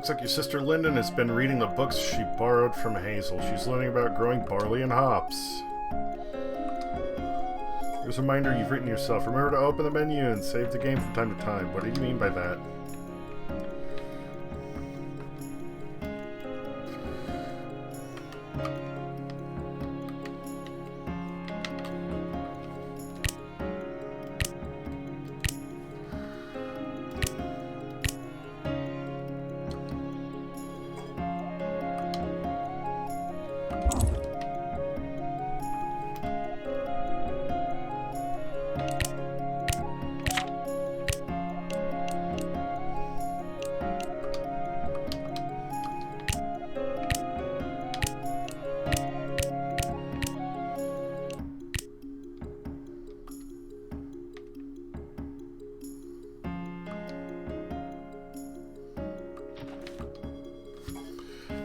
Looks like your sister Lyndon has been reading the books she borrowed from Hazel. She's learning about growing barley and hops. Here's a reminder you've written yourself. Remember to open the menu and save the game from time to time. What do you mean by that?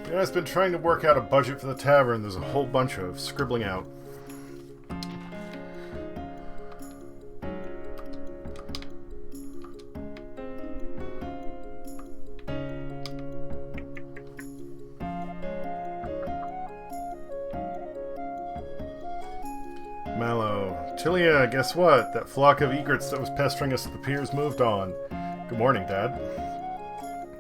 You know, I've been trying to work out a budget for the tavern. There's a whole bunch of scribbling out. Mallow. Tilia, guess what? That flock of egrets that was pestering us at the piers moved on. Good morning, Dad.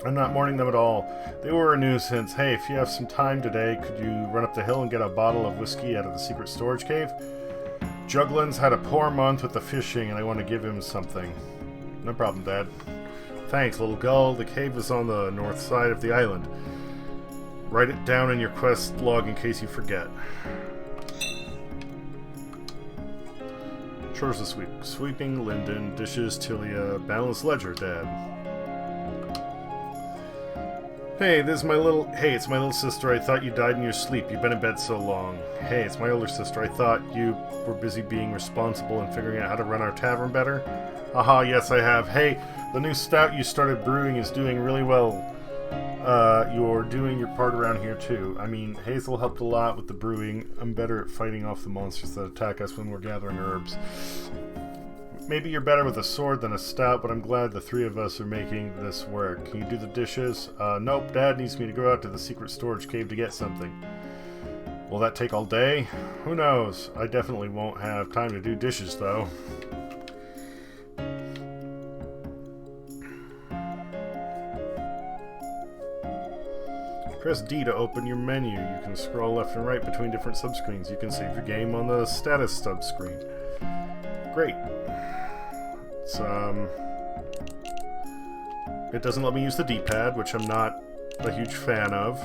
I'm not mourning them at all. They were a nuisance. Hey, if you have some time today, could you run up the hill and get a bottle of whiskey out of the secret storage cave? Juglin's had a poor month with the fishing, and I want to give him something. No problem, Dad. Thanks, little gull. The cave is on the north side of the island. Write it down in your quest log in case you forget. Chores this week. Sweeping, Lyndon, dishes, Tilia, balance ledger, Dad. Hey, it's my little sister. I thought you died in your sleep. You've been in bed so long. Hey, it's my older sister. I thought you were busy being responsible and figuring out how to run our tavern better. Aha, yes I have. Hey, the new stout you started brewing is doing really well. You're doing your part around here too. I mean, Hazel helped a lot with the brewing. I'm better at fighting off the monsters that attack us when we're gathering herbs. Maybe you're better with a sword than a stout, but I'm glad the three of us are making this work. Can you do the dishes? Nope, Dad needs me to go out to the secret storage cave to get something. Will that take all day? Who knows? I definitely won't have time to do dishes, though. Press D to open your menu. You can scroll left and right between different subscreens. You can save your game on the status subscreen. Great. It doesn't let me use the D-pad, which I'm not a huge fan of.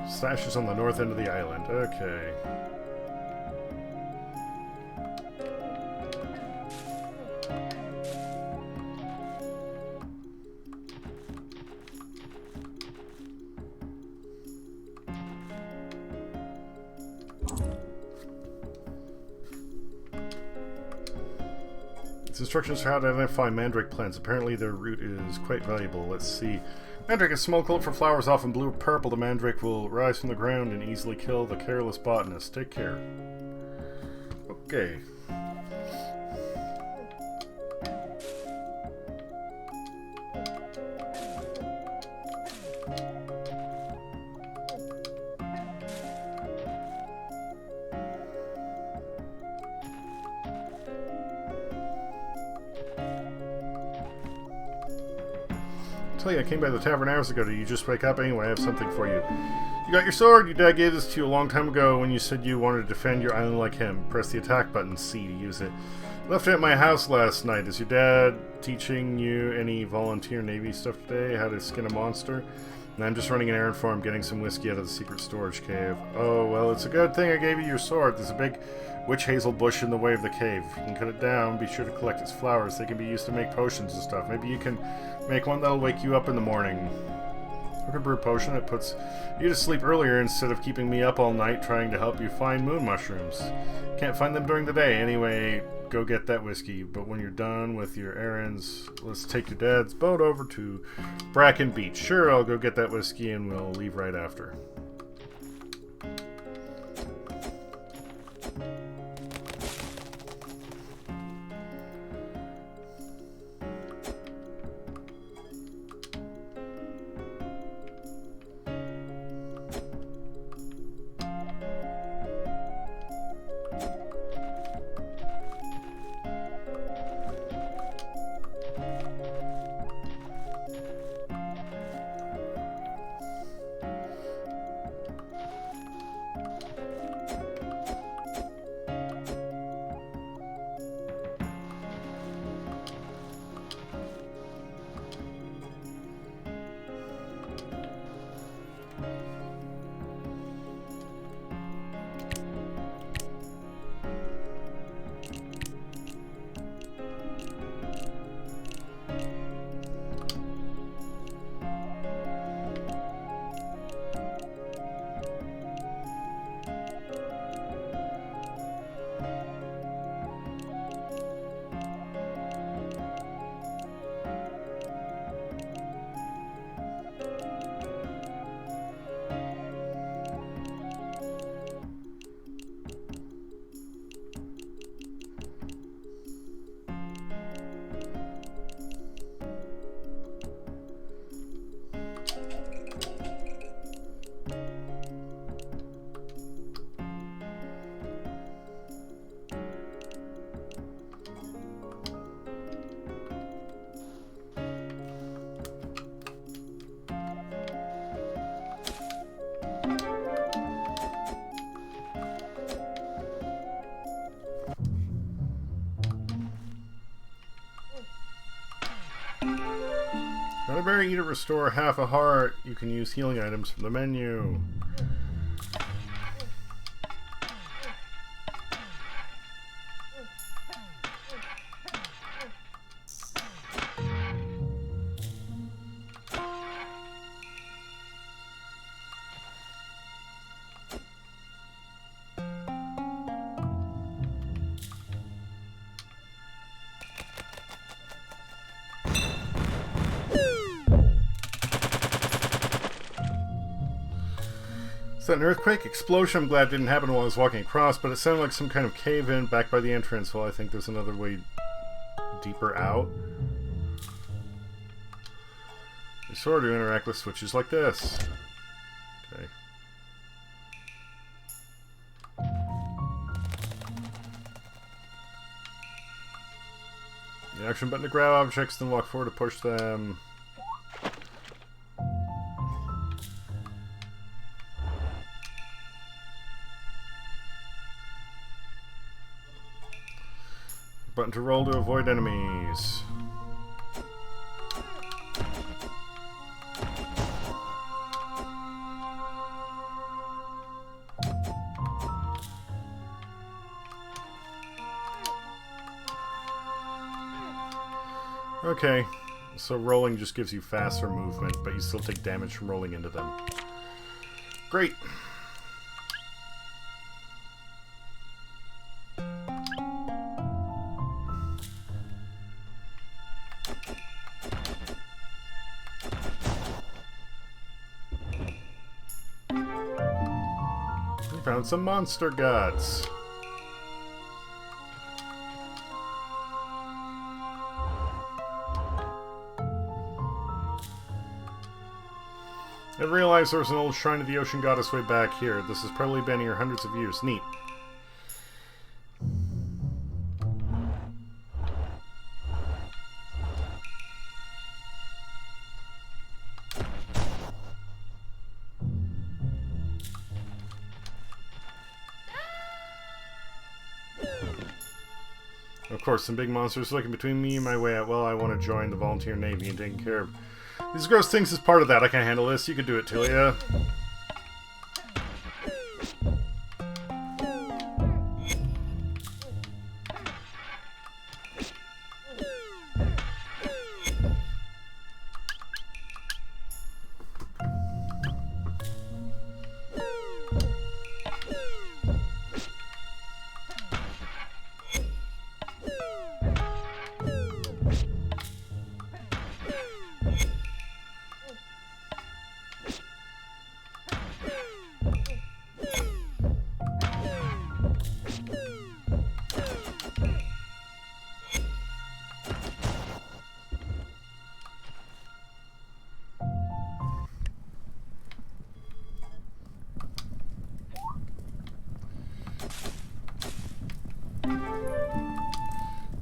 Stash is on the north end of the island. Okay. Its instructions for how to identify mandrake plants. Apparently their root is quite valuable. Let's see. Mandrake is small cloak for flowers, often blue or purple. The mandrake will rise from the ground and easily kill the careless botanist. Take care. Okay. I came by the tavern hours ago. Did you just wake up? Anyway, I have something for you. You got your sword? Your dad gave this to you a long time ago when you said you wanted to defend your island like him. Press the attack button, C, to use it. Left it at my house last night. Is your dad teaching you any volunteer Navy stuff today? How to skin a monster? I'm just running an errand for him, getting some whiskey out of the secret storage cave. Oh, well, it's a good thing I gave you your sword. There's a big witch hazel bush in the way of the cave. If you can cut it down, be sure to collect its flowers. They can be used to make potions and stuff. Maybe you can make one that'll wake you up in the morning. I can brew a potion that puts you to sleep earlier instead of keeping me up all night trying to help you find moon mushrooms. Can't find them during the day. Anyway, go get that whiskey. But when you're done with your errands, let's take your dad's boat over to Bracken Beach. Sure, I'll go get that whiskey and we'll leave right after. Got a berry to restore half a heart. You can use healing items from the menu. Is that an earthquake? Explosion, I'm glad didn't happen while I was walking across, but it sounded like some kind of cave-in back by the entrance. Well, I think there's another way deeper out. You sort of interact with switches like this. Okay. The action button to grab objects, then walk forward to push them. Button to roll to avoid enemies. Okay, so rolling just gives you faster movement, but you still take damage from rolling into them. Great! Found some monster guts. I realized there was an old shrine of the ocean goddess way back here. This has probably been here hundreds of years. Neat. Of course, some big monsters looking between me and my way out. Well, I want to join the volunteer navy and taking care of These gross things is part of that. I can't handle this. You can do it, Tilia.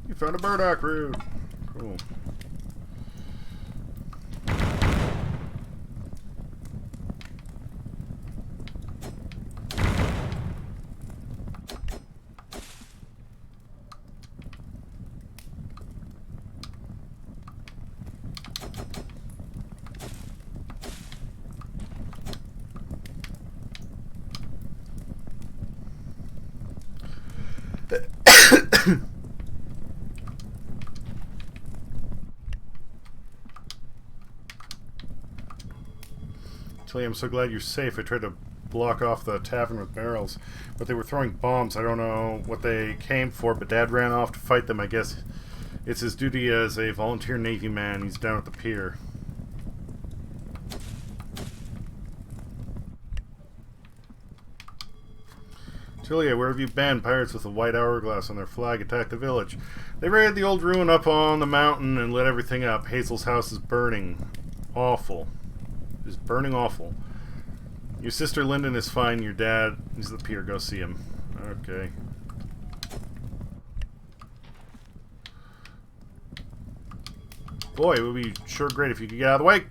You found a burdock root. Cool. I'm so glad you're safe. I tried to block off the tavern with barrels, but they were throwing bombs. I don't know what they came for, but Dad ran off to fight them. I guess it's his duty as a volunteer Navy man. He's down at the pier. Tilia, where have you been? Pirates with a white hourglass on their flag attacked the village. They raided the old ruin up on the mountain and lit everything up. Hazel's house is burning. Awful. It's burning awful. Your sister Lyndon is fine. Your dad is at the pier. Go see him. Okay. Boy, it would be sure great if you could get out of the way.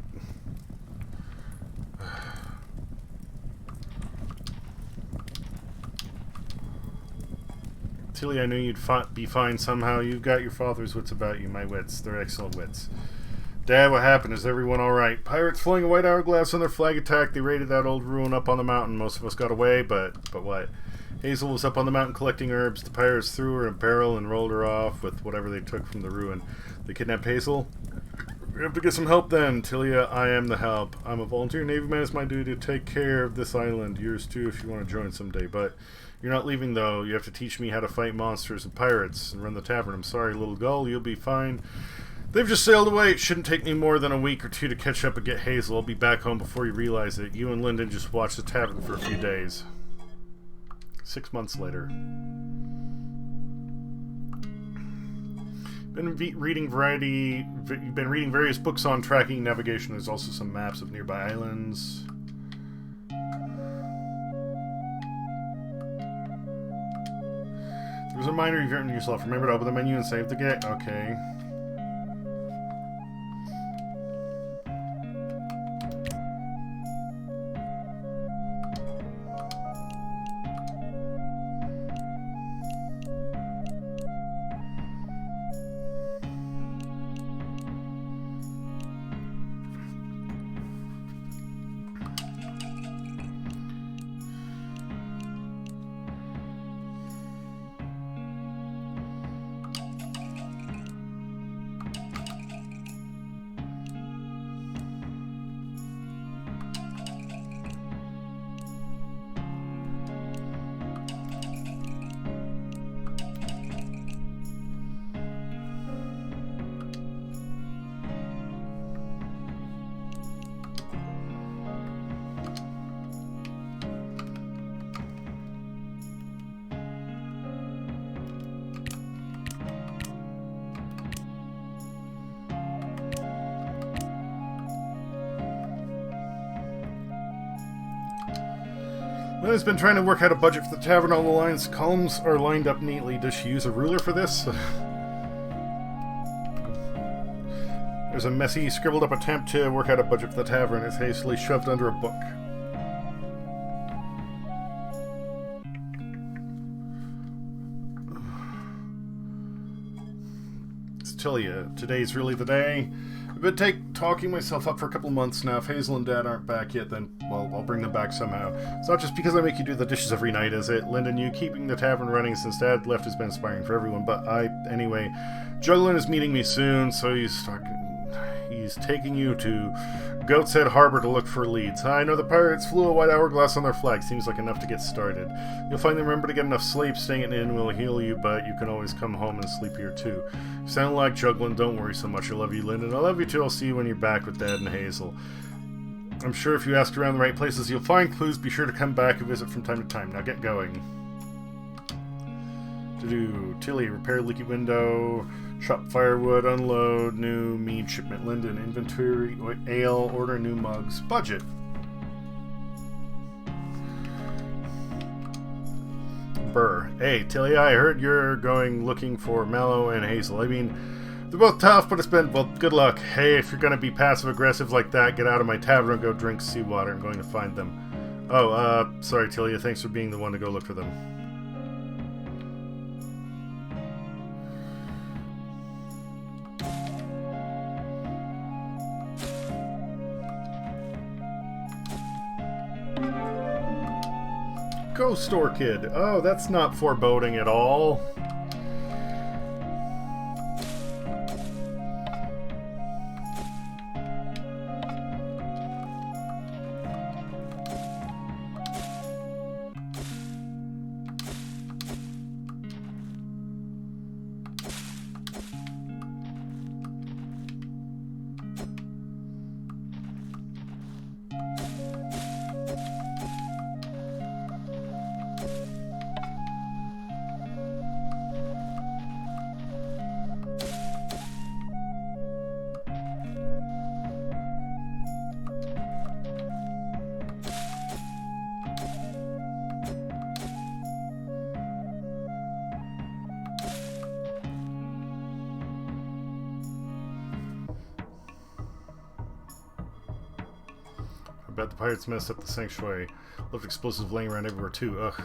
Tilly, I knew you'd be fine somehow. You've got your father's wits about you. My wits. They're excellent wits. Dad, what happened? Is everyone alright? Pirates flying a white hourglass on their flag attack. They raided that old ruin up on the mountain. Most of us got away, but what? Hazel was up on the mountain collecting herbs. The pirates threw her in a barrel and rolled her off with whatever they took from the ruin. They kidnapped Hazel? We have to get some help then. Tilia, I am the help. I'm a volunteer Navy man. It's my duty to take care of this island. Yours too if you want to join someday. But you're not leaving though. You have to teach me how to fight monsters and pirates and run the tavern. I'm sorry, little gull. You'll be fine. They've just sailed away. It shouldn't take me more than a week or two to catch up and get Hazel. I'll be back home before you realize it. You and Lyndon just watch the tavern for a few days. 6 months later. You've been reading various books on tracking navigation. There's also some maps of nearby islands. There's a reminder you've written yourself. Remember to open the menu and save the game. Okay. Lynn's been trying to work out a budget for the tavern. All the lines columns are lined up neatly. Does she use a ruler for this? There's a messy, scribbled up attempt to work out a budget for the tavern. It's hastily shoved under a book. It's Tilia. Today's really the day. I've been talking myself up for a couple months now. If Hazel and Dad aren't back yet, then, well, I'll bring them back somehow. It's not just because I make you do the dishes every night, is it? Lyndon, you keeping the tavern running since Dad left has been inspiring for everyone, but anyway, Juggling is meeting me soon, so he's taking you to Goat's Head Harbor to look for leads. I know the pirates flew a white hourglass on their flag. Seems like enough to get started. You'll finally remember to get enough sleep. Staying at an inn will heal you, but you can always come home and sleep here too. You sound like Juggling. Don't worry so much. I love you, Lyndon. I love you too. I'll see you when you're back with Dad and Hazel. I'm sure if you ask around the right places, you'll find clues. Be sure to come back and visit from time to time. Now get going. Tilly, repair leaky window, chop firewood, unload, new mead shipment, Lyndon, inventory, ale, order new mugs, budget. Burr. Hey, Tilly, I heard you're going looking for Mallow and Hazel. I mean, they're both tough, but it's been, well, good luck. Hey, if you're going to be passive-aggressive like that, get out of my tavern and go drink seawater. I'm going to find them. Oh, sorry, Tilly, thanks for being the one to go look for them. Ghost Orchid. Oh, that's not foreboding at all. I bet the pirates messed up the sanctuary. Left explosives laying around everywhere too. Ugh.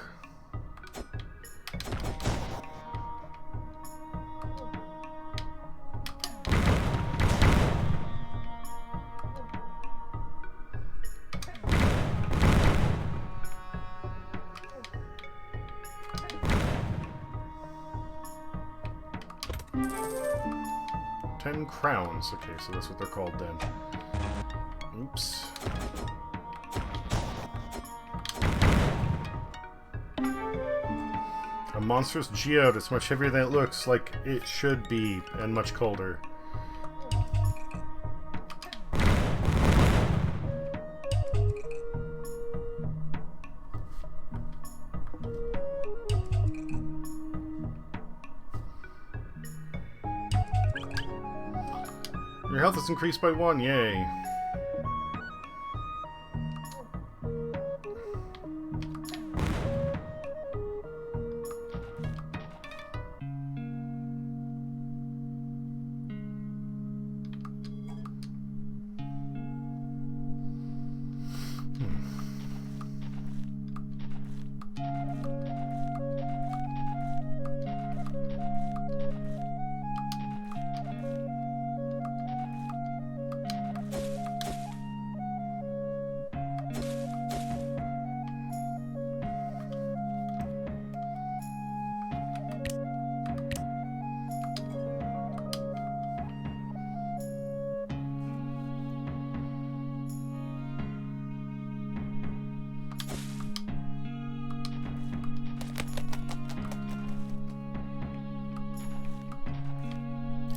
$10 crowns. Okay, so that's what they're called then. Oops. A monstrous geode. It's much heavier than it looks like it should be, and much colder. Your health is increased by 1, yay.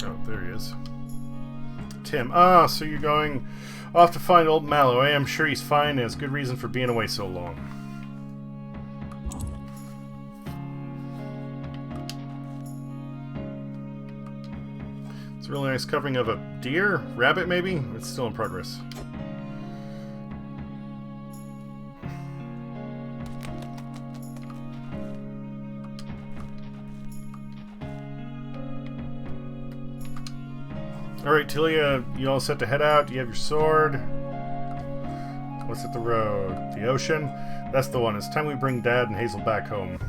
Oh, there he is. Tim. Ah, so you're going off to find old Mallow. I am sure he's fine and has good reason for being away so long. It's a really nice covering of a deer? Rabbit, maybe? It's still in progress. Alright, Tilia, you all set to head out? Do you have your sword? What's at the road? The ocean? That's the one. It's time we bring Dad and Hazel back home.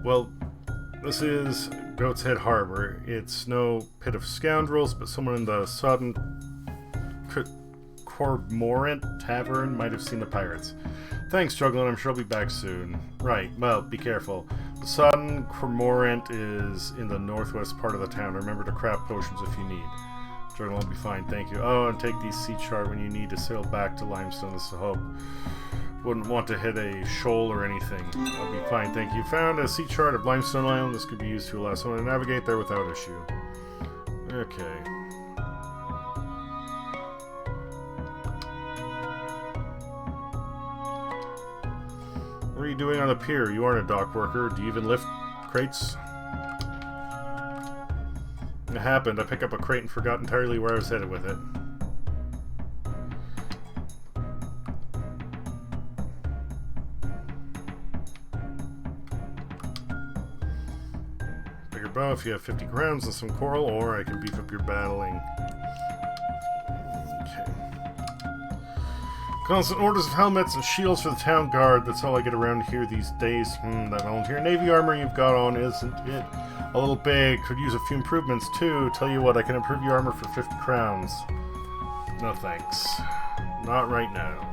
Well, this is Goat's Head Harbor. It's no pit of scoundrels, but someone in the Sodden Cormorant Tavern might have seen the pirates. Thanks, Juglin. I'm sure I'll be back soon. Right, well, be careful. The Sodden Cormorant is in the northwest part of the town. Remember to craft potions if you need. Juglin will be fine, thank you. Oh, and take these sea chart when you need to sail back to Limestone. This is a hope. Wouldn't want to hit a shoal or anything. I'll be fine, thank you. Found a sea chart of Limestone Island. This could be used to allow someone to navigate there without issue. Okay. What are you doing on the pier? You aren't a dock worker. Do you even lift crates? It happened. I picked up a crate and forgot entirely where I was headed with it. Bigger bow if you have 50 crowns and some coral, or I can beef up your battling. Okay. Constant orders of helmets and shields for the town guard. That's all I get around here these days. That volunteer navy armor you've got on isn't it a little big? Could use a few improvements too. Tell you what, I can improve your armor for 50 crowns. No thanks. Not right now.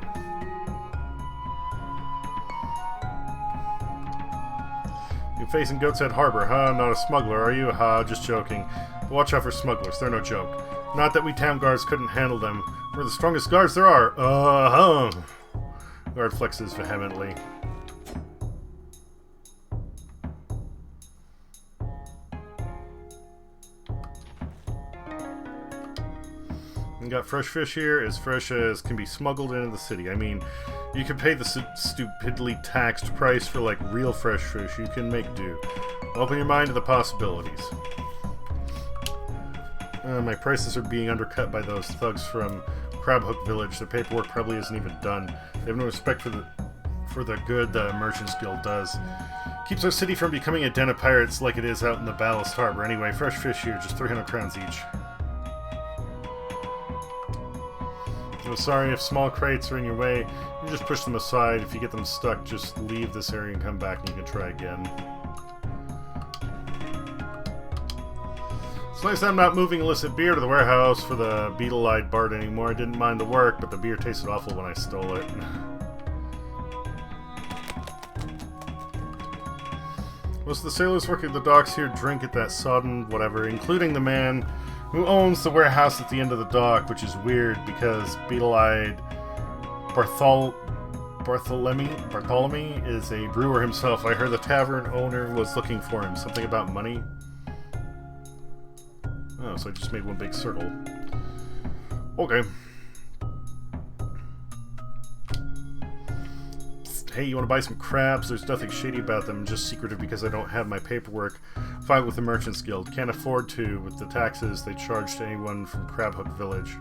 You're facing Goat's Head Harbor, huh? Not a smuggler, are you? Ha, just joking. But watch out for smugglers, they're no joke. Not that we town guards couldn't handle them. We're the strongest guards there are. Guard flexes vehemently. We got fresh fish here, as fresh as can be smuggled into the city. I mean, you could pay the stupidly taxed price for, like, real fresh fish. You can make do. Open your mind to the possibilities. My prices are being undercut by those thugs from Crabhook Village. Their paperwork probably isn't even done. They have no respect for the good the Merchants Guild does. Keeps our city from becoming a den of pirates like it is out in the Ballast Harbor. Anyway, fresh fish here, just 300 crowns each. I'm sorry if small crates are in your way. You just push them aside. If you get them stuck, just leave this area and come back and you can try again. It's nice I'm not moving illicit beer to the warehouse for the beetle-eyed bard anymore. I didn't mind the work, but the beer tasted awful when I stole it. Most of the sailors working at the docks here drink at that Sodden whatever, including the man who owns the warehouse at the end of the dock, which is weird because beetle-eyed Bartholomew is a brewer himself. I heard the tavern owner was looking for him. Something about money? Oh, so I just made one big circle. Okay. Hey, you want to buy some crabs? There's nothing shady about them, just secretive because I don't have my paperwork filed with the Merchants Guild. Can't afford to with the taxes they charge to anyone from Crabhook Village.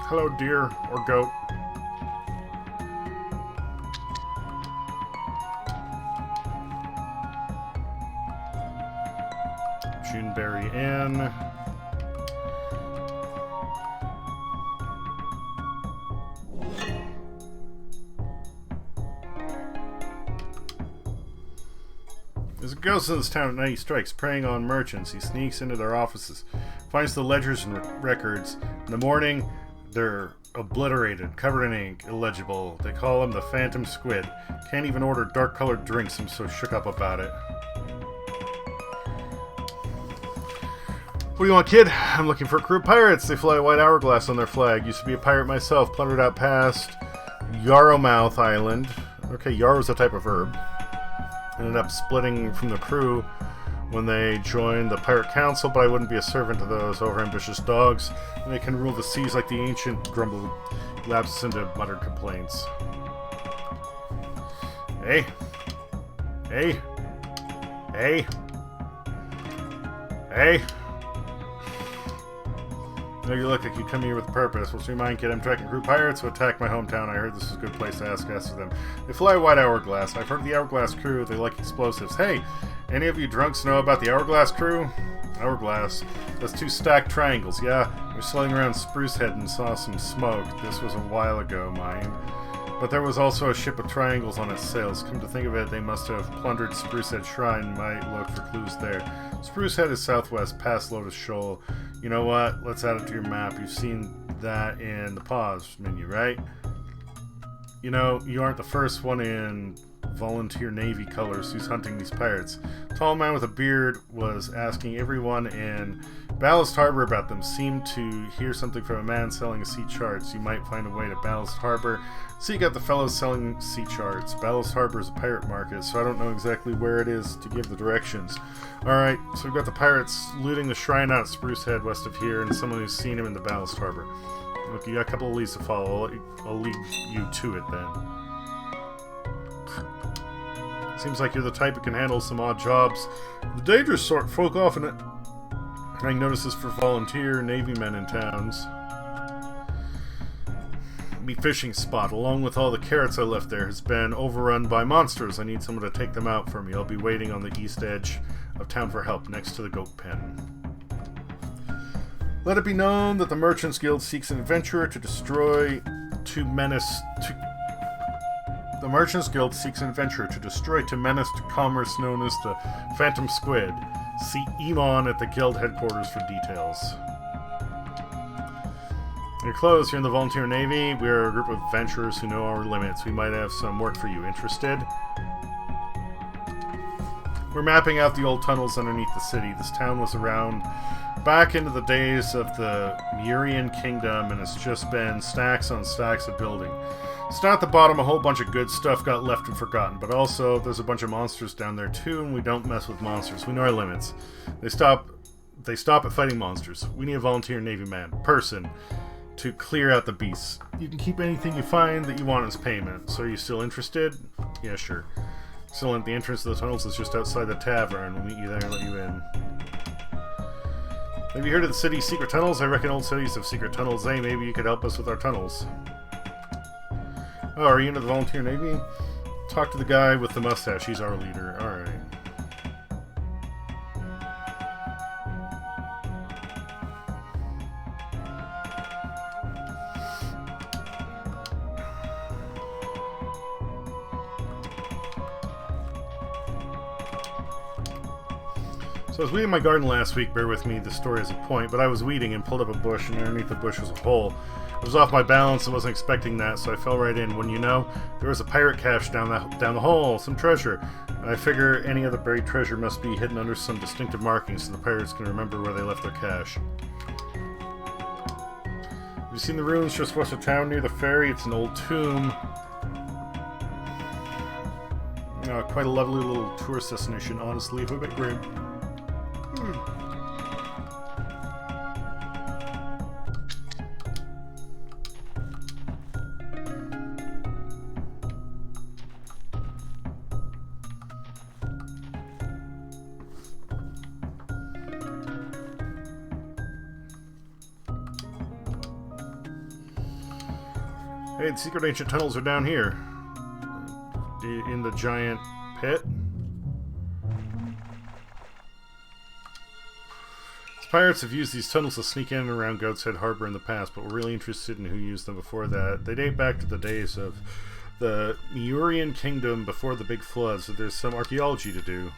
Hello, deer or goat. Juneberry Inn. There's a ghost in this town at night. He strikes, preying on merchants. He sneaks into their offices, finds the ledgers and records. In the morning, they're Obliterated, covered in ink, illegible. They call him the Phantom Squid. Can't even order dark-colored drinks, I'm so shook up about it. What do you want, kid? I'm looking for a crew of pirates. They fly a white hourglass on their flag. Used to be a pirate myself. Plundered out past Yarrowmouth Island. Okay, Yarrow's a type of herb. Ended up splitting from the crew when they joined the Pirate Council, but I wouldn't be a servant to those overambitious dogs. And they can rule the seas like the ancient, grumbled, lapses into muttered complaints. Hey. Hey. Hey. Hey. No, you look like you come here with a purpose. What's your mind, kid? I'm tracking crew pirates who attack my hometown. I heard this is a good place to ask us for them. They fly a white hourglass. I've heard of the hourglass crew. They like explosives. Hey, any of you drunks know about the hourglass crew? Hourglass. That's 2 stacked triangles. Yeah, we're sailing around Sprucehead and saw some smoke. This was a while ago, mind. But there was also a ship with triangles on its sails. Come to think of it, they must have plundered Sprucehead Shrine. Might look for clues there. Sprucehead is southwest, past Lotus Shoal. You know what? Let's add it to your map. You've seen that in the pause menu, right? You know, you aren't the first one in volunteer Navy colors who's hunting these pirates. Tall man with a beard was asking everyone in Ballast Harbor about them. Seemed to hear something from a man selling sea charts. You might find a way to Ballast Harbor. So you got the fellows selling sea charts. Ballast Harbor is a pirate market, so I don't know exactly where it is to give the directions. Alright, so we've got the pirates looting the shrine out at Sprucehead west of here, and someone who's seen him in the Ballast Harbor. Look, you got a couple of leads to follow. I'll lead you to it then. Seems like you're the type who can handle some odd jobs. The dangerous sort folk often hang notices for volunteer Navy men in towns. Me fishing spot, along with all the carrots I left there, has been overrun by monsters. I need someone to take them out for me. I'll be waiting on the east edge of town for help, next to the goat pen. Let it be known that the Merchants Guild seeks an adventurer to destroy to menace to... The Merchants Guild seeks an adventurer to destroy to menace to commerce known as the Phantom Squid. See Emon at the Guild headquarters for details. You're close. You're in the Volunteer Navy. We're a group of adventurers who know our limits. We might have some work for you. Interested? We're mapping out the old tunnels underneath the city. This town was around back into the days of the Murian Kingdom, and it's just been stacks on stacks of building. It's not at the bottom, a whole bunch of good stuff got left and forgotten, but also there's a bunch of monsters down there too, and we don't mess with monsters. We know our limits. They stop at fighting monsters. We need a volunteer Navy man, person, to clear out the beasts. You can keep anything you find that you want as payment. So are you still interested? Yeah, sure. Still at the entrance to the tunnels is just outside the tavern. We'll meet you there and let you in. Have you heard of the city's secret tunnels? I reckon old cities have secret tunnels. Hey, maybe you could help us with our tunnels. Oh, are you into the Volunteer Navy? Talk to the guy with the mustache. He's our leader. Alright. So I was weeding my garden last week, bear with me, the story has a point, but I was weeding and pulled up a bush, and underneath the bush was a hole. I was off my balance and wasn't expecting that, so I fell right in. When you know, there was a pirate cache down the hole, some treasure. And I figure any other buried treasure must be hidden under some distinctive markings so the pirates can remember where they left their cache. Have you seen the ruins just west of town near the ferry? It's an old tomb. Quite a lovely little tourist destination, honestly, a bit grim. Hey, the secret ancient tunnels are down here. In the giant pit. Pirates have used these tunnels to sneak in and around Goat's Head Harbor in the past, but we're really interested in who used them before that. They date back to the days of the Murian Kingdom before the big flood, so there's some archaeology to do.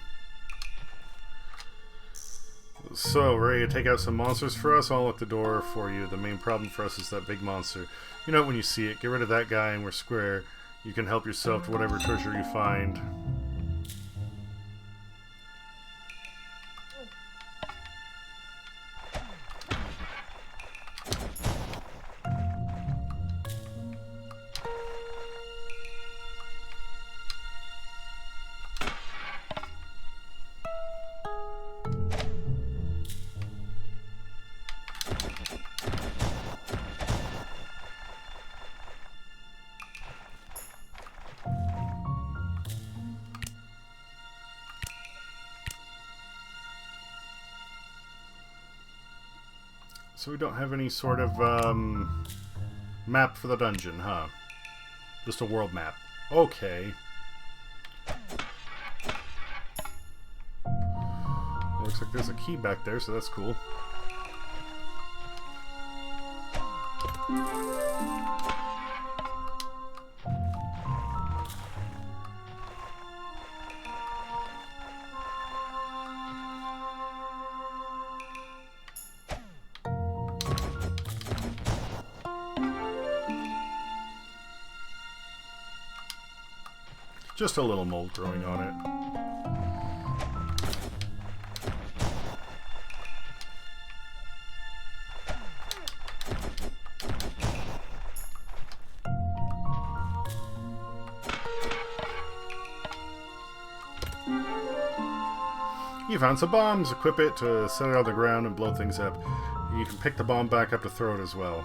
So, ready to take out some monsters for us? I'll lock the door for you. The main problem for us is that big monster. You know it when you see it. Get rid of that guy and we're square. You can help yourself to whatever treasure you find. So we don't have any sort of map for the dungeon, huh? Just a world map. Okay. Looks like there's a key back there, so that's cool. Just a little mold growing on it. You found some bombs. Equip it to set it on the ground and blow things up. You can pick the bomb back up to throw it as well.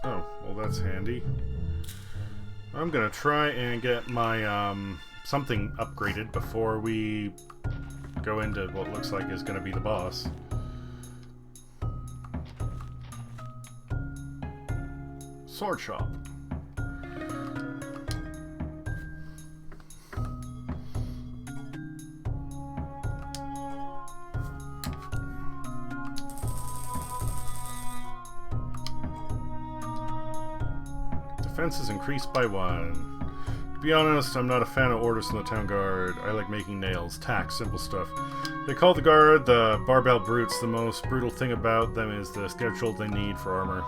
Oh, well that's handy. I'm gonna try and get my something upgraded before we go into what looks like is gonna be the boss. Sword shop. Defense is increased by 1. To be honest, I'm not a fan of orders from the town guard. I like making nails, tacks, simple stuff. They call the guard the barbell brutes. The most brutal thing about them is the schedule they need for armor.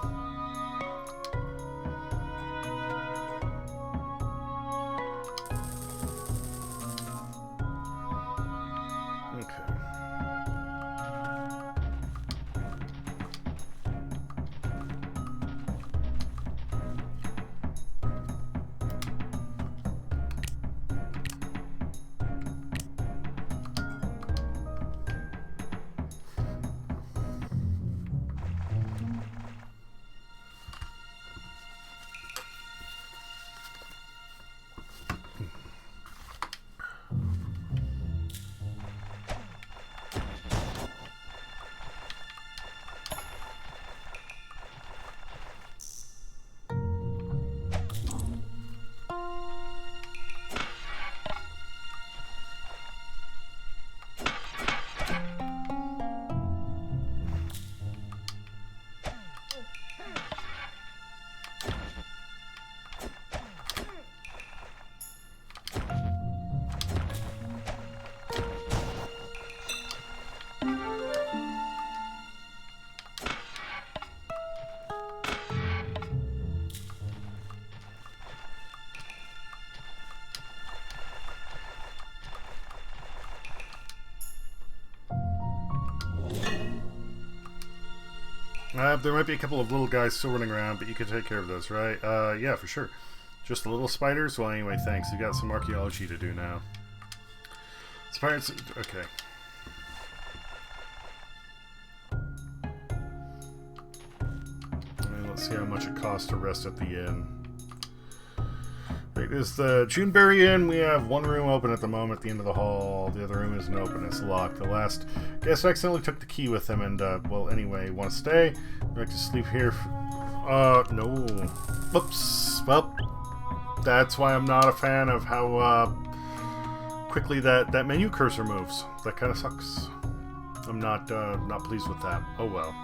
There might be a couple of little guys still running around, but you can take care of those, right? Yeah, for sure. Just the little spiders? Well, anyway, thanks. We got some archaeology to do now. Spiders... Okay. Let's see how much it costs to rest at the inn. Right, this is the Juneberry Inn. We have one room open at the moment at the end of the hall. The other room isn't open. It's locked. The last guest accidentally took the key with him and, well, anyway, want to stay? I'd like to sleep here. No. Oops. Well, that's why I'm not a fan of how, quickly that menu cursor moves. That kind of sucks. I'm not pleased with that. Oh well.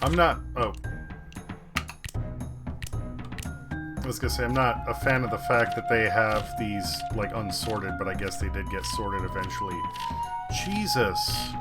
I'm not... Oh. I was gonna say, I'm not a fan of the fact that they have these, like, unsorted, but I guess they did get sorted eventually. Jesus.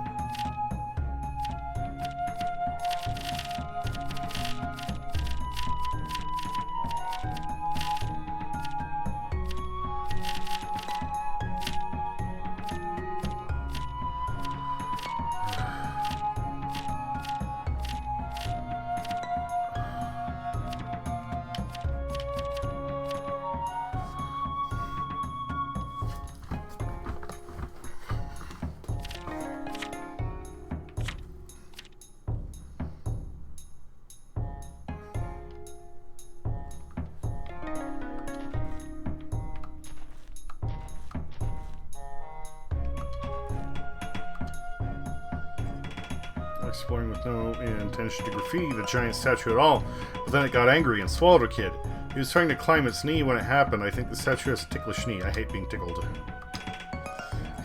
Exploring with no intention to graffiti the giant statue at all, but then it got angry and swallowed a kid. He was trying to climb its knee when it happened. I think the statue has a ticklish knee. I hate being tickled.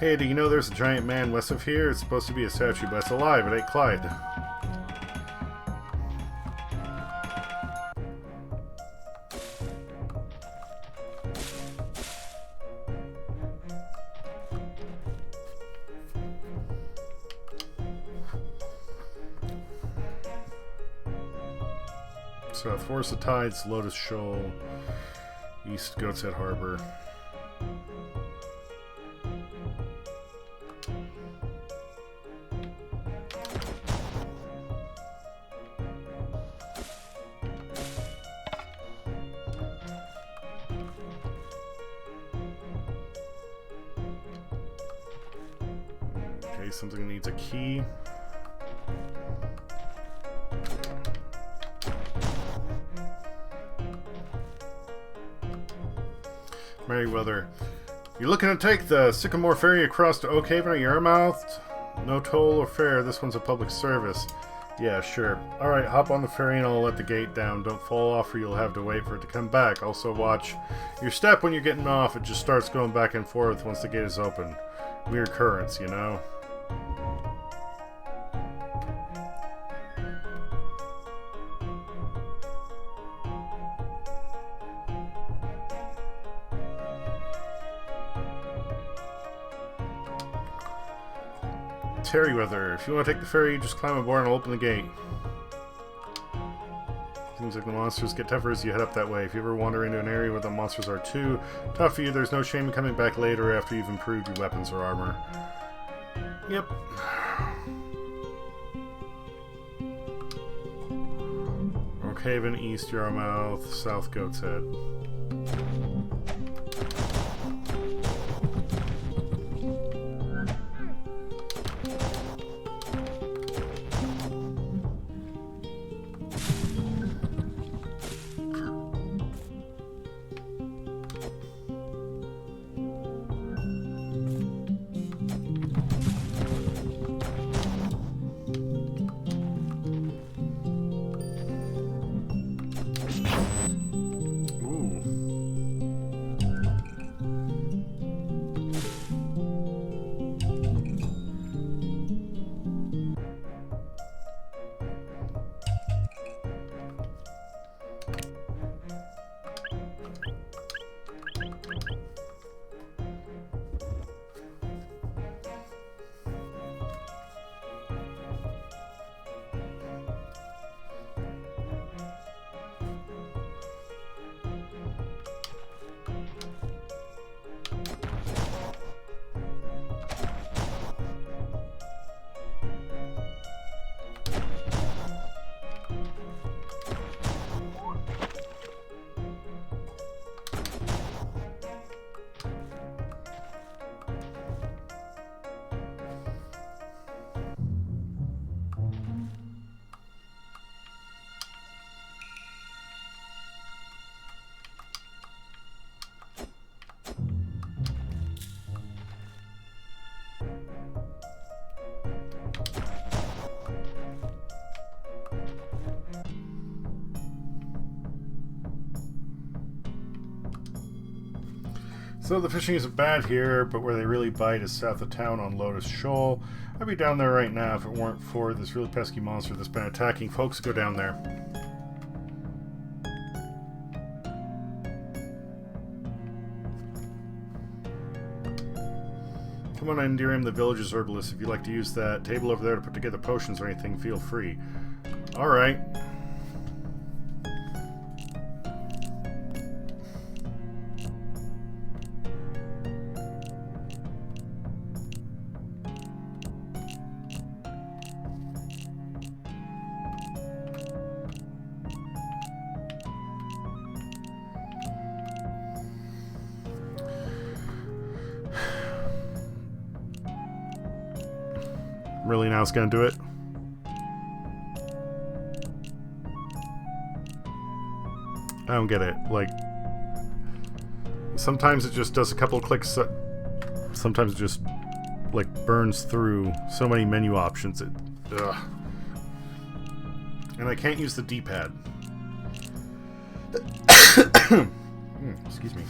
Hey, do you know there's a giant man west of here? It's supposed to be a statue, but it's alive. It ate Clyde. South Forest of Tides, Lotus Shoal, East Goat's Head Harbor. Okay, something needs a key. Merryweather. You're looking to take the Sycamore Ferry across to Oakhaven or Yarmouth? No toll or fare, this one's a public service. Yeah, sure. Alright, hop on the ferry and I'll let the gate down. Don't fall off or you'll have to wait for it to come back. Also watch your step when you're getting off. It just starts going back and forth once the gate is open. Weird currents, you know? Terryweather. If you want to take the ferry, just climb aboard and I'll open the gate. Seems like the monsters get tougher as you head up that way. If you ever wander into an area where the monsters are too tough for you, there's no shame in coming back later after you've improved your weapons or armor. Yep. Oakhaven, East Yarmouth, South Goat's Head. Ooh. So the fishing isn't bad here, but where they really bite is south of town on Lotus Shoal. I'd be down there right now if it weren't for this really pesky monster that's been attacking folks. Go down there. Come on, Indirim, the village's herbalist. If you'd like to use that table over there to put together potions or anything, feel free. Alright. Really, now it's gonna do it? I don't get it. Like, sometimes it just does a couple of clicks. Sometimes it just, like, burns through so many menu options. Ugh. And I can't use the D-pad. Excuse me.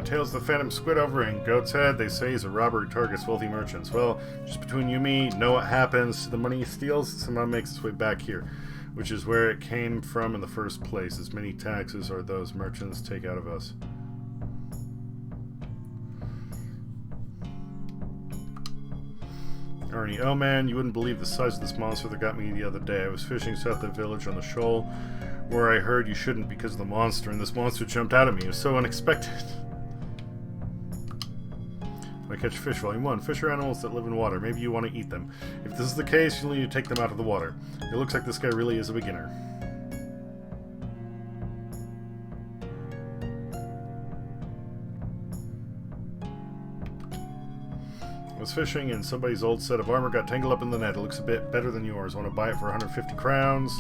Tails the Phantom Squid over in Goat's Head. They say he's a robber who targets wealthy merchants. Well, just between you and me, know what happens to the money he steals? Somehow makes its way back here, which is where it came from in the first place. As many taxes are those merchants take out of us. Arnie, oh man, you wouldn't believe the size of this monster that got me the other day. I was fishing south of the village on the shoal, where I heard you shouldn't because of the monster, and this monster jumped out at me. It was so unexpected. I catch fish. Volume 1. Fish are animals that live in water. Maybe you want to eat them. If this is the case, you'll need to take them out of the water. It looks like this guy really is a beginner. I was fishing and somebody's old set of armor got tangled up in the net. It looks a bit better than yours. Want to buy it for 150 crowns?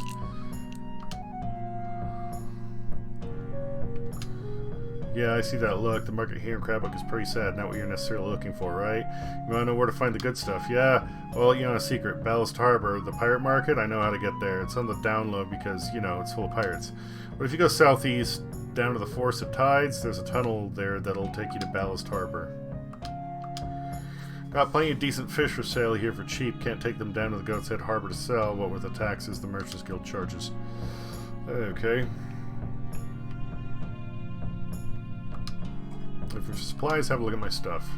Yeah, I see that look. The market here in Crabbook is pretty sad. Not what you're necessarily looking for, right? You want to know where to find the good stuff? Yeah. Well, you know, a secret. Ballast Harbor, the pirate market, I know how to get there. It's on the down low because, you know, it's full of pirates. But if you go southeast, down to the Forest of Tides, there's a tunnel there that'll take you to Ballast Harbor. Got plenty of decent fish for sale here for cheap. Can't take them down to the Goat's Head Harbor to sell. What with the taxes the Merchants Guild charges. Okay. For supplies, have a look at my stuff.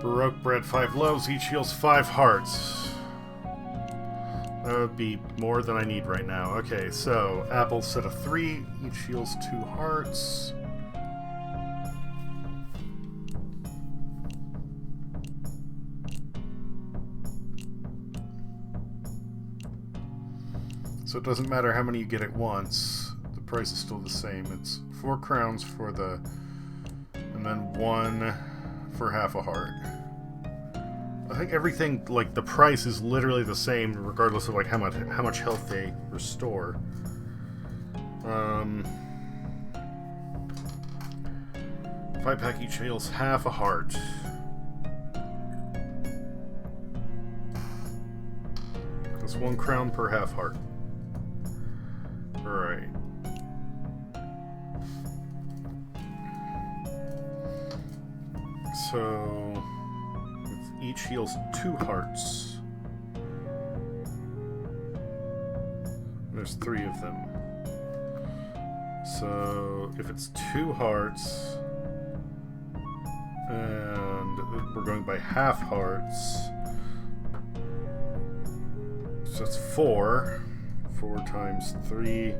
Baroque bread, 5 loaves, each heals 5 hearts. That would be more than I need right now. Okay, so apples set of 3, each heals 2 hearts. So it doesn't matter how many you get at once, the price is still the same. It's 4 crowns for the, and then 1 for half a heart. I think everything, like the price is literally the same regardless of like how much health they restore. 5-pack each heals half a heart. That's 1 crown per half heart. Alright. So each heals 2 hearts. There's 3 of them. So if it's 2 hearts, and we're going by half hearts, so it's 4. 4 times 3.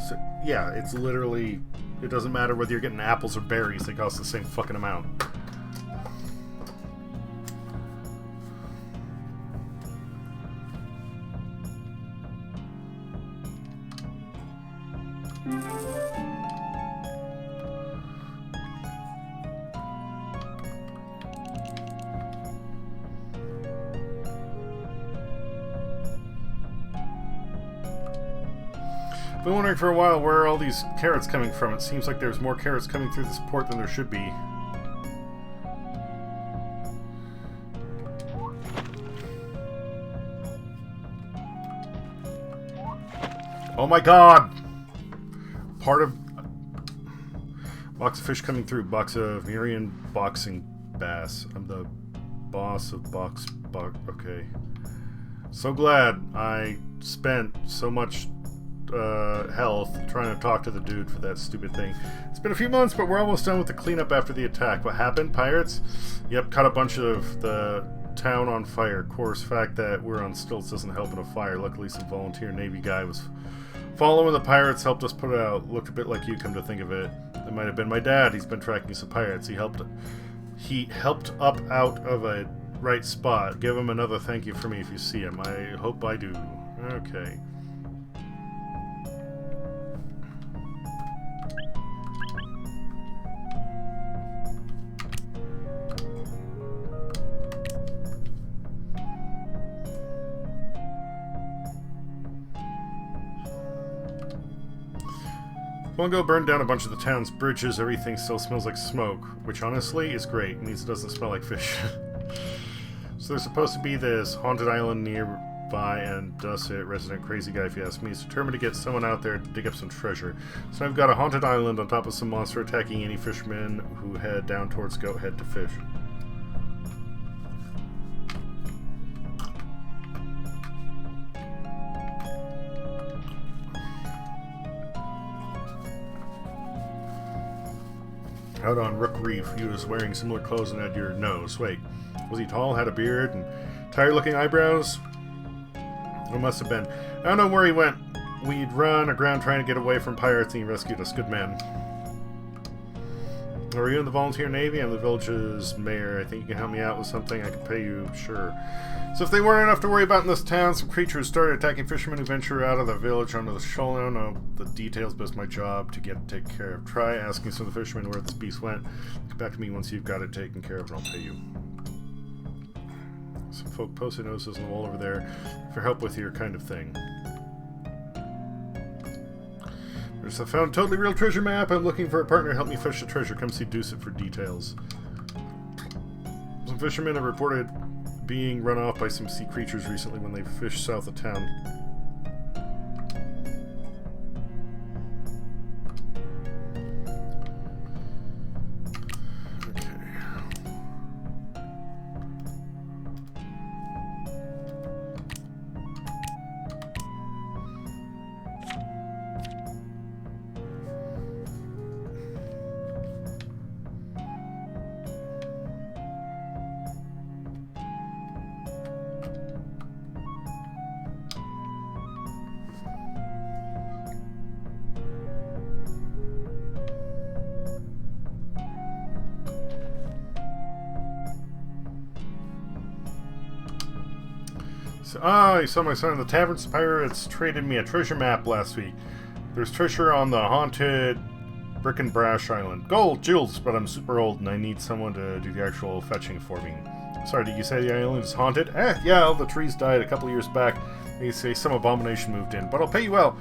So, yeah, it's literally It doesn't matter whether you're getting apples or berries, they cost the same fucking amount. Been wondering for a while where are all these carrots coming from. It seems like there's more carrots coming through this port than there should be. Oh my god! Part of... Box of fish coming through. Box of Murian boxing bass. I'm the boss of box... Okay. So glad I spent so much... health trying to talk to the dude for that stupid thing. It's been a few months, but we're almost done with the cleanup after the attack. What happened? Pirates? Yep, caught a bunch of the town on fire. Of course, fact that we're on stilts doesn't help in a fire. Luckily, some volunteer Navy guy was following the pirates, helped us put it out. Looked a bit like you, come to think of it. It might have been my dad. He's been tracking some pirates. He helped up out of a right spot. Give him another thank you for me if you see him. I hope I do. Okay. Go burned down a bunch of the town's bridges. Everything still smells like smoke, which honestly is great. It means it doesn't smell like fish. So there's supposed to be this haunted island nearby, and Dusset, resident crazy guy if you ask me, is determined to get someone out there to dig up some treasure. So I've got a haunted island on top of some monster attacking any fishermen who head down towards Goat Head to fish. Out on Rook Reef, he was wearing similar clothes and had your nose. Wait, was he tall, had a beard, and tired-looking eyebrows? It must have been. I don't know where he went. We'd run aground trying to get away from pirates, and he rescued us. Good man. Are you in the volunteer navy? I'm the village's mayor. I think you can help me out with something. I can pay you, sure. So if they weren't enough to worry about in this town, some creatures started attacking fishermen who venture out of the village onto the shoal. I don't know the details, but it's my job to take care of. Try asking some of the fishermen where this beast went. Get back to me once you've got it taken care of, and I'll pay you. Some folk posted notices on the wall over there for help with your kind of thing. I found a totally real treasure map. I'm looking for a partner to help me fetch the treasure. Come see Deucet for details. Some fishermen have reported being run off by some sea creatures recently when they fished south of town. I saw my son in the tavern. Pirates traded me a treasure map last week. There's treasure on the haunted Brick and Brash Island. Gold, jewels, but I'm super old and I need someone to do the actual fetching for me. Sorry, did you say the island is haunted? Yeah, all the trees died a couple years back. They say some abomination moved in, but I'll pay you well.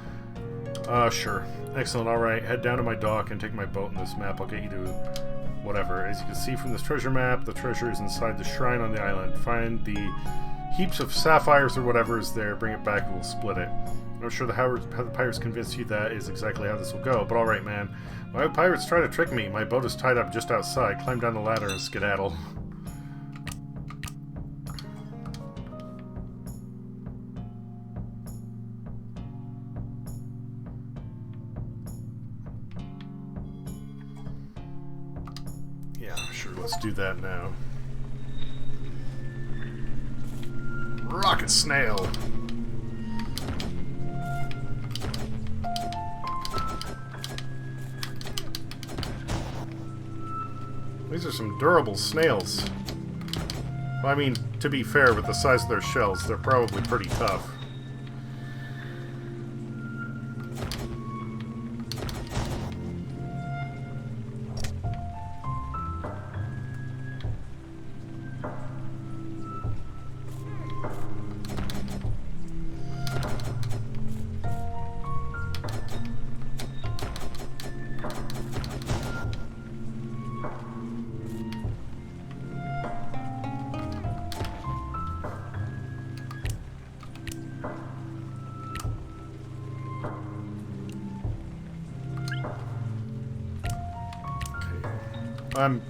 Sure. Excellent, alright. Head down to my dock and take my boat in this map. I'll get you to whatever. As you can see from this treasure map, the treasure is inside the shrine on the island. Find the heaps of sapphires or whatever is there, bring it back and we'll split it. I'm not sure how the pirates convinced you that is exactly how this will go, but alright, man. Why would pirates try to trick me? My boat is tied up just outside. Climb down the ladder and skedaddle. Yeah, sure, let's do that now. Rocket snail. These are some durable snails. Well, I mean, to be fair, with the size of their shells, they're probably pretty tough.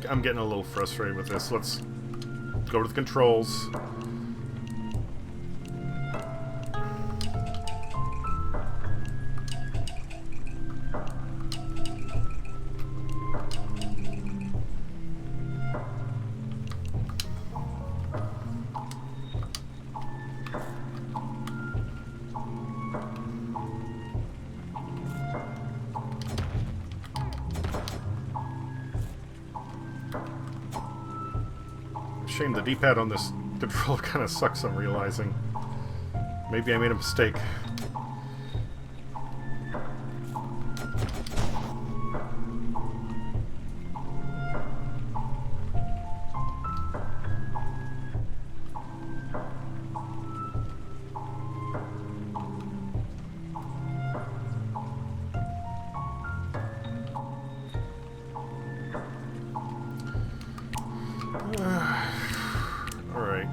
I'm getting a little frustrated with this. Let's go to the controls. Shame the D-pad on this controller kind of sucks, I'm realizing. Maybe I made a mistake. Alright.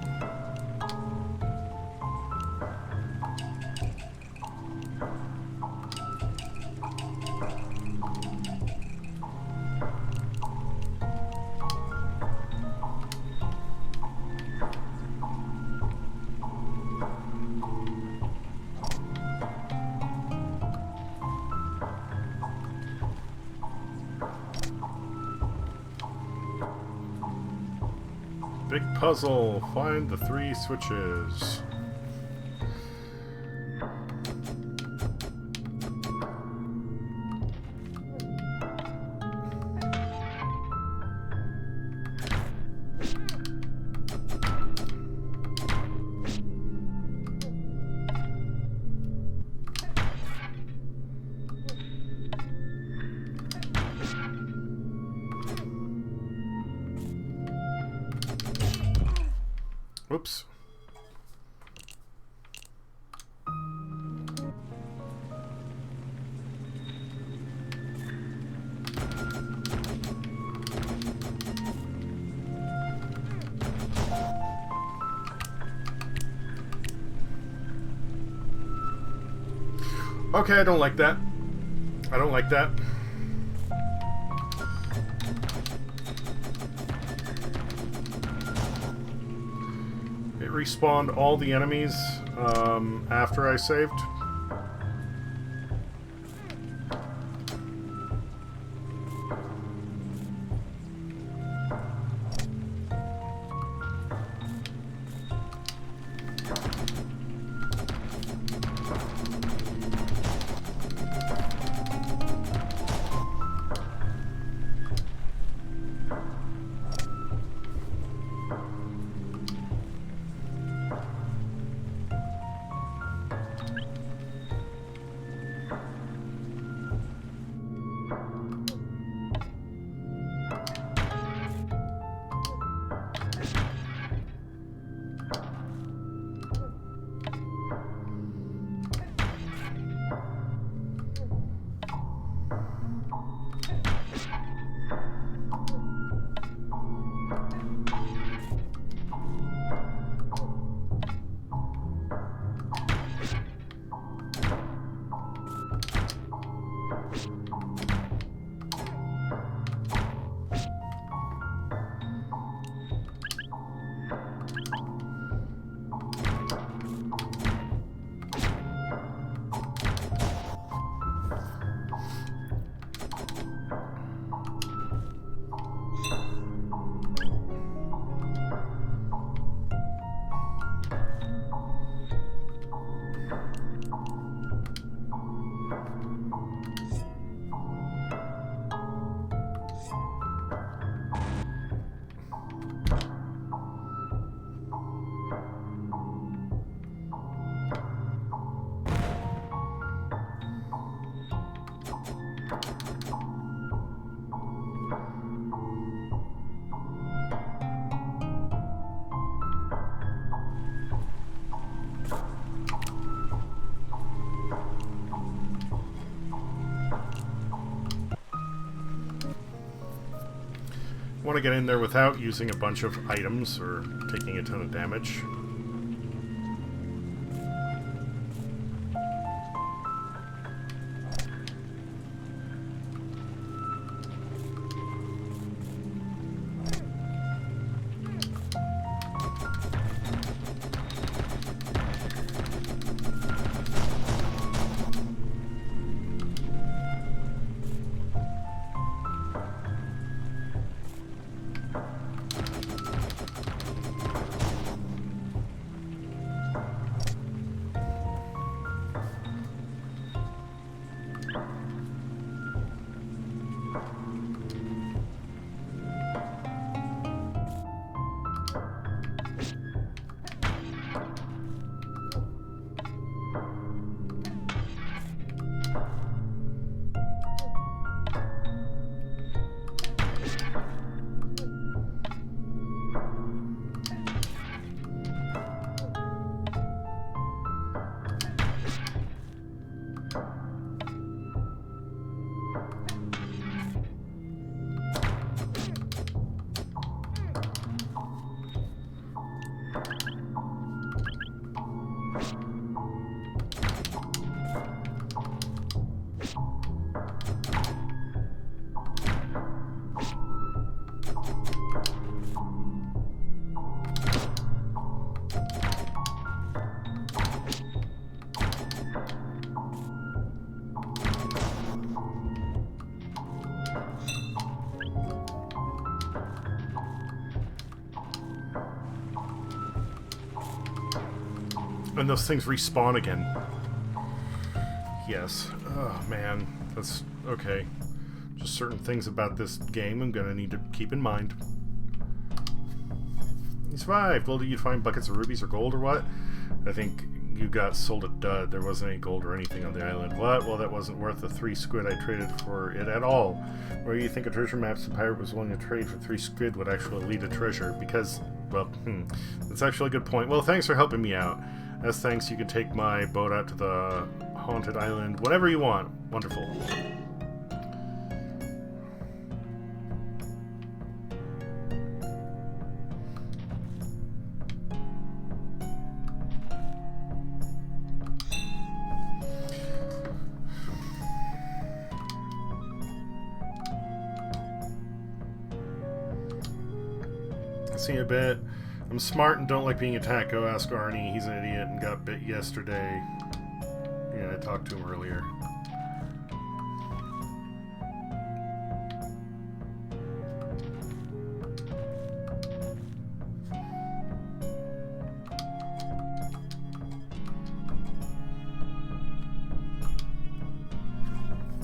Big puzzle. Find the 3 switches. Whoops. Okay, I don't like that. I don't like that. It respawned all the enemies after I saved. want to get in there without using a bunch of items or taking a ton of damage. And those things respawn again. Yes. Oh, man. That's... okay. Just certain things about this game I'm gonna need to keep in mind. You survived! Well, did you find buckets of rubies or gold or what? I think you got sold a dud. There wasn't any gold or anything on the island. What? Well, that wasn't worth the 3 squid I traded for it at all. Where do you think a treasure map the pirate was willing to trade for 3 squid would actually lead to treasure? Because, well, that's actually a good point. Well, thanks for helping me out. As thanks, you can take my boat out to the haunted island whenever you want. Wonderful. See a bit. I'm smart and don't like being attacked. Go ask Arnie. He's an idiot and got bit yesterday. Yeah, I talked to him earlier.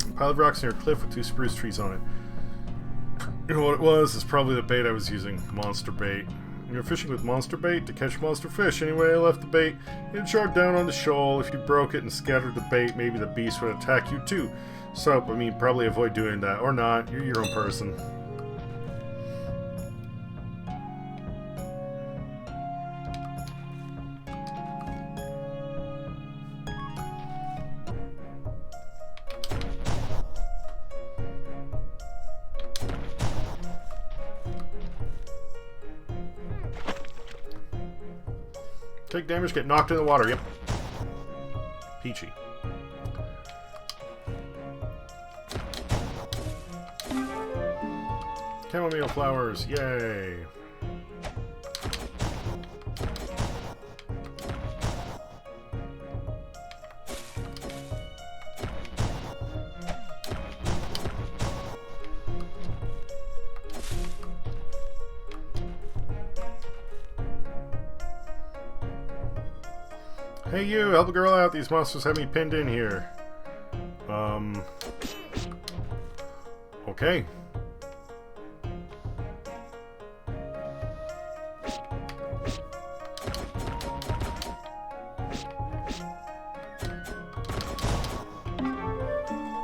A pile of rocks near a cliff with 2 spruce trees on it. You know what it was? It's probably the bait I was using. Monster bait. You're fishing with monster bait to catch monster fish. Anyway, I left the bait. It jarred down on the shoal. If you broke it and scattered the bait, maybe the beast would attack you too. So, I mean, probably avoid doing that. Or not. You're your own person. Take damage, get knocked in the water. Yep. Peachy. Chamomile flowers. Yay. Hey you, help a girl out. These monsters have me pinned in here. Okay.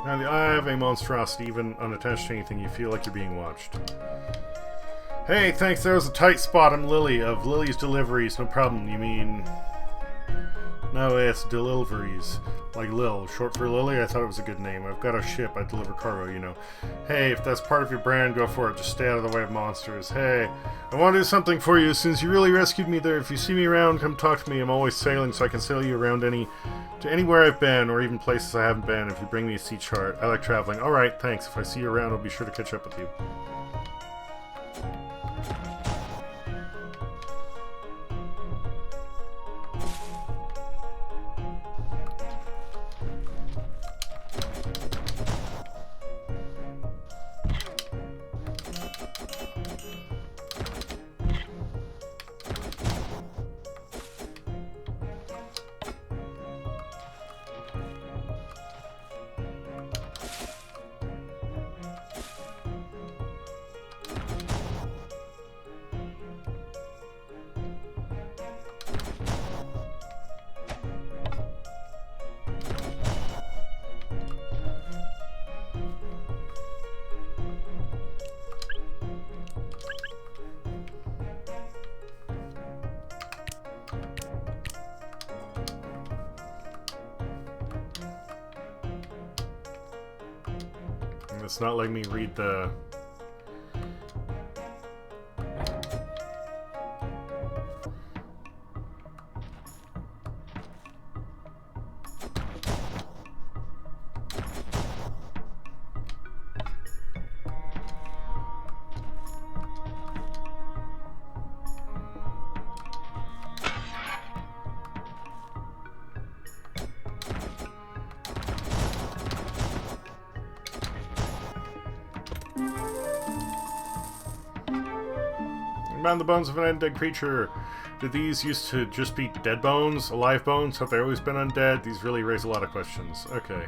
Now the eye of a monstrosity, even unattached to anything, you feel like you're being watched. Hey, thanks, there was a tight spot. I'm Lily, of Lily's Deliveries. No problem, you mean... No, it's deliveries. Like Lil, short for Lily. I thought it was a good name. I've got a ship. I deliver cargo, you know. Hey, if that's part of your brand, go for it. Just stay out of the way of monsters. Hey, I want to do something for you. Since you really rescued me there, if you see me around, come talk to me. I'm always sailing, so I can sail you around to anywhere I've been, or even places I haven't been. If you bring me a sea chart, I like traveling. All right, thanks. If I see you around, I'll be sure to catch up with you. It's not letting me read the... Found the bones of an undead creature. Did these used to just be dead bones? Alive bones? Have they always been undead? These really raise a lot of questions. Okay.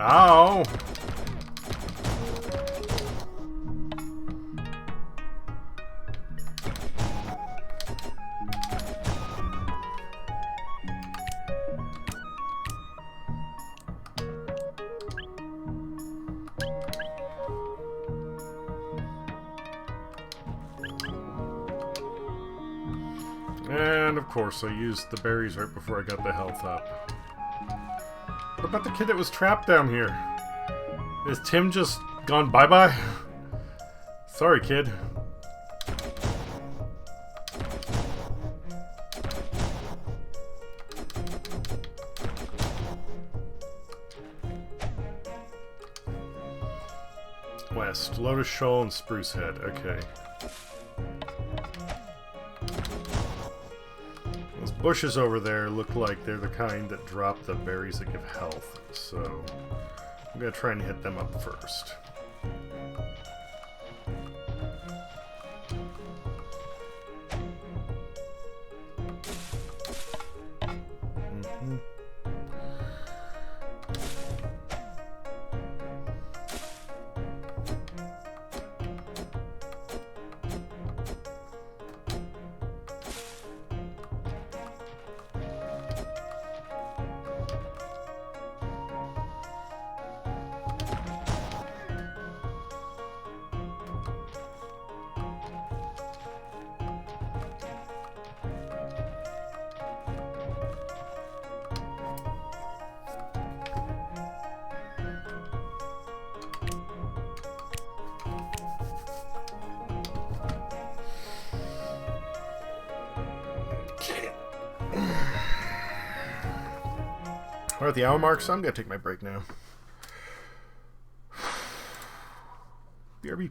Ow! And of course, I used the berries right before I got the health up. What about the kid that was trapped down here? Is Tim just gone bye-bye? Sorry, kid. West. Lotus Shoal and Spruce Head. Okay. Those bushes over there look like they're the kind that drop the berries that give health. So, I'm going to try and hit them up first. We're at the hour mark, so I'm going to take my break now. BRB.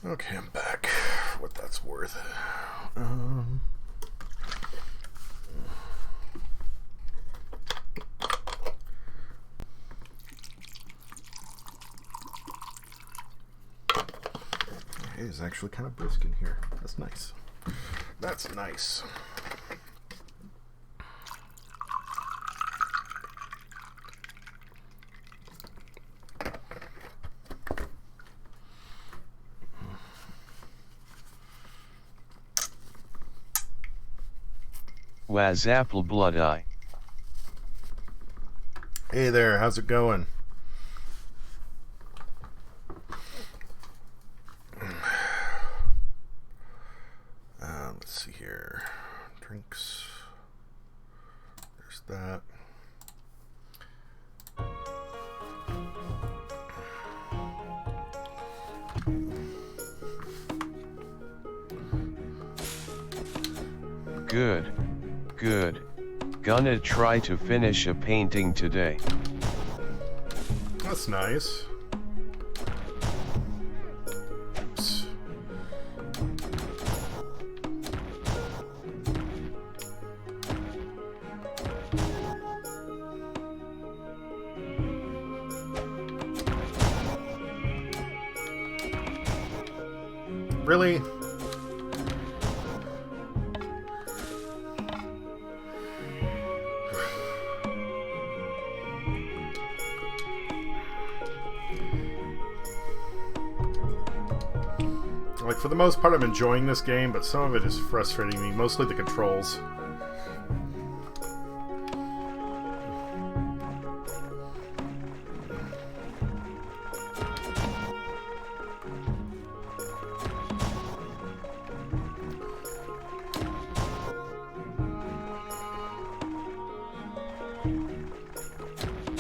Okay, I'm back. What that's worth. It is actually kind of brisk in here. That's nice. That's nice. Was apple blood eye. Hey there, how's it going? Let's see here. Drinks. There's that. Good. Good. Gonna try to finish a painting today. That's nice. Oops. Really? Like, for the most part, I'm enjoying this game, but some of it is frustrating me, mostly the controls.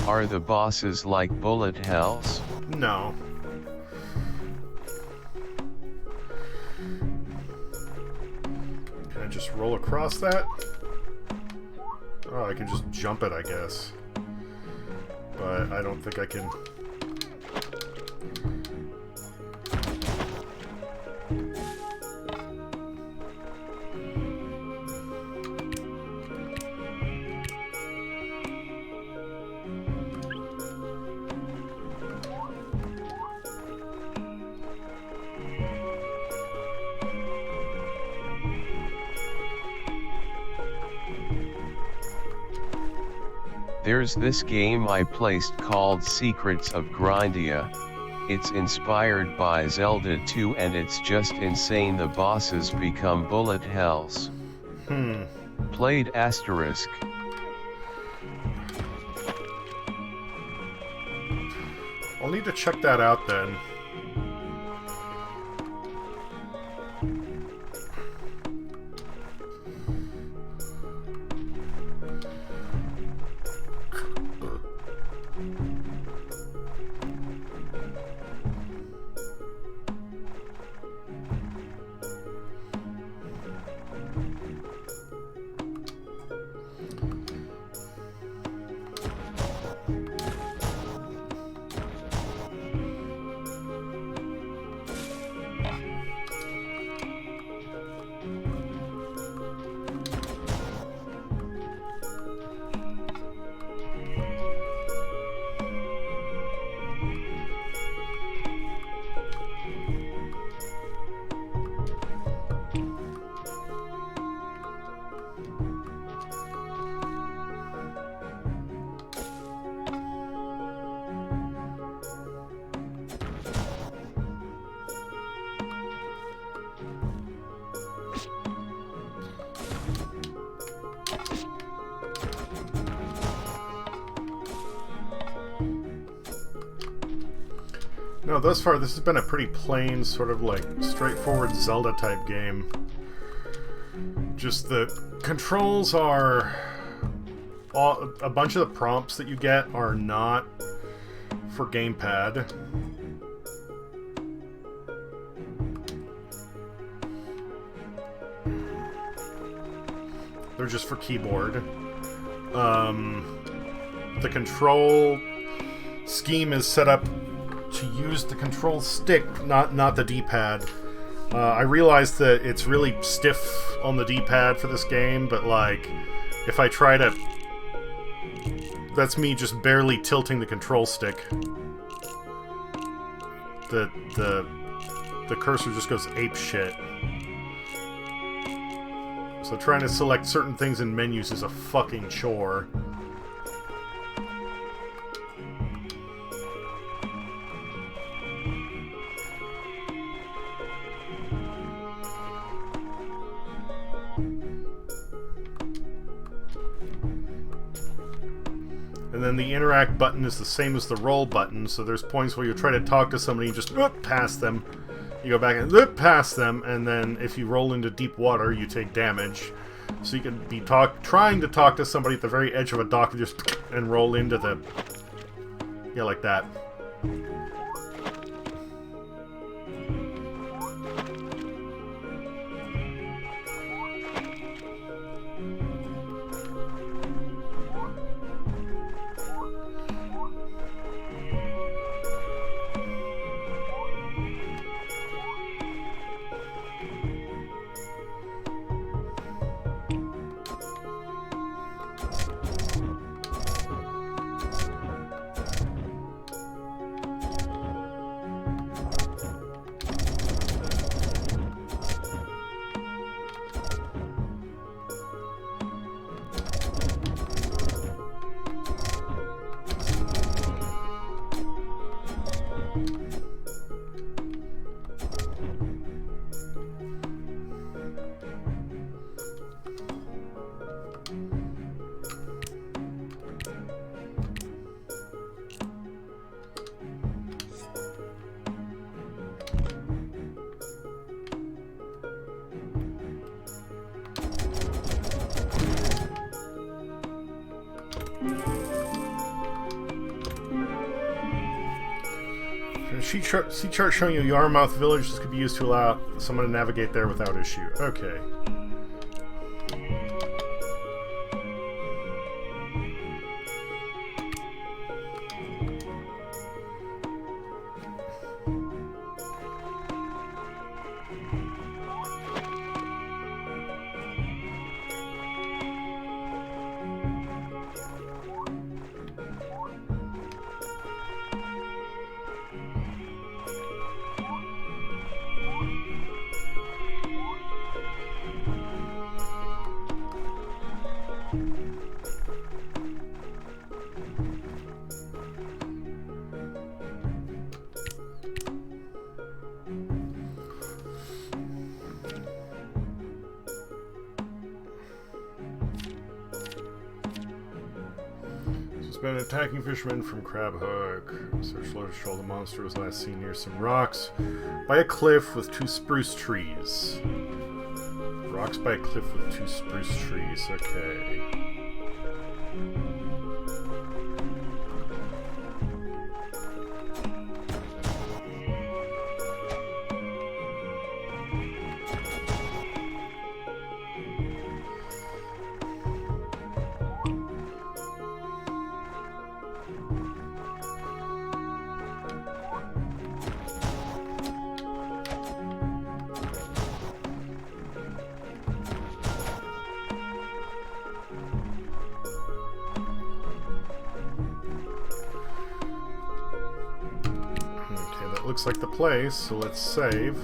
Are the bosses like bullet hells? No. Can I just roll across that? Oh, I can just jump it, I guess. But I don't think I can... There's this game I placed called Secrets of Grindia. It's inspired by Zelda 2 and it's just insane. The bosses become bullet hells. Played asterisk. I'll need to check that out then. No, thus far this has been a pretty plain, sort of like straightforward Zelda type game. Just the controls are... a bunch of the prompts that you get are not for gamepad. They're just for keyboard. The control scheme is set up to use the control stick, not the D-pad. I realized that it's really stiff on the D-pad for this game, but like, if I try to... That's me just barely tilting the control stick. The cursor just goes ape shit. So trying to select certain things in menus is a fucking chore. And then the interact button is the same as the roll button, so there's points where you try to talk to somebody and just pass them. You go back and pass them, and then if you roll into deep water, you take damage. So you can be trying to talk to somebody at the very edge of a dock and roll into the... Yeah, like that. Sea chart showing you Yarmouth Village. This could be used to allow someone to navigate there without issue. Okay. Been attacking fishermen from Crab Hook. Search large shoulder monster was last seen near some rocks by a cliff with 2 spruce trees. Rocks by a cliff with 2 spruce trees. Okay. Looks like the place, so let's save.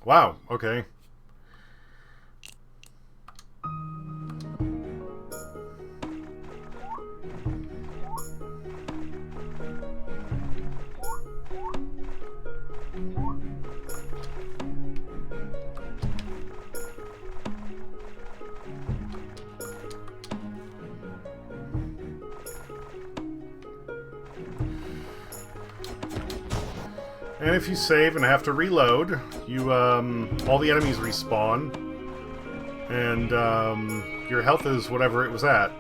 Wow, okay. And if you save and have to reload, you, all the enemies respawn. And, your health is whatever it was at.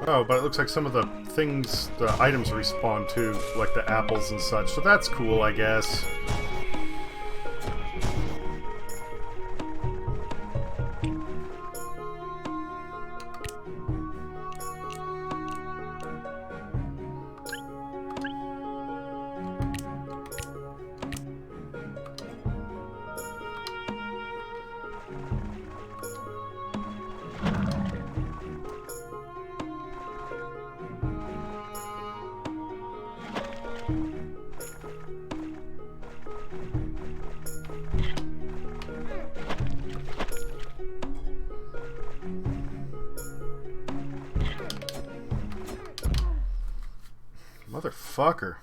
Oh, but it looks like some of the things, the items respawn too, like the apples and such. So that's cool, I guess. Motherfucker.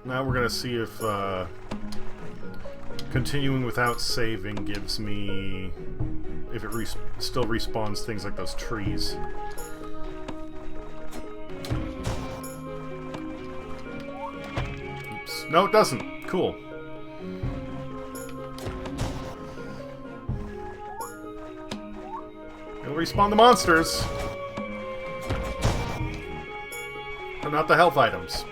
Now we're gonna see if continuing without saving gives me, if it still respawns things like those trees. Oops. No, it doesn't. Cool. It'll respawn the monsters, but not the health items.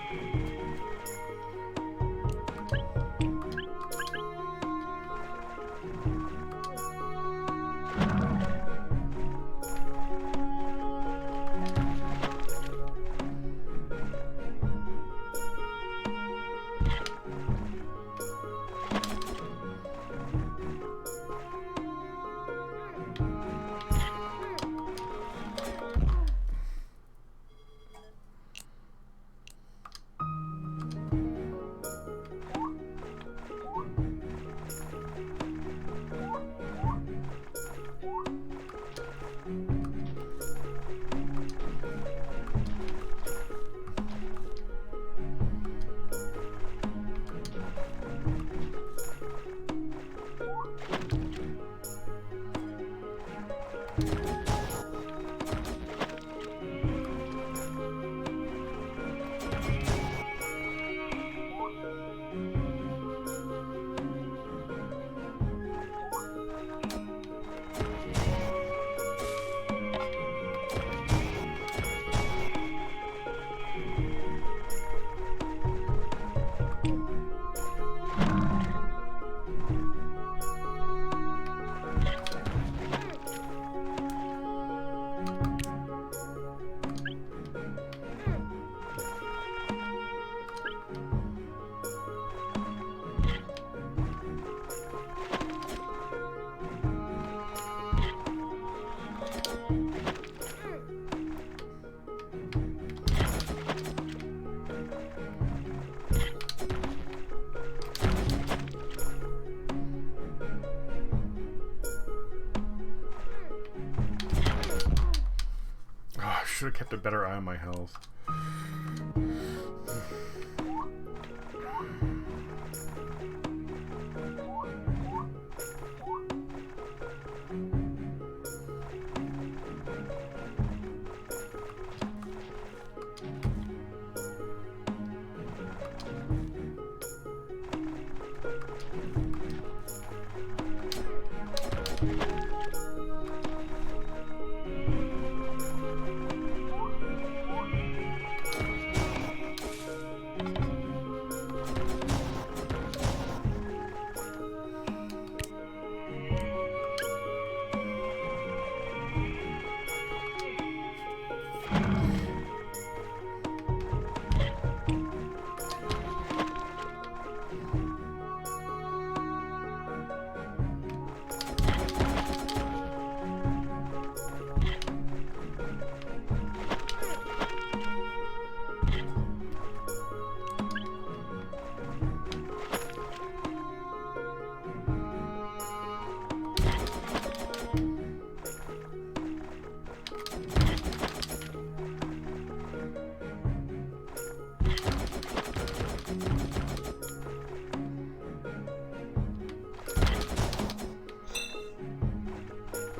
Should have kept a better eye on my health.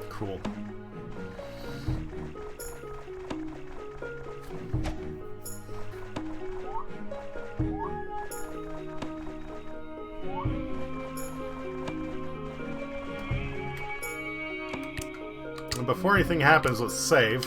Cool. And before anything happens, let's save.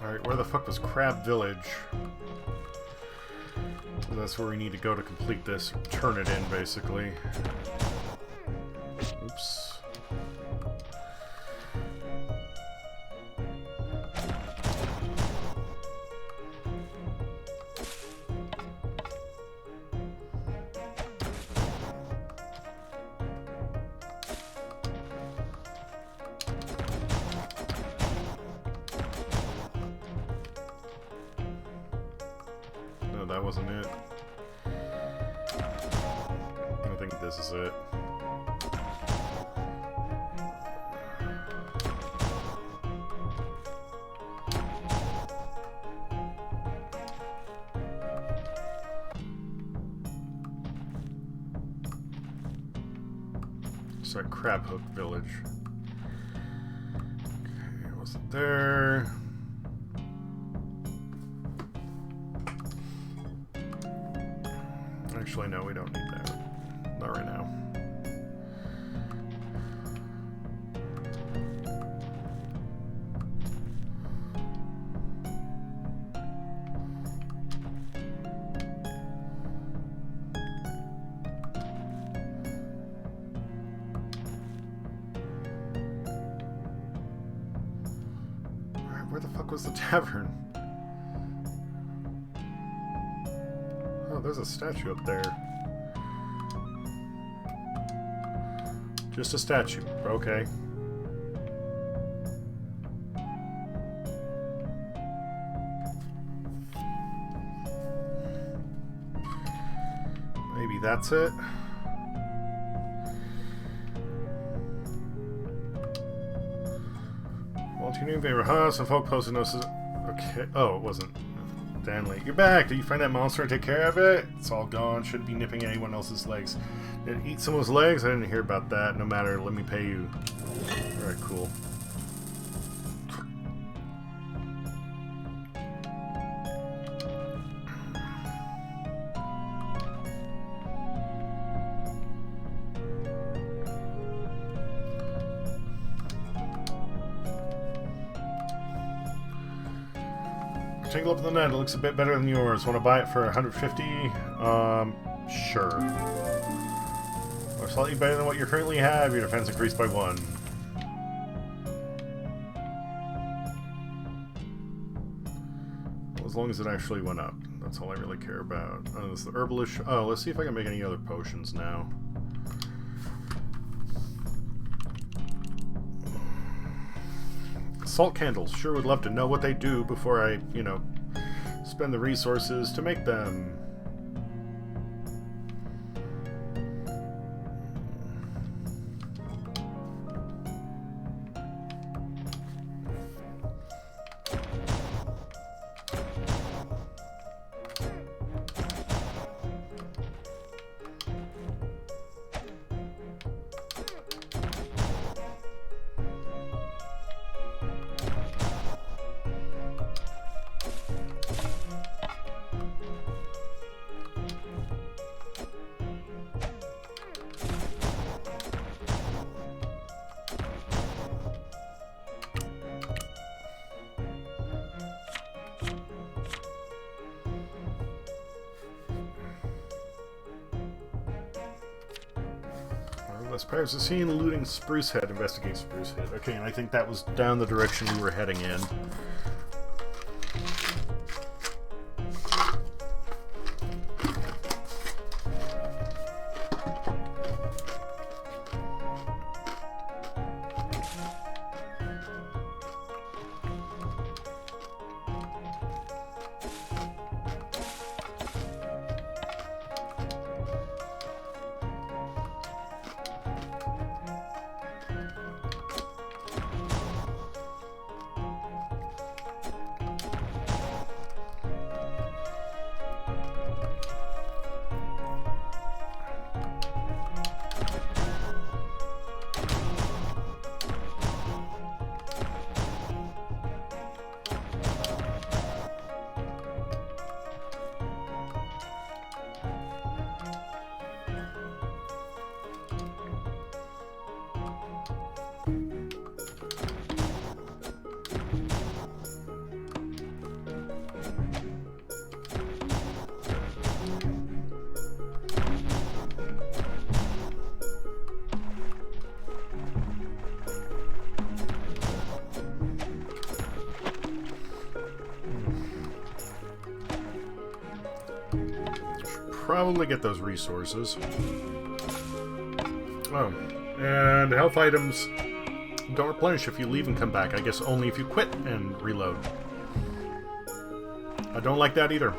Alright, where the fuck was Crab Village? So that's where we need to go to complete this. Turn it in, basically. Oops. No, that wasn't it. I think this is it. Sorry, Crab Hook Village. Okay, it wasn't there. Actually, no, we don't need that. Not right now. Alright, where the fuck was the tavern? Oh, there's a statue up there. Just a statue. Okay. Maybe that's it. Well, to your new favorite, huh? Some folk posted notices. Okay. Oh, it wasn't. Stanley, you're back. Did you find that monster and take care of it? It's all gone. Shouldn't be nipping anyone else's legs. Did it eat someone's legs? I didn't hear about that. No matter. Let me pay you. Alright, cool. Tangle up the net. It looks a bit better than yours. Want to buy it for 150? Sure. Or slightly better than what you currently have. Your defense increased by 1. Well, as long as it actually went up. That's all I really care about. Oh, this is the herbalish. Oh, let's see if I can make any other potions now. Salt candles. Sure would love to know what they do before I, you know, spend the resources to make them. Pirates are seen looting Spruce Head. Investigate Spruce Head. Okay, and I think that was down the direction we were heading in. probably get those resources. Oh, and health items don't replenish if you leave and come back. I guess only if you quit and reload. I don't like that either.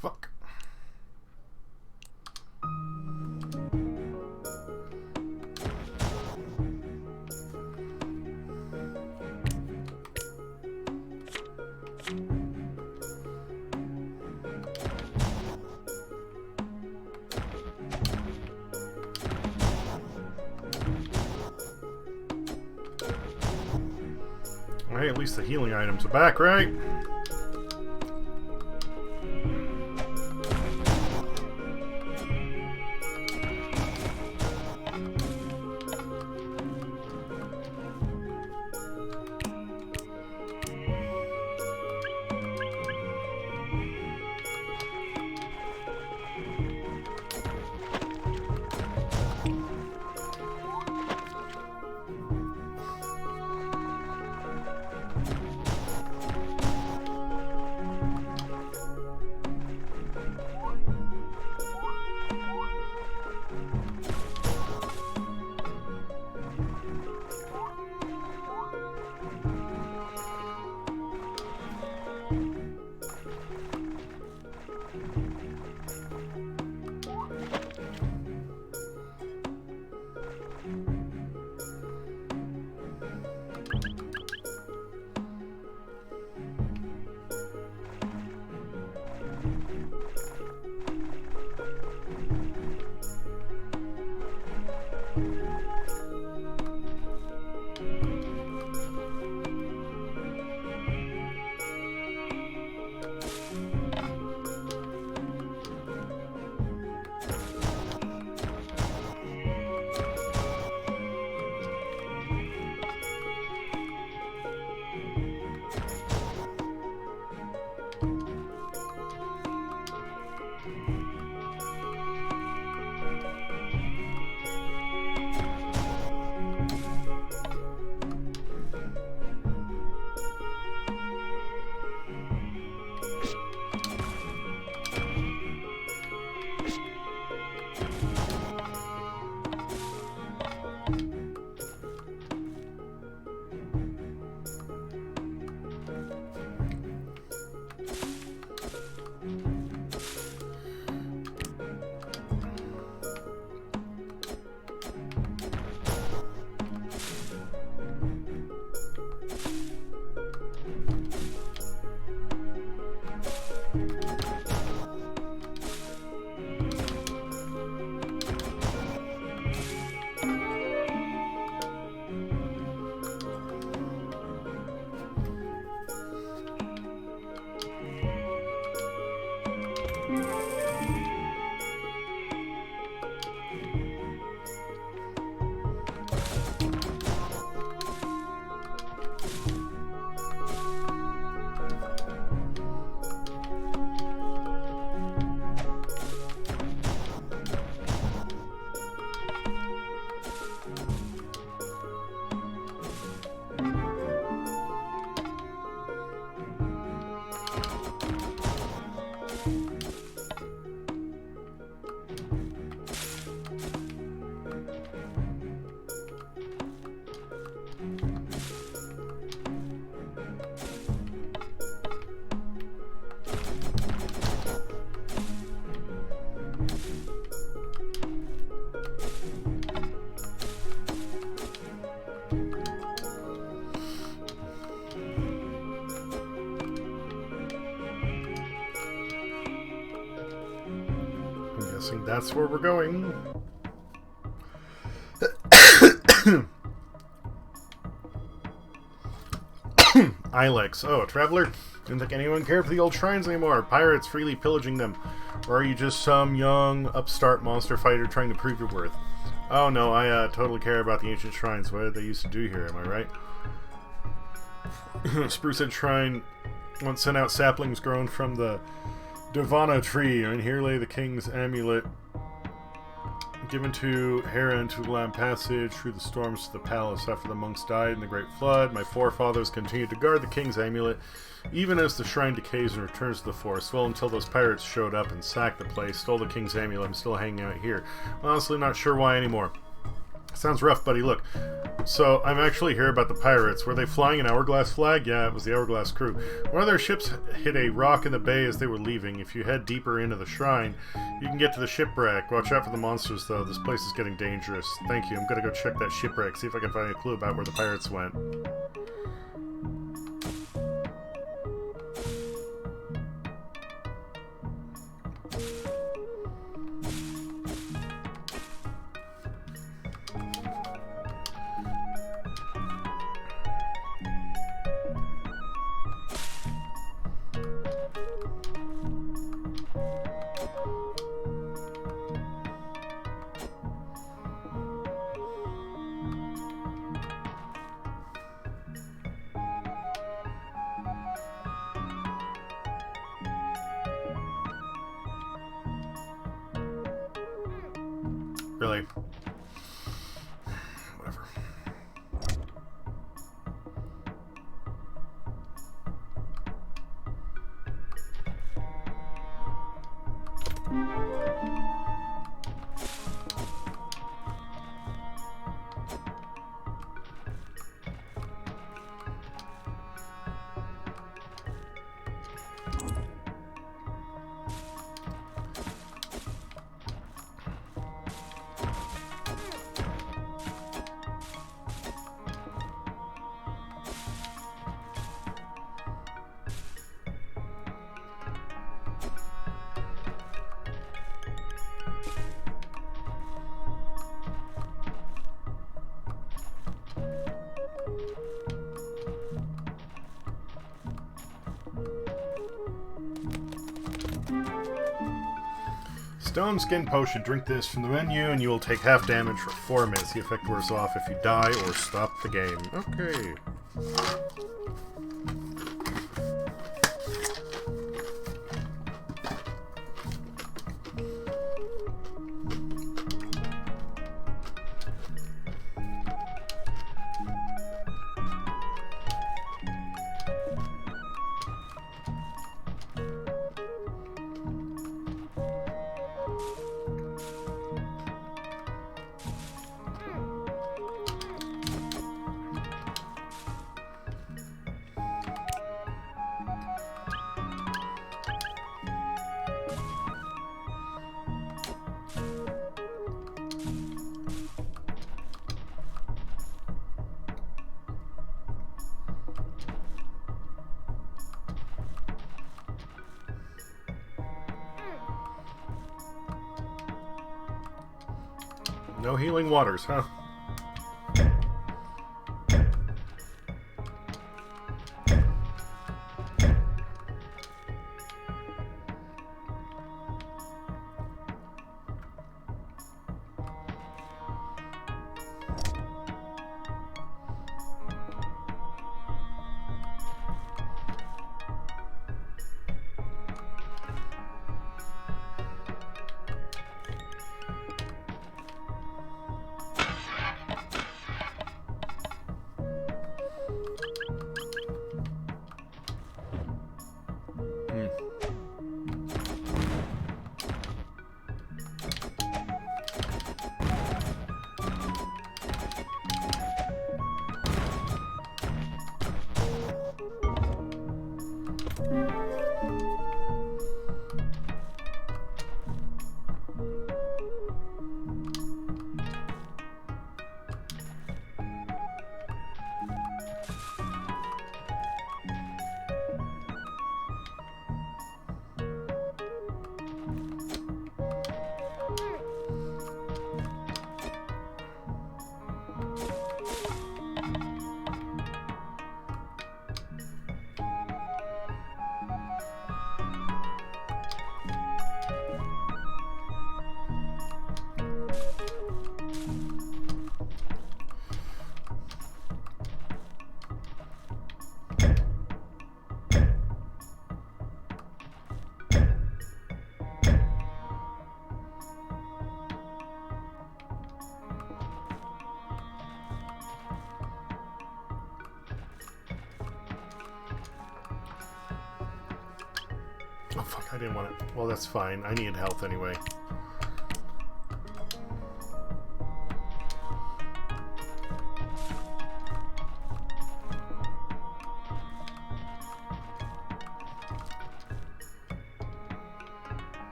Fuck. Hey, at least the healing items are back, right? guessing that's where we're going. Ilex. Oh, a traveler? Didn't think anyone cared for the old shrines anymore. Pirates freely pillaging them. Or are you just some young, upstart monster fighter trying to prove your worth? Oh no, I totally care about the ancient shrines. What did they used to do here, am I right? Sprucehead Shrine once sent out saplings grown from the Devana tree, and here lay the king's amulet given to Hera to land passage through the storms to the palace. After the monks died in the Great Flood, my forefathers continued to guard the king's amulet, even as the shrine decays and returns to the forest. Well, until those pirates showed up and sacked the place, stole the king's amulet. I'm still hanging out here. Honestly, not sure why anymore. Sounds rough, buddy. Look. So, I'm actually here about the pirates. Were they flying an Hourglass flag? Yeah, it was the Hourglass crew. One of their ships hit a rock in the bay as they were leaving. If you head deeper into the shrine, you can get to the shipwreck. Watch out for the monsters, though. This place is getting dangerous. Thank you. I'm gonna go check that shipwreck, see if I can find a clue about where the pirates went. Really? Whatever. Stone Skin Potion. Drink this from the menu and you will take half damage for 4 minutes. The effect wears off if you die or stop the game. Okay. No healing waters, huh? Oh, fuck, I didn't want it. Well, that's fine. I needed health anyway.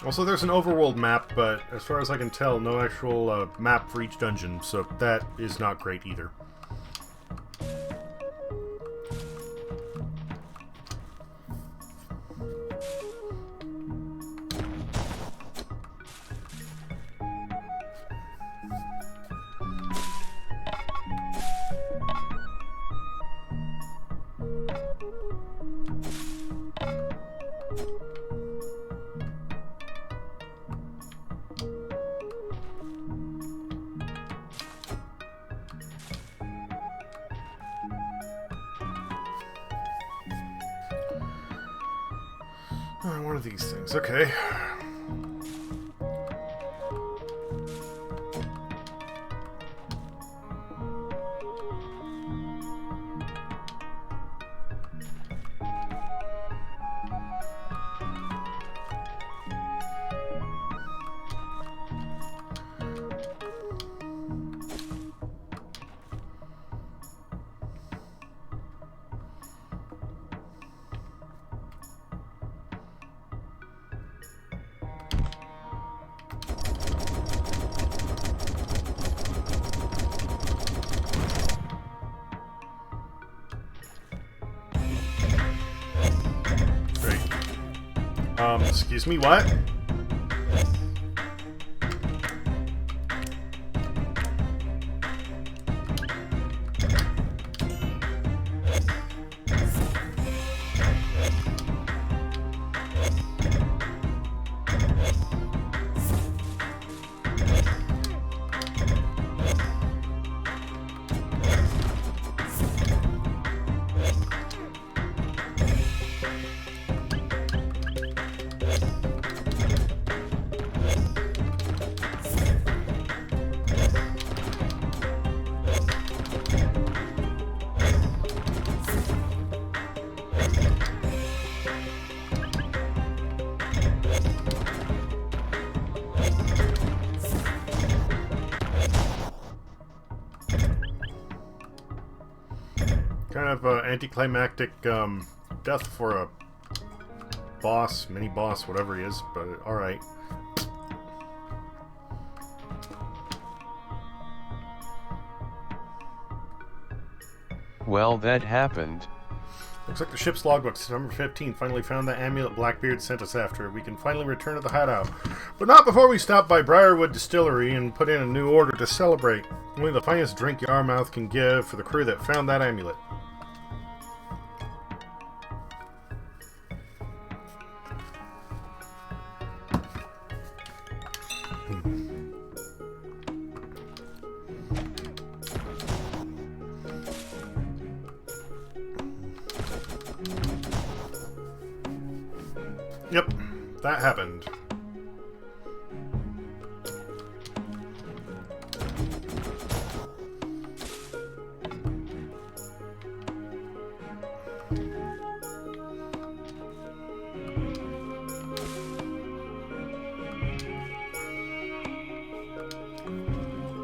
Also, there's an overworld map, but as far as I can tell, no actual map for each dungeon, so that is not great either. One of these things. Okay. Excuse me, what? Kind of anticlimactic death for a boss, mini-boss, whatever he is, but alright. Well, that happened. Looks like the ship's logbook, September 15th, finally found the amulet Blackbeard sent us after. We can finally return to the hideout. But not before we stop by Briarwood Distillery and put in a new order to celebrate. Only the finest drink Yarmouth can give for the crew that found that amulet. Yep, that happened.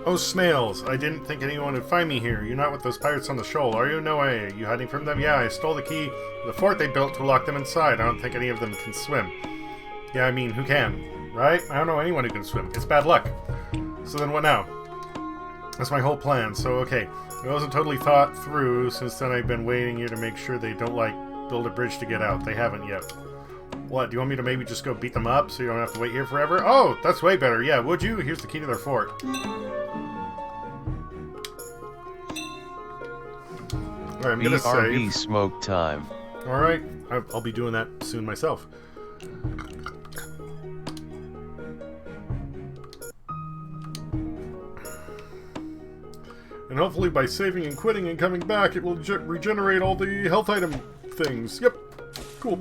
Oh, snails. I didn't think anyone would find me here. You're not with those pirates on the shoal, are you? No way. You hiding from them? Yeah, I stole the key to the fort they built to lock them inside. I don't think any of them can swim. Yeah, I mean, who can? Right? I don't know anyone who can swim. It's bad luck. So then what now? That's my whole plan. So, okay. It wasn't totally thought through. Since then I've been waiting here to make sure they don't, like, build a bridge to get out. They haven't yet. What, do you want me to maybe just go beat them up so you don't have to wait here forever? Oh, that's way better. Yeah, would you? Here's the key to their fort. Alright, I'm gonna BRB save. smoke time. Alright, I'll be doing that soon myself. And hopefully by saving and quitting and coming back, it will regenerate all the health item things. Yep, cool.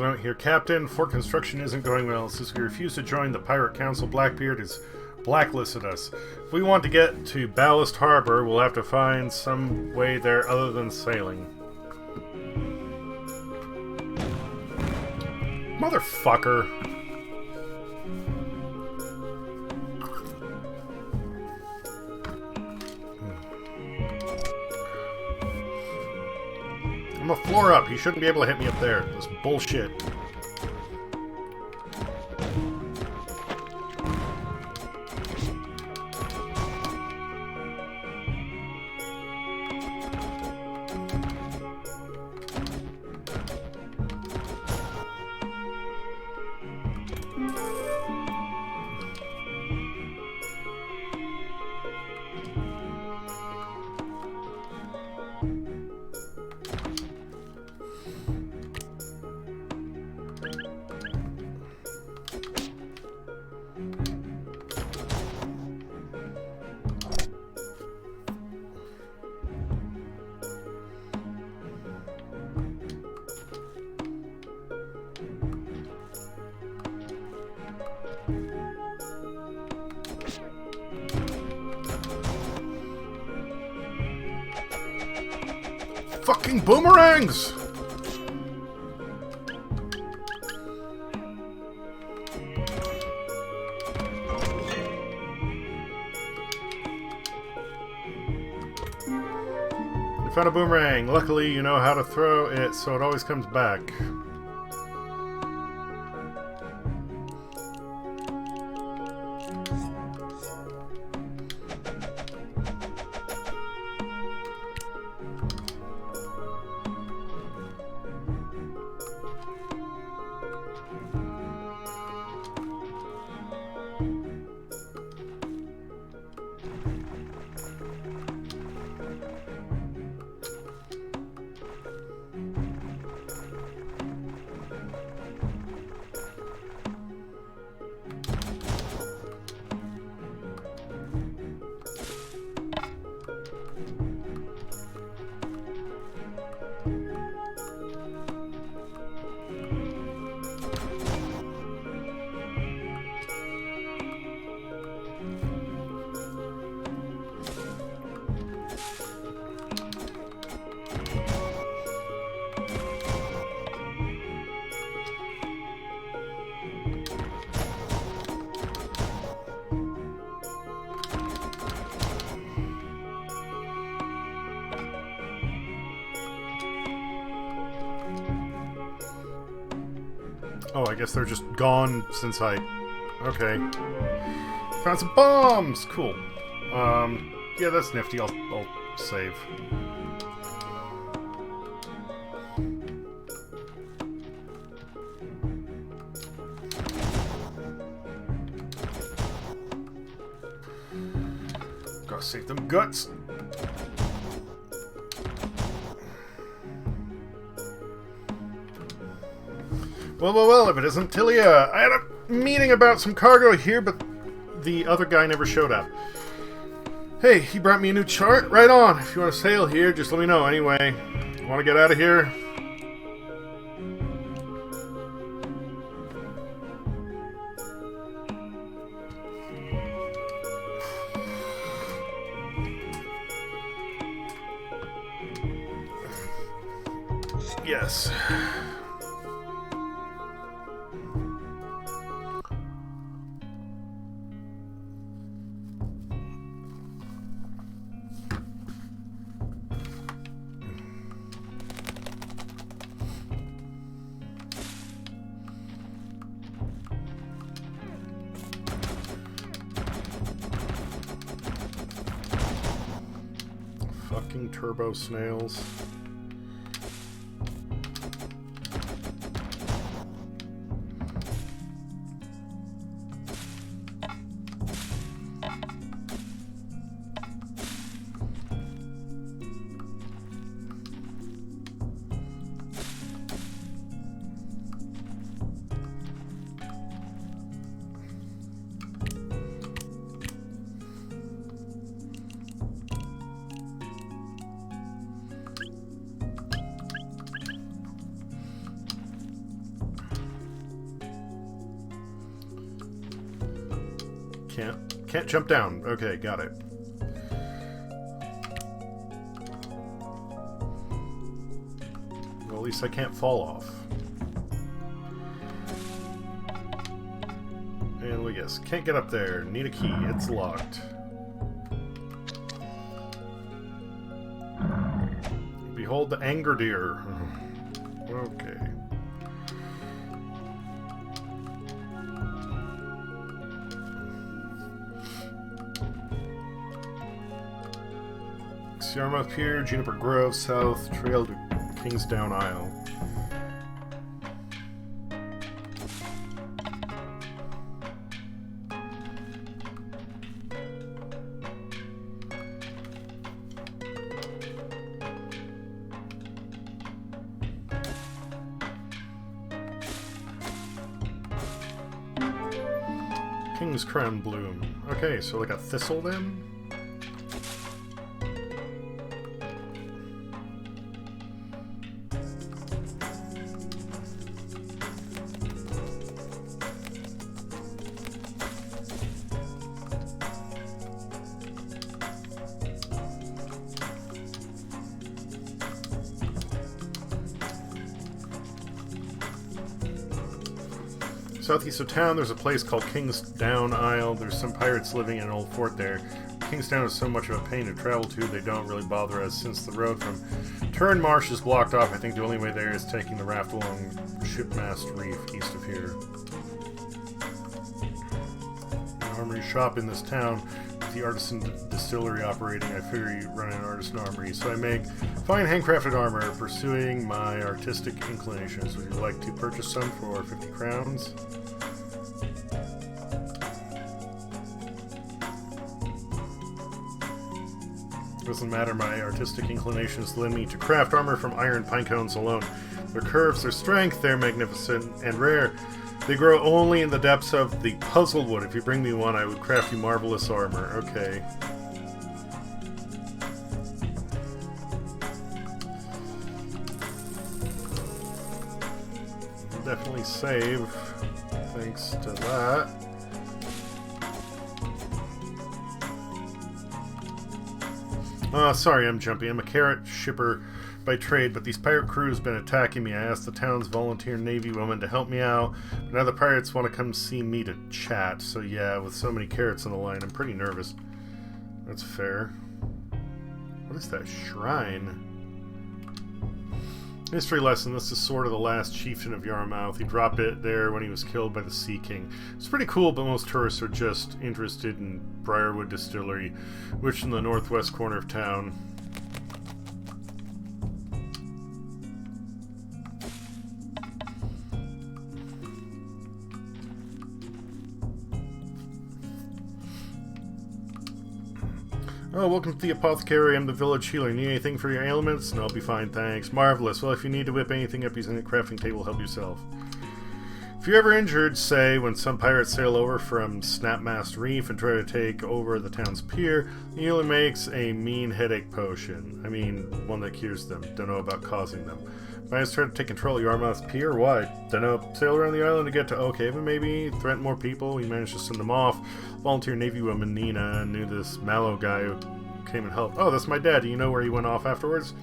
a note here. Captain, fort construction isn't going well. Since we refuse to join the Pirate Council, Blackbeard has blacklisted us. If we want to get to Ballast Harbor, we'll have to find some way there other than sailing. Motherfucker. I'm a floor up. He shouldn't be able to hit me up there. This bullshit. Fucking boomerangs! You found a boomerang. Luckily, you know how to throw it, so it always comes back. Oh, I guess they're just gone since I... Okay. Found some bombs! Cool. Yeah, that's nifty. I'll save. Gotta save them guts. Well, if it isn't Tilia. I had a meeting about some cargo here, but the other guy never showed up. Hey, he brought me a new chart. Right on. If you want to sail here, just let me know. Anyway, want to get out of here? Yes. Fucking turbo snails. Can't jump down. Okay, got it. Well, at least I can't fall off. And we guess. Can't get up there. Need a key. It's locked. Behold the anger deer. Okay. Yarmouth Pier, Juniper Grove, South Trail to Kingsdown Isle. King's Crown Bloom. Okay, so like a thistle then? Southeast of town, there's a place called Kingsdown Isle. There's some pirates living in an old fort there. Kingsdown is so much of a pain to travel to, they don't really bother us since the road from Turn Marsh is blocked off. I think the only way there is taking the raft along Shipmast Reef east of here. An armory shop in this town with the artisan distillery operating. I figure you run an artisan armory, so I make fine handcrafted armor, pursuing my artistic inclinations. Would you like to purchase some for 50 crowns? Doesn't matter, my artistic inclinations lend me to craft armor from iron pine cones alone. Their curves, their strength, they're magnificent and rare. They grow only in the depths of the puzzlewood. If you bring me one, I would craft you marvelous armor. Okay. Definitely save, thanks to that. Sorry, I'm jumpy. I'm a carrot shipper by trade, but these pirate crews have been attacking me. I asked the town's volunteer Navy woman to help me out, but now the pirates want to come see me to chat. So yeah, with so many carrots on the line, I'm pretty nervous. That's fair. What is that shrine? History lesson, this is sort of the last chieftain of Yarmouth. He dropped it there when he was killed by the Sea King. It's pretty cool, but most tourists are just interested in Briarwood Distillery, which is in the northwest corner of town. Oh, welcome to the apothecary. I'm the village healer. Need anything for your ailments? No, I'll be fine, thanks. Marvelous. Well, if you need to whip anything up using a crafting table, help yourself. If you're ever injured, say, when some pirates sail over from Snapmast Reef and try to take over the town's pier, the healer makes a mean headache potion. I mean, one that cures them. Don't know about causing them. Pirates try to take control of Yarmouth Pier? Why? Don't know. Sail around the island to get to Oak Haven, maybe? Threaten more people? He managed to send them off. Volunteer Navy woman Nina knew this Mallow guy who came and helped. Oh, that's my dad. Do you know where he went off afterwards?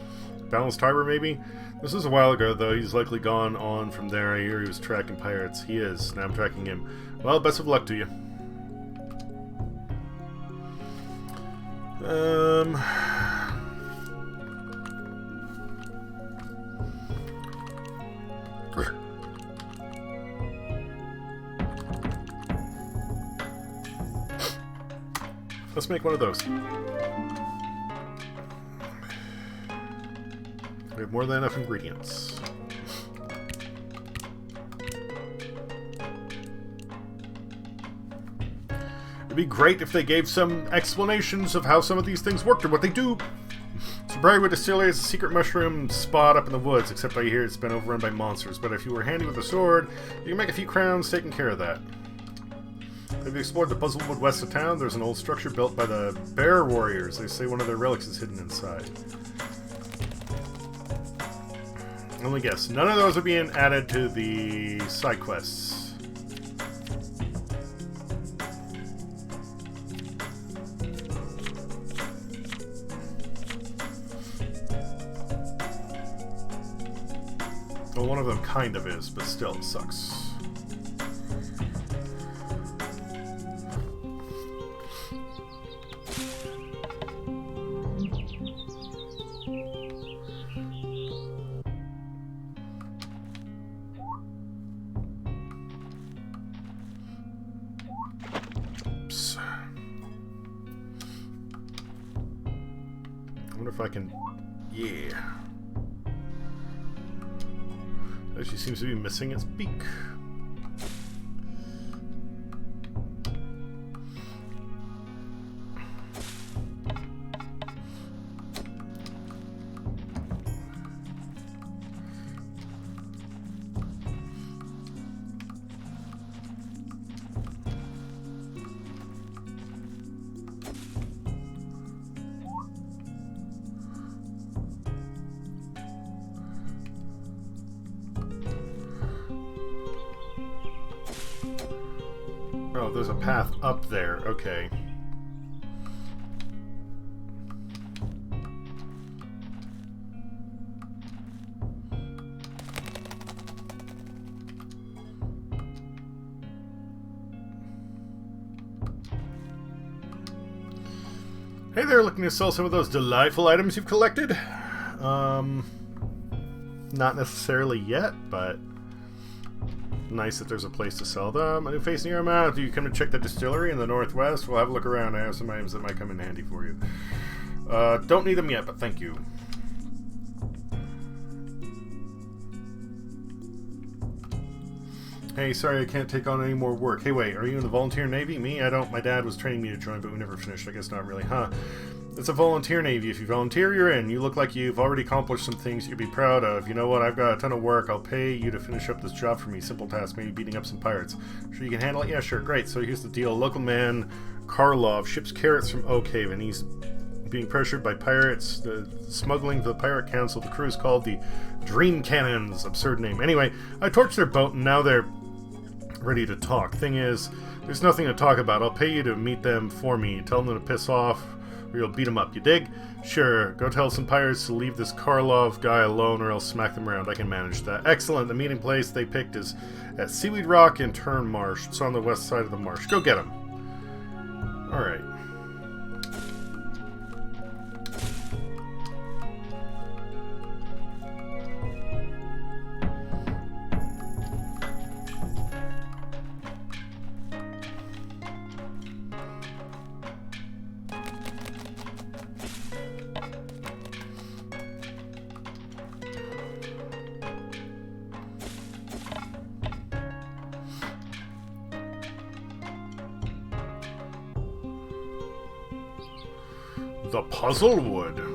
Balanced Harbor, maybe? This was a while ago, though. He's likely gone on from there. I hear he was tracking pirates. He is. Now I'm tracking him. Well, best of luck to you. Let's make one of those. We have more than enough ingredients. It'd be great if they gave some explanations of how some of these things worked or what they do. So Briarwood Distillery is a secret mushroom spot up in the woods, except I hear it's been overrun by monsters. But if you were handy with a sword, you can make a few crowns taking care of that. Have you explored the Puzzlewood west of town? There's an old structure built by the Bear Warriors. They say one of their relics is hidden inside. Only guess. None of those are being added to the side quests. Well, one of them kind of is, but still, it sucks. Oops. I wonder if I can... Yeah. Actually seems to be missing its beak. Oh, there's a path up there. Okay. Hey there, looking to sell some of those delightful items you've collected? Not necessarily yet, but nice that there's a place to sell them. A new face in your mouth. Do you come to check the distillery in the northwest? We'll have a look around. I have some items that might come in handy for you. Don't need them yet, but thank you. Hey, sorry I can't take on any more work. Hey, wait, are you in the volunteer navy? Me? I don't. My dad was training me to join, but we never finished. I guess not really, huh? It's a volunteer navy. If you volunteer, you're in. You look like you've already accomplished some things you could be proud of. You know what? I've got a ton of work. I'll pay you to finish up this job for me. Simple task, maybe beating up some pirates. Sure you can handle it? Yeah, sure. Great. So here's the deal. Local man Karlov ships carrots from Oak Haven. He's being pressured by pirates. The smuggling to the pirate council. The crew is called the Dream Cannons. Absurd name. Anyway, I torched their boat and now they're ready to talk. Thing is, there's nothing to talk about. I'll pay you to meet them for me. Tell them to piss off or you'll beat them up. You dig? Sure. Go tell some pirates to leave this Karlov guy alone or else smack them around. I can manage that. Excellent. The meeting place they picked is at Seaweed Rock and Turn Marsh. It's on the west side of the marsh. Go get them. Alright. The Puzzlewood.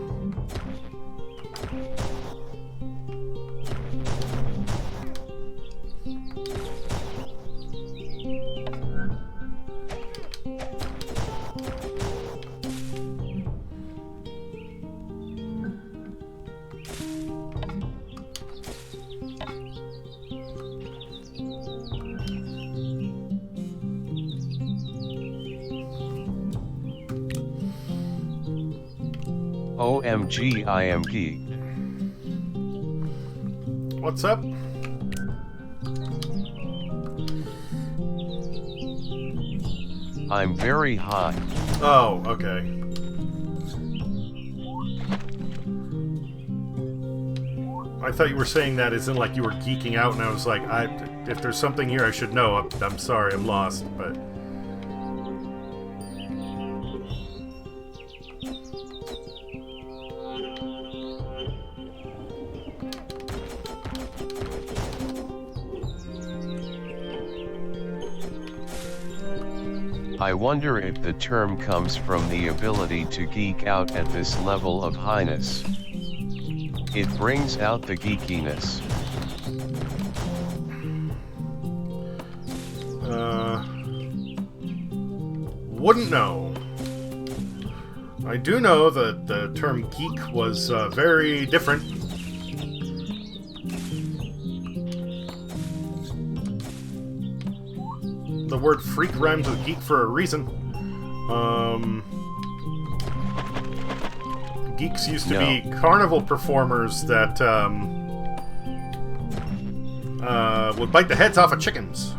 OMG, I am geek. What's up? I'm very hot. Oh, okay. I thought you were saying that as in like you were geeking out, and I was like, if there's something here I should know, I'm sorry, I'm lost, but... I wonder if the term comes from the ability to geek out at this level of highness. It brings out the geekiness. Wouldn't know. I do know that the term geek was very different. The word freak rhymes with geek for a reason. Geeks used to be carnival performers that would bite the heads off of chickens.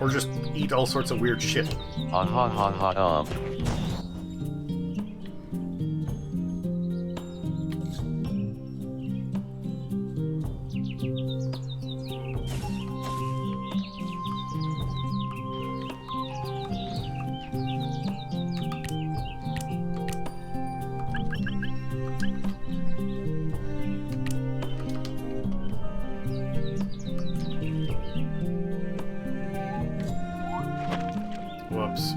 Or just eat all sorts of weird shit. Ah ha ha ha Whoops.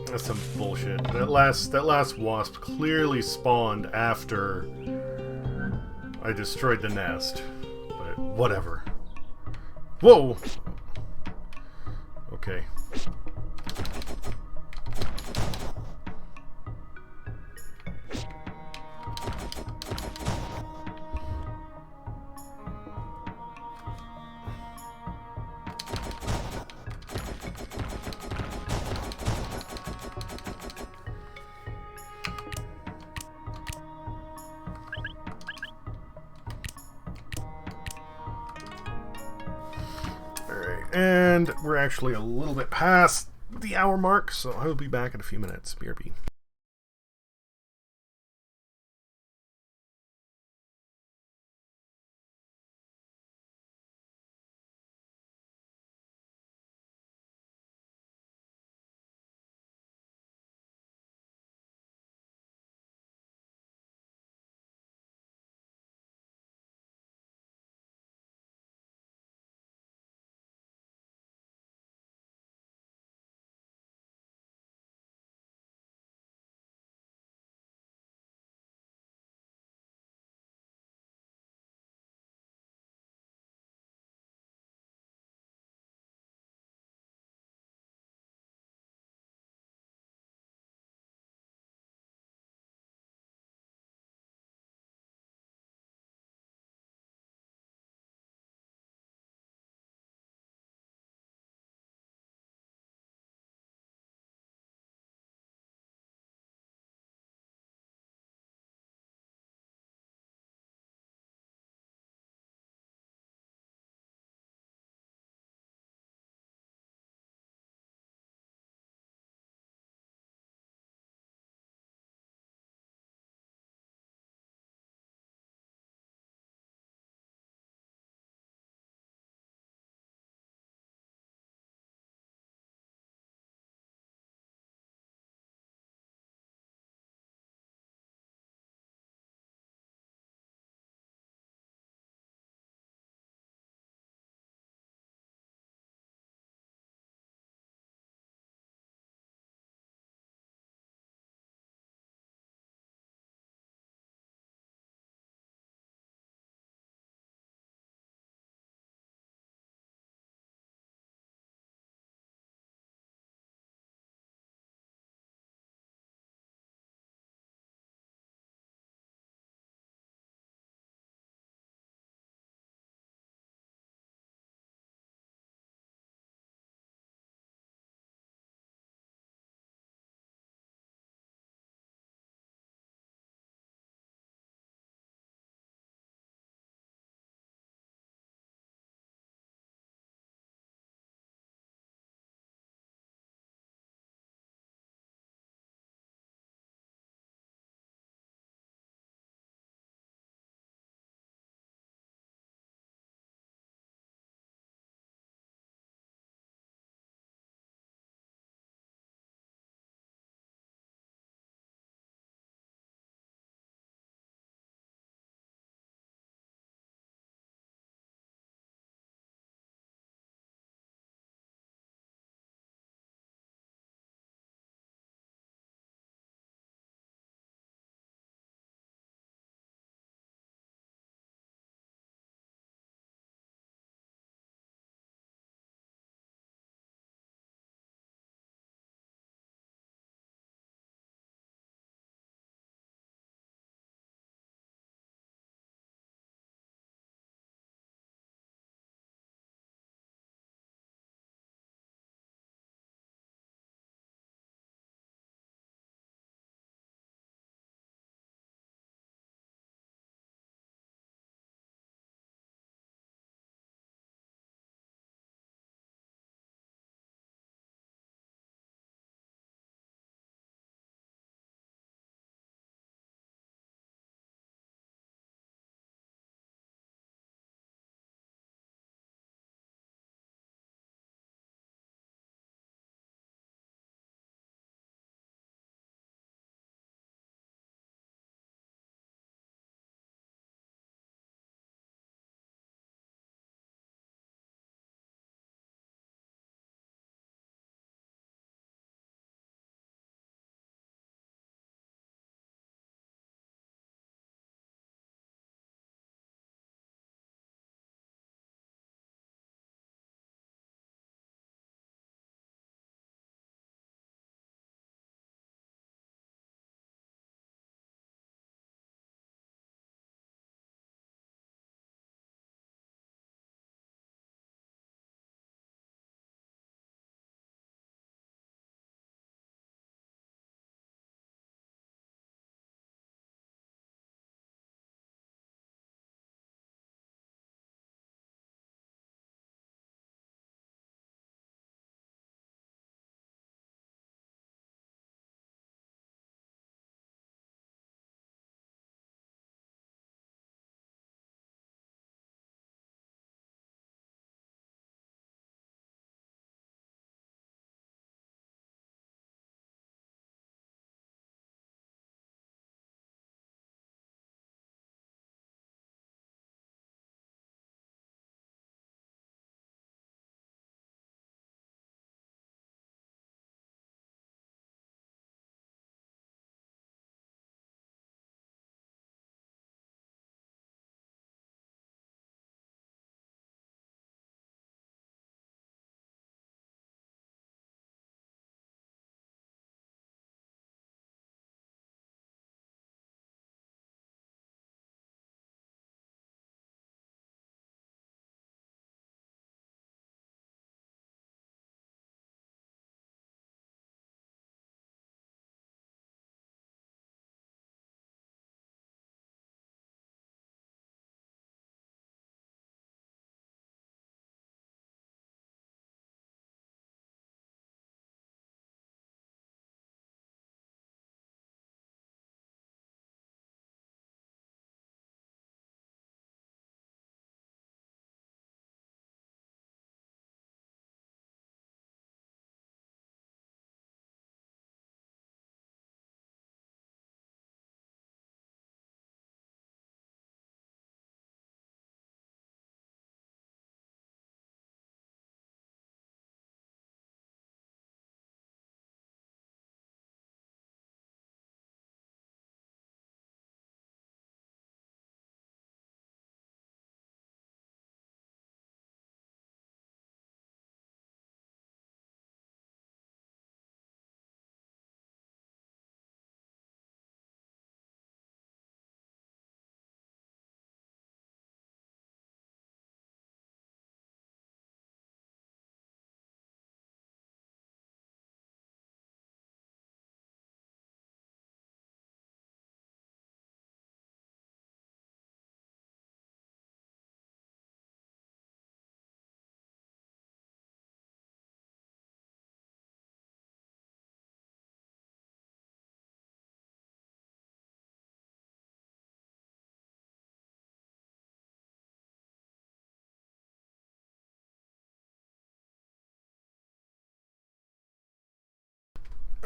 That's some bullshit. That last wasp clearly spawned after I destroyed the nest. But whatever. Whoa! Okay. And we're actually a little bit past the hour mark, so I'll be back in a few minutes. BRB.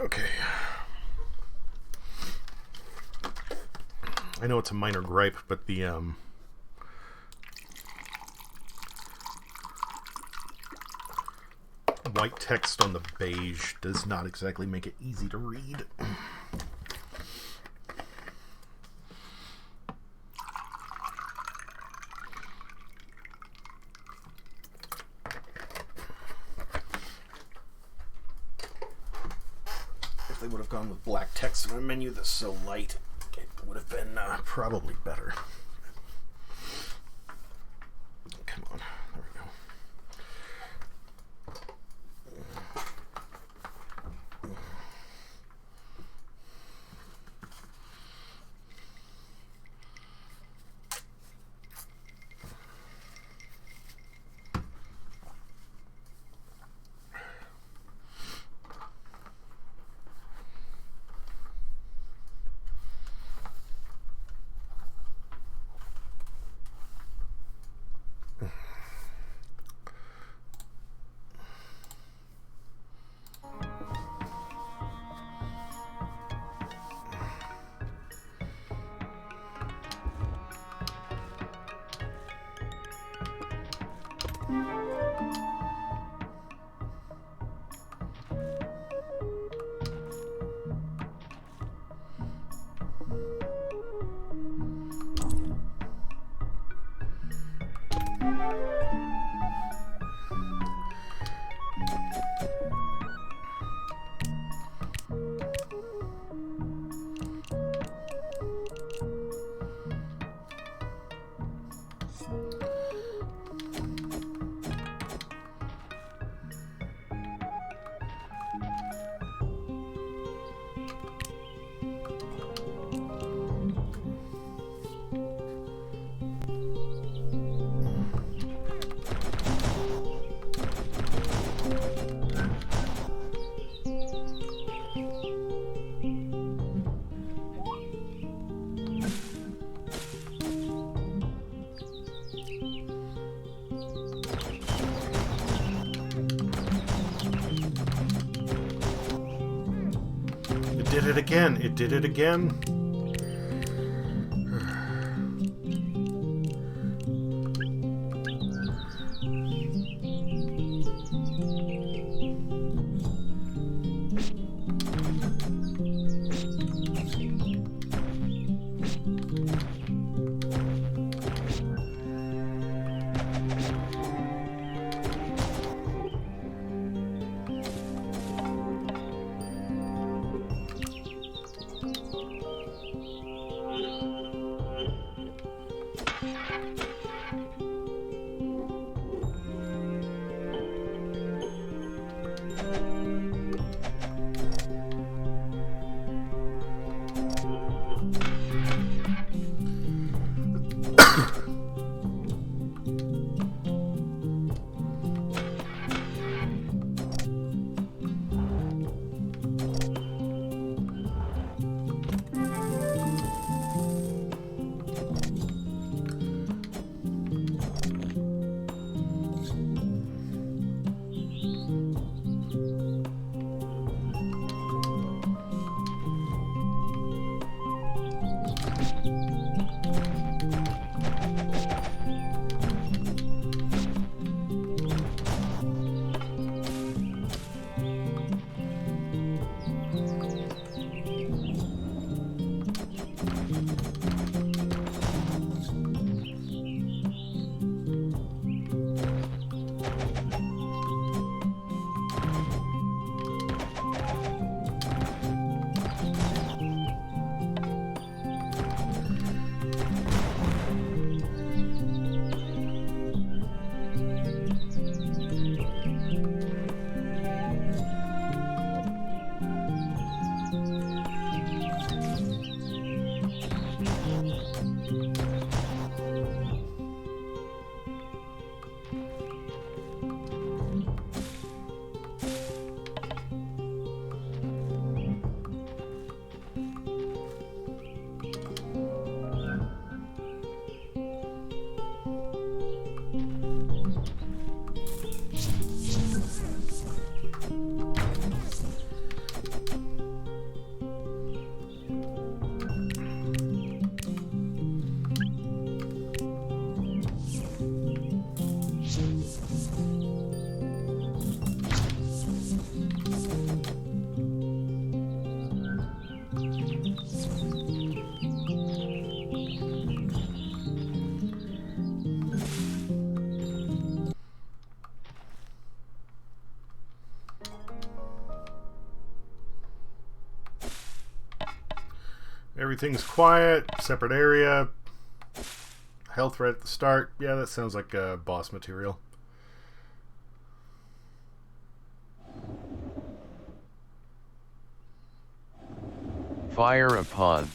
Okay. I know it's a minor gripe, but the white text on the beige does not exactly make it easy to read. If they would have gone with black text on a menu that's so light, it would have been probably better. Come on, there we go. It did it again. It did it again. Everything's quiet. Separate area. Health right at the start. Yeah, that sounds like boss material. Fire upon.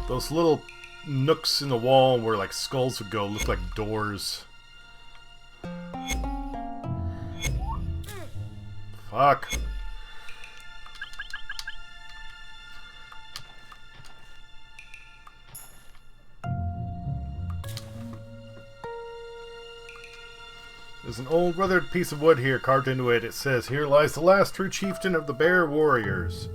Those little nooks in the wall where like skulls would go look like doors. Fuck. There's an old weathered piece of wood here carved into it. It says, "Here lies the last true chieftain of the Bear Warriors."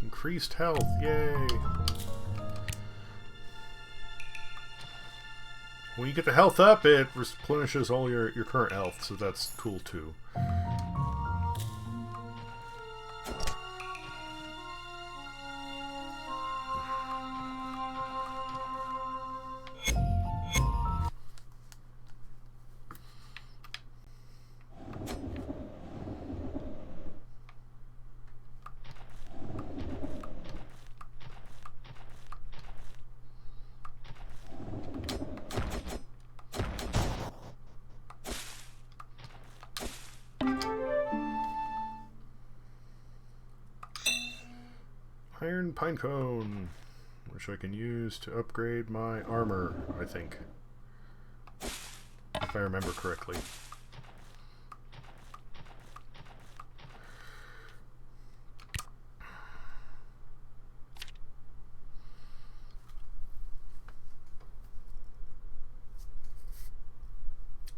Increased health, yay! When you get the health up, it replenishes all your current health, so that's cool too. Iron Pinecone, which I can use to upgrade my armor, I think. If I remember correctly.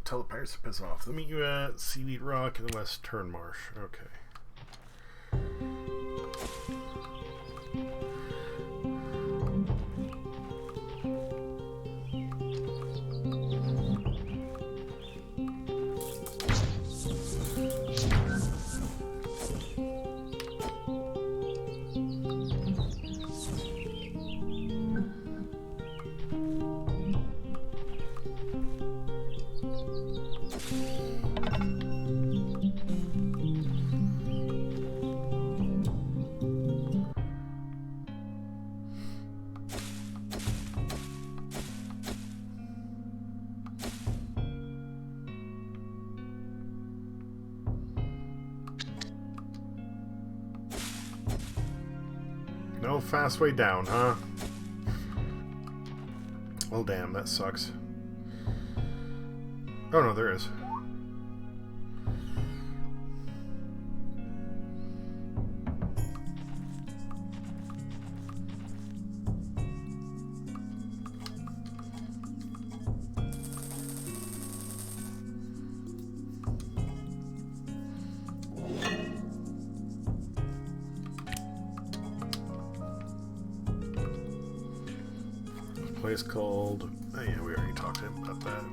Tell the pirates to piss off. They'll meet you at Seaweed Rock in the West Turnmarsh. Okay. No fast way down, huh? Well, damn, that sucks. Oh no, there is. place called... Oh yeah, we already talked to him about that.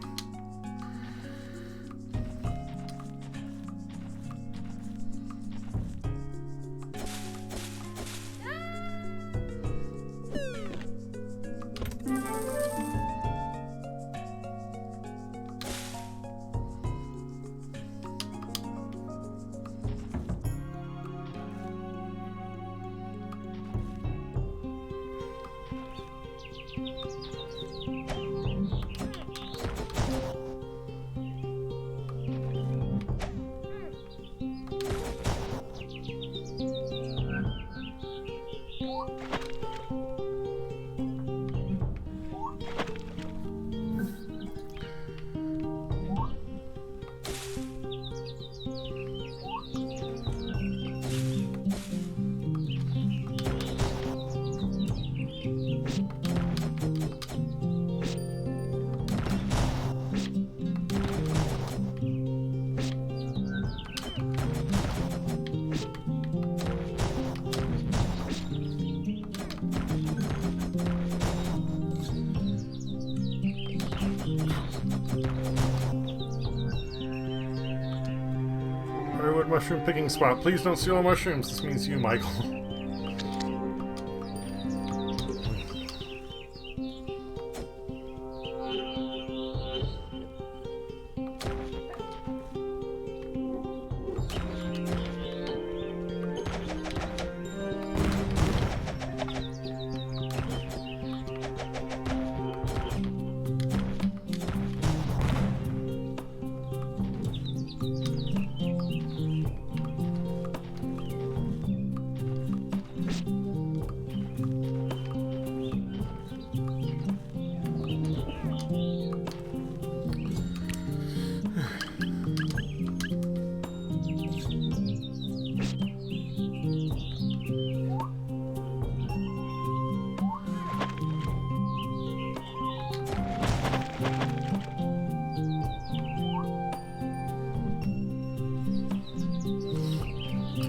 Mushroom picking spot. Please don't steal mushrooms. This means you, Michael.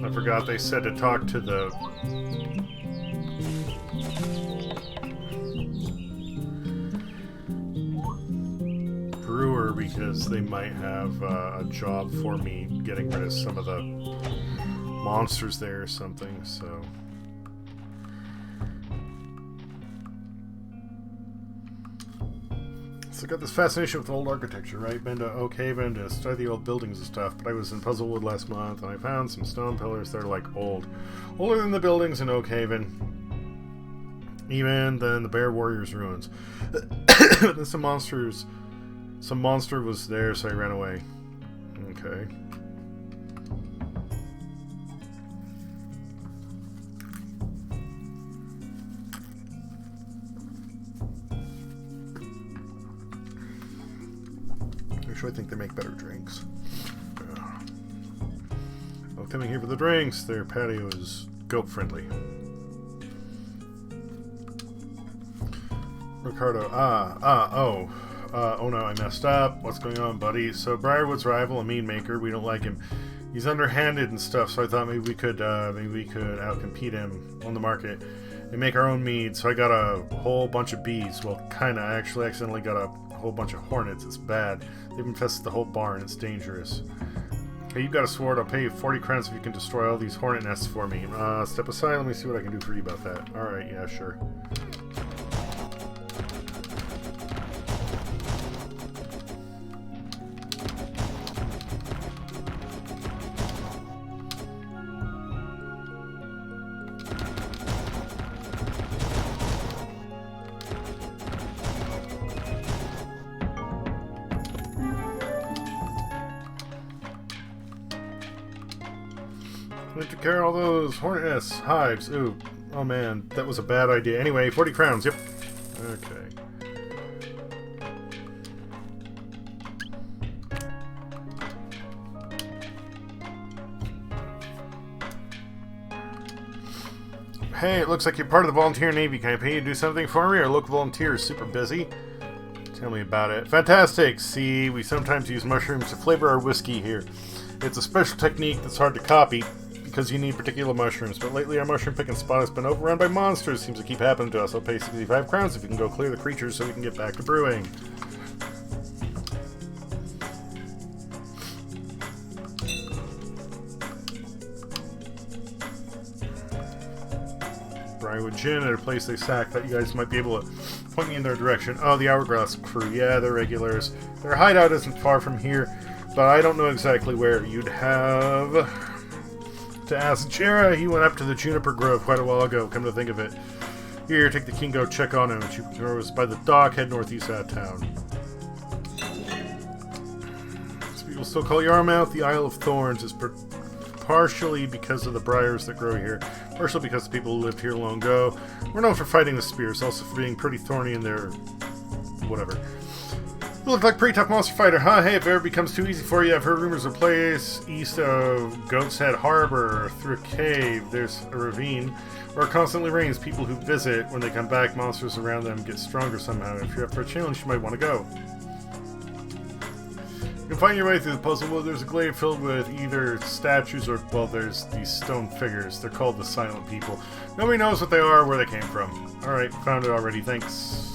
I forgot they said to talk to the brewer because they might have a job for me getting rid of some of the monsters there or something, so... So I got this fascination with old architecture, right? Been to Oakhaven to study the old buildings and stuff, but I was in Puzzlewood last month and I found some stone pillars that are like older than the buildings in Oakhaven, even than the Bear Warriors ruins. Then some monster was there, so I ran away. Okay. I think they make better drinks. Well, coming here for the drinks. Their patio is goat friendly. Ricardo. Oh no, I messed up. What's going on, buddy? So Briarwood's rival, a mean maker. We don't like him. He's underhanded and stuff. So I thought maybe we could outcompete him on the market and make our own mead. So I got a whole bunch of bees. Well, kinda. I actually accidentally got a whole bunch of hornets. It's bad. They've infested the whole barn. It's dangerous. Hey, you've got a sword. I'll pay you 40 crowns if you can destroy all these hornet nests for me. Step aside. Let me see what I can do for you about that. Alright, yeah, sure. We took care of all those hornet nests, hives. Ooh, oh man, that was a bad idea. Anyway, 40 crowns, yep. Okay. Hey, it looks like you're part of the volunteer navy. Can I pay you to do something for me? Our local volunteer is super busy. Tell me about it. Fantastic! See, we sometimes use mushrooms to flavor our whiskey here. It's a special technique that's hard to copy, because you need particular mushrooms, but lately our mushroom picking spot has been overrun by monsters. Seems to keep happening to us. I'll pay 65 crowns if you can go clear the creatures so we can get back to brewing. Briarwood Gin at a place they sacked. Thought you guys might be able to point me in their direction. Oh, the Hourglass crew. Yeah, they're regulars. Their hideout isn't far from here, but I don't know exactly where. You'd have to ask Jera. He went up to the Juniper Grove quite a while ago, come to think of it. Here, take the Kingo, check on him. Juniper was by the dock, head northeast out of town. Some people still call Yarmouth the Isle of Thorns. Is partially because of the briars that grow here, partially because the people who lived here long ago. We're known for fighting the spears, also for being pretty thorny in their whatever. You look like a pretty tough monster fighter, huh? Hey, if it ever becomes too easy for you, I've heard rumors of a place east of Goat's Head Harbor, through a cave, there's a ravine, where it constantly rains. People who visit, when they come back, monsters around them get stronger somehow. If you're up for a challenge, you might want to go. You can find your way through the puzzle. Well, there's a glade filled with either statues or, well, there's these stone figures. They're called the Silent People. Nobody knows what they are or where they came from. Alright, found it already. Thanks.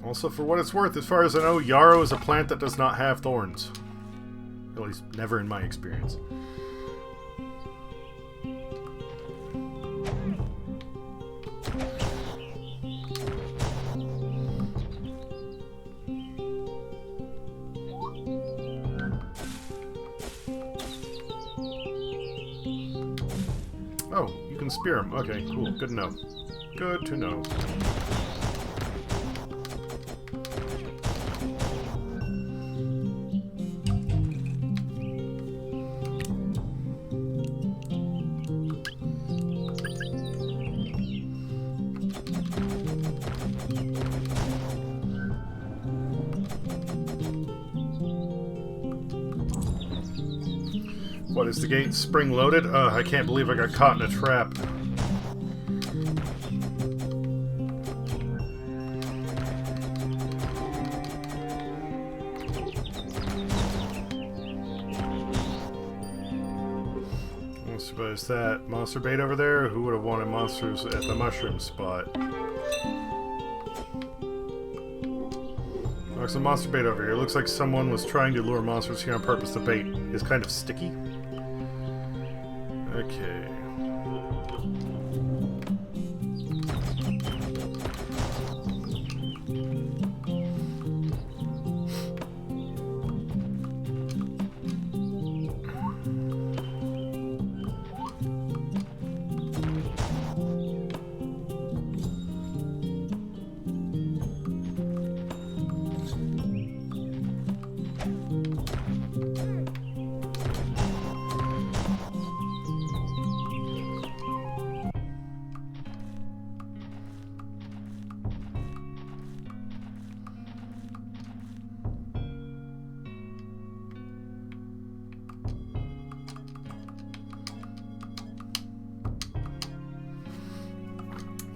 Also, for what it's worth, as far as I know, yarrow is a plant that does not have thorns. At least, never in my experience. Oh, you can spear him. Okay, cool. Good to know. Good to know. What is the gate spring-loaded? I can't believe I got caught in a trap. I suppose that monster bait over there? Who would have wanted monsters at the mushroom spot? There's some monster bait over here. Looks like someone was trying to lure monsters here on purpose. The bait is kind of sticky. Okay.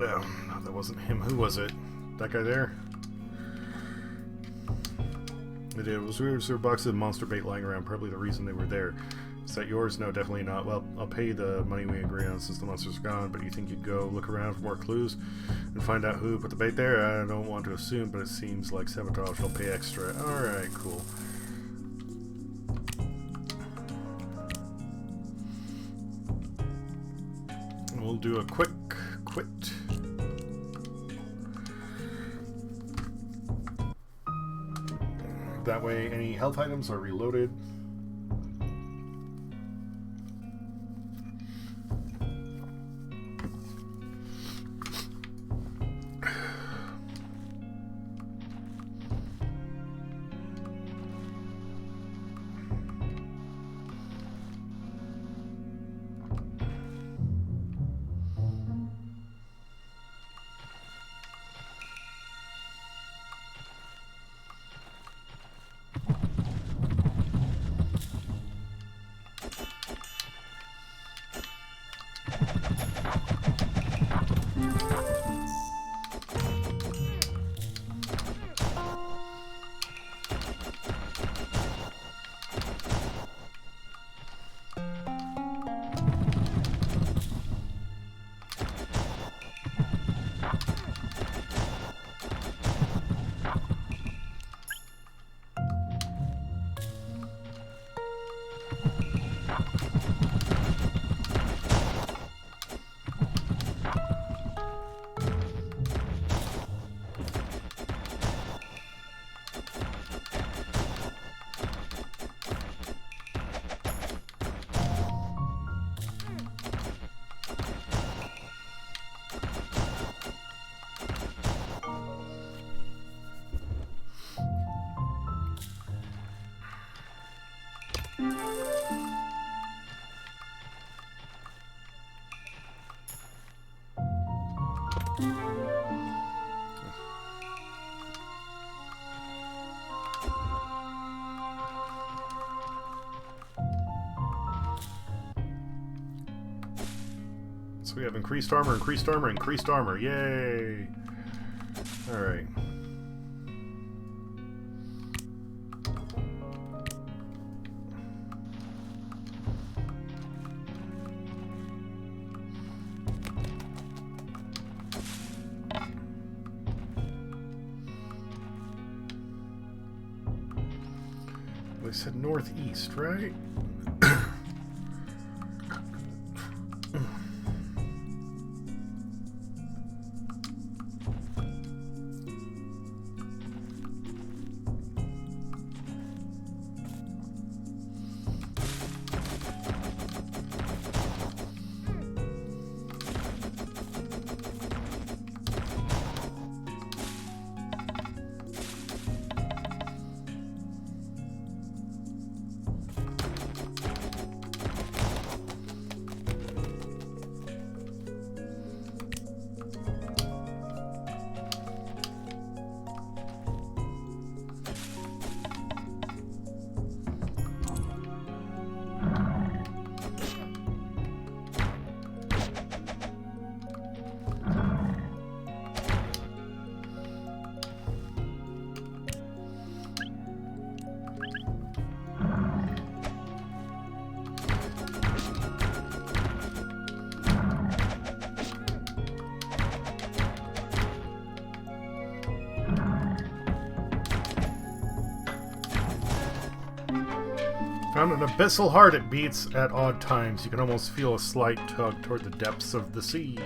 Oh, no, that wasn't him. Who was it? That guy there? It was weird. Was there a box of monster bait lying around? Probably the reason they were there. Is that yours? No, definitely not. Well, I'll pay you the money we agree on since the monsters are gone, but you think you'd go look around for more clues and find out who put the bait there? I don't want to assume, but it seems like sabotage. I'll pay extra. Alright, cool. We'll do a quick quit. That way any health items are reloaded. So we have increased armor, increased armor, increased armor. Yay! Alright. They said northeast, right? Found an abyssal heart it beats at odd times. You can almost feel a slight tug toward the depths of the sea.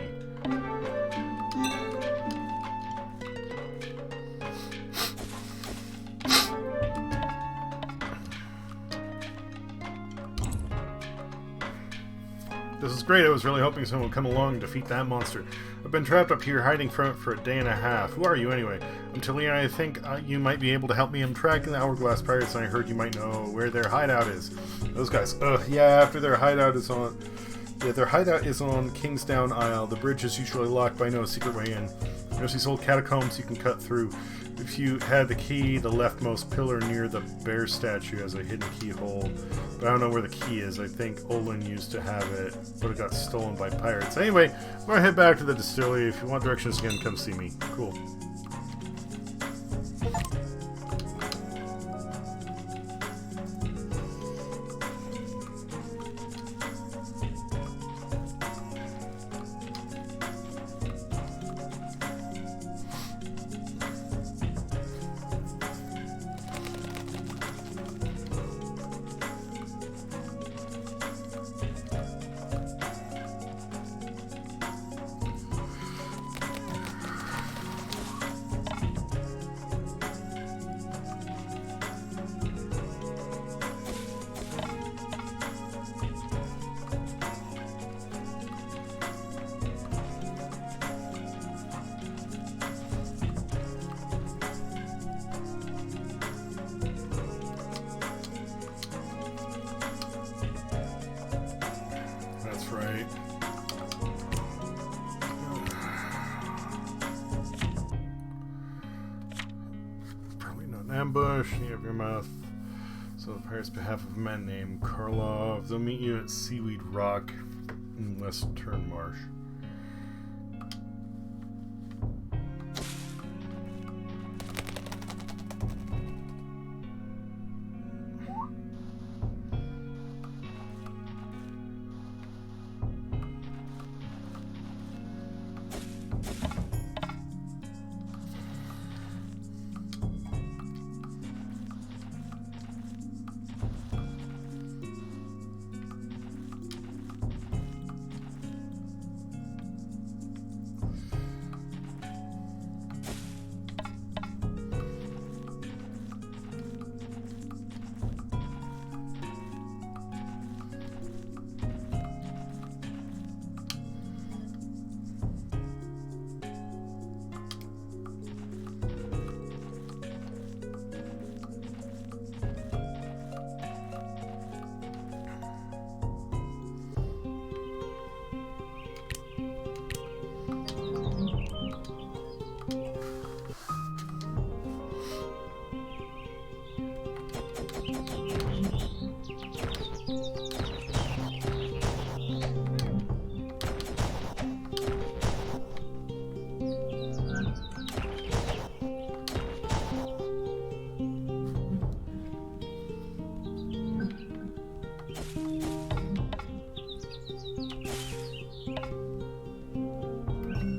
This is great. I was really hoping someone would come along and defeat that monster. I've been trapped up here hiding from it for a day and a half. Who are you anyway? I'm Talia. I think you might be able to help me. I'm tracking the Hourglass Pirates and I heard you might know where their hideout is. Those guys. Yeah, after their hideout is on... Yeah, their hideout is on Kingsdown Isle. The bridge is usually locked by no secret way in. There's these old catacombs you can cut through. If you had the key, the leftmost pillar near the bear statue has a hidden keyhole. But I don't know where the key is. I think Olin used to have it, but it got stolen by pirates. Anyway, I'm gonna head back to the distillery. If you want directions again, come see me. Cool. That's right. Probably not an ambush. You have your mouth. So the pirates, behalf of a man named Karlov, they'll meet you at Seaweed Rock in West Turnmarsh.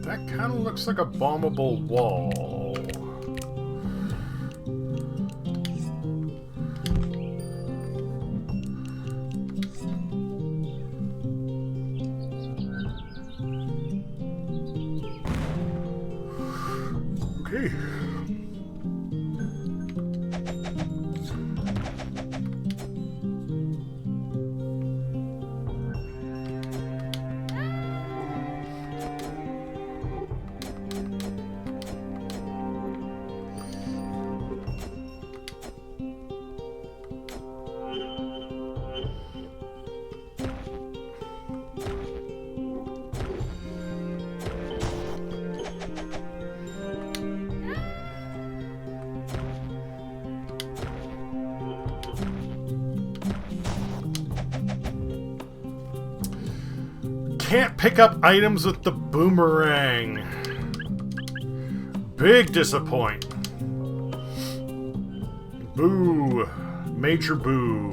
That kind of looks like a bombable wall. Okay. Can't pick up items with the boomerang. Big disappoint. Boo. Major boo.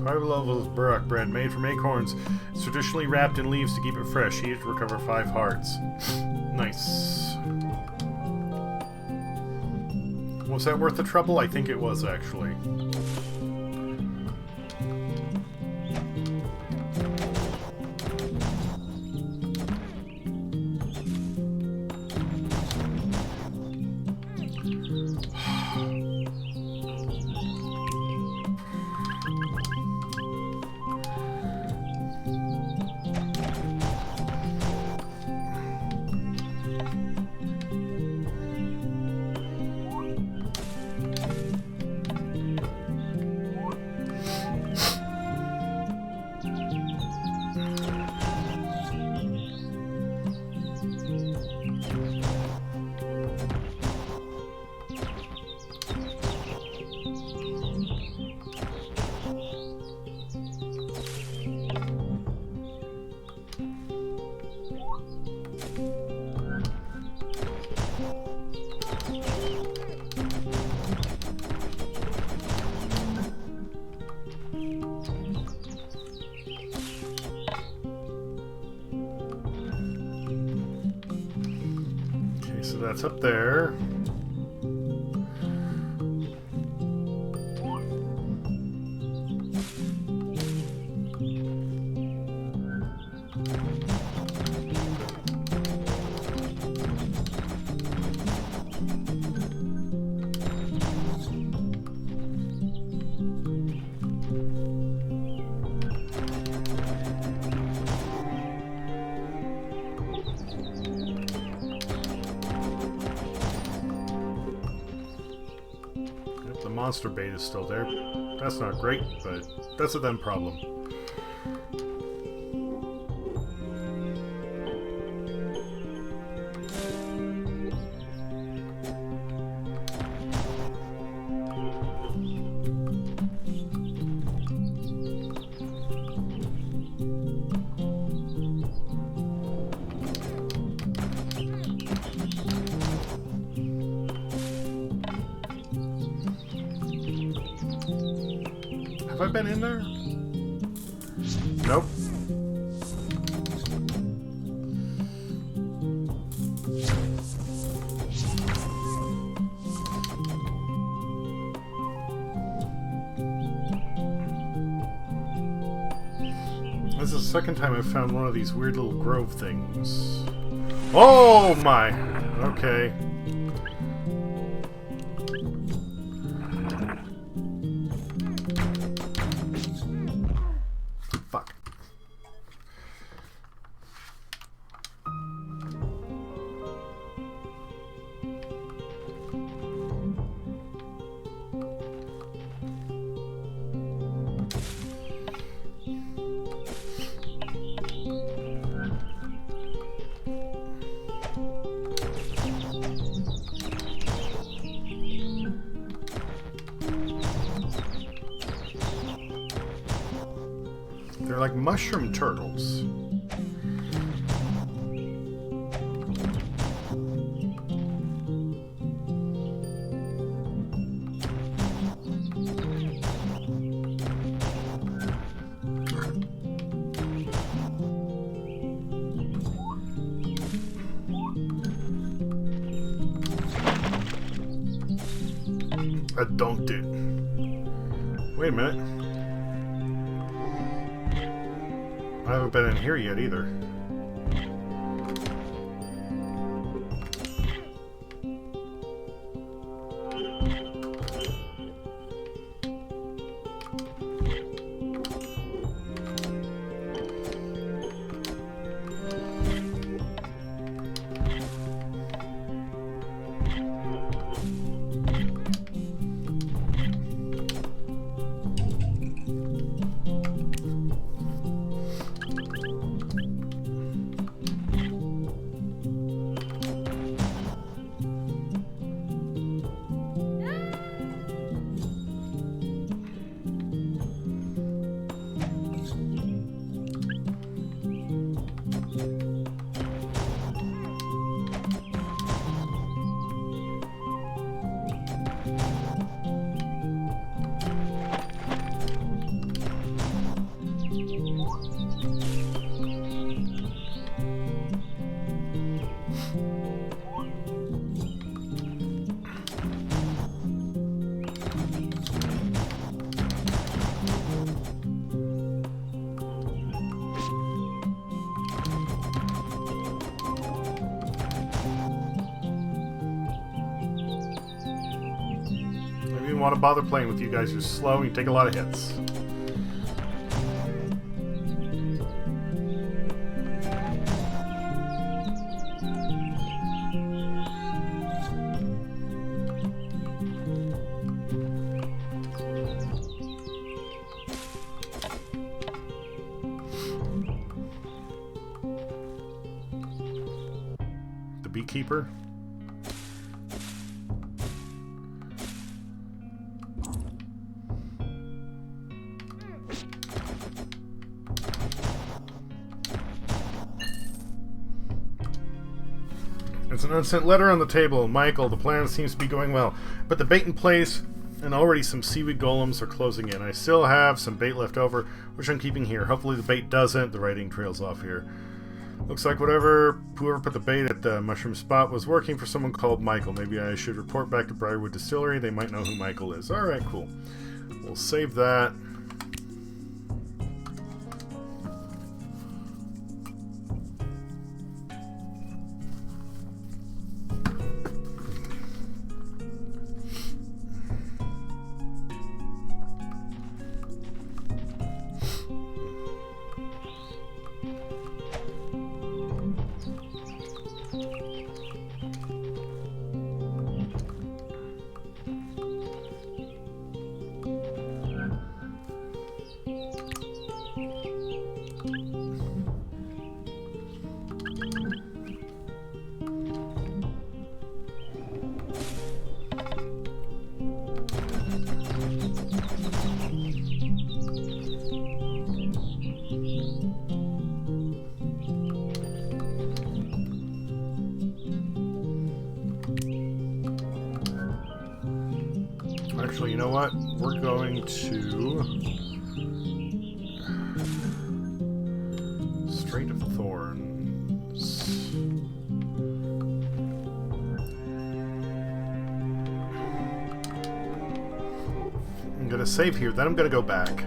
High levels of burdock bread made from acorns. It's traditionally wrapped in leaves to keep it fresh. Heated to recover 5 hearts. Nice. Was that worth the trouble? I think it was, actually. So that's up there. Monster bait is still there. That's not great, but that's a them problem. Have I been in there? Nope. This is the second time I've found one of these weird little grove things. Oh my! Okay. Fuck. like mushroom turtles. Don't do. Wait a minute. I haven't been in here yet either. Want to bother playing with you guys. You're slow and you take a lot of hits. The beekeeper. It's an unsent letter on the table. Michael, the plan seems to be going well, but the bait in place and already some seaweed golems are closing in. I still have some bait left over, which I'm keeping here. Hopefully the bait doesn't. The writing trails off here. Looks like whoever put the bait at the mushroom spot was working for someone called Michael. Maybe I should report back to Briarwood Distillery. They might know who Michael is. Alright, cool. We'll save that. Actually, you know what? We're going to Strait of Thorns. I'm gonna save here, then I'm gonna go back.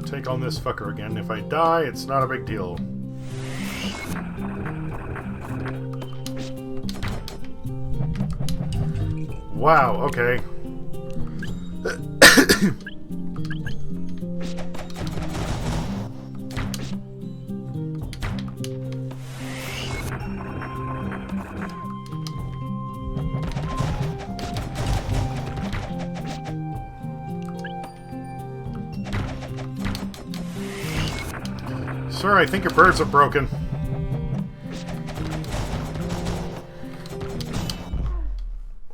Take on this fucker again. If I die, it's not a big deal. Wow, okay. Sir, I think your birds are broken.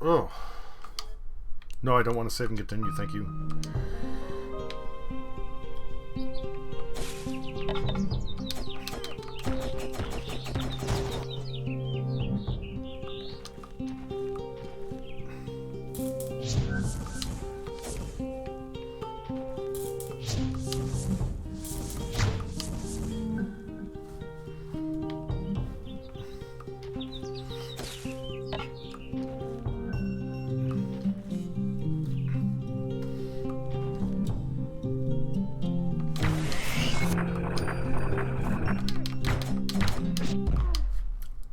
Oh. No, I don't want to save and continue, thank you.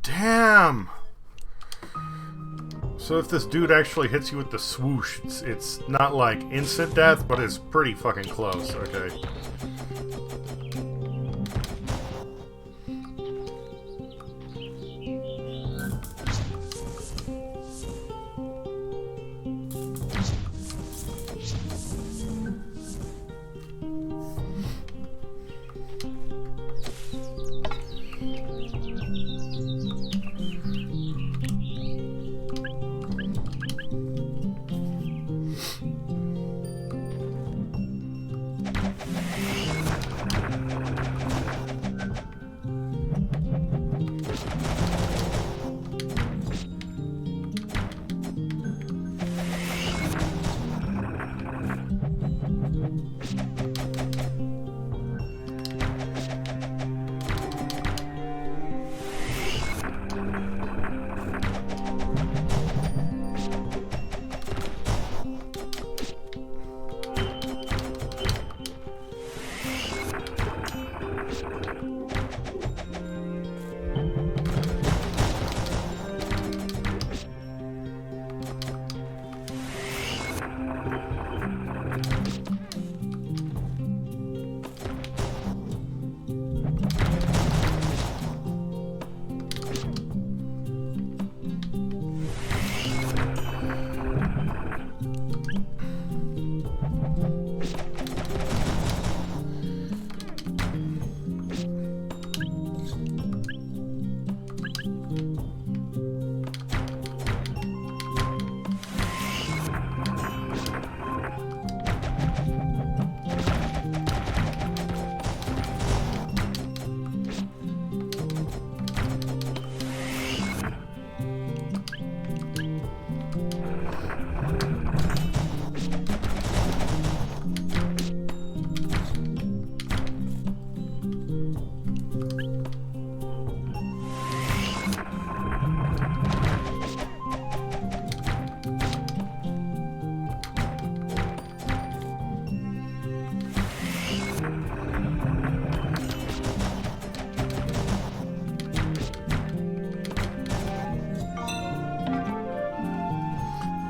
Damn! So if this dude actually hits you with the swoosh, it's not like instant death, but it's pretty fucking close, okay.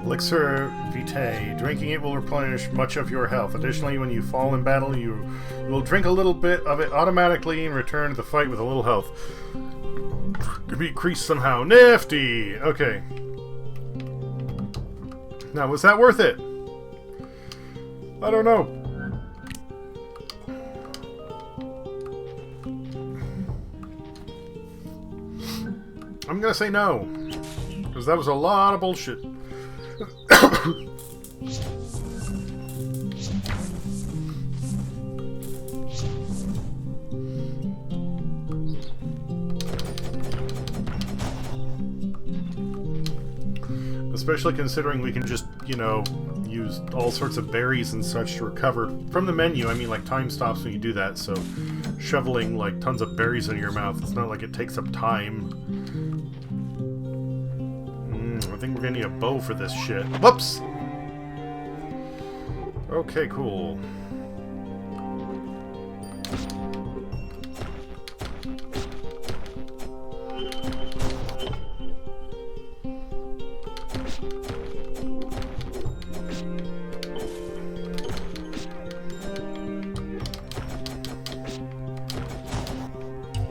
Elixir Vitae. Drinking it will replenish much of your health. Additionally, when you fall in battle, you will drink a little bit of it automatically and return to the fight with a little health. Could be increased somehow. Nifty! Okay. Now, was that worth it? I don't know. I'm gonna say no. Because that was a lot of bullshit. Especially considering we can just, you know, use all sorts of berries and such to recover from the menu. I mean, like, time stops when you do that, so shoveling, like, tons of berries into your mouth, it's not like it takes up time. I think we're gonna need a bow for this shit. Whoops! Okay, cool.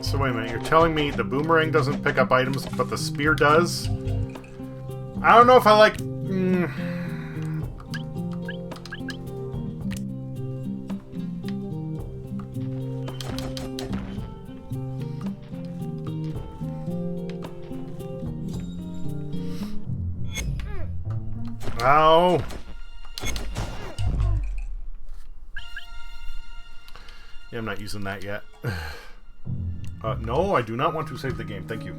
So wait a minute, you're telling me the boomerang doesn't pick up items, but the spear does? I don't know if I like... Ow! Yeah, I'm not using that yet. No, I do not want to save the game. Thank you.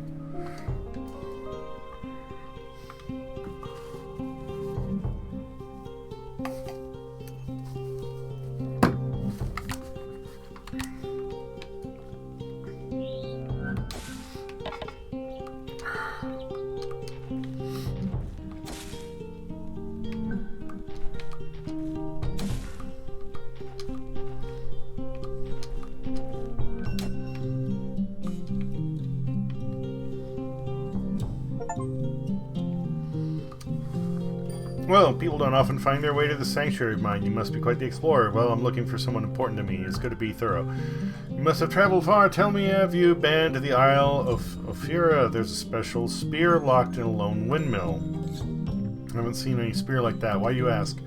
Well, people don't often find their way to the sanctuary of mine. You must be quite the explorer. Well, I'm looking for someone important to me. It's good to be thorough. You must have traveled far. Tell me, have you been to the Isle of Ophira? There's a special spear locked in a lone windmill. I haven't seen any spear like that. Why, you ask?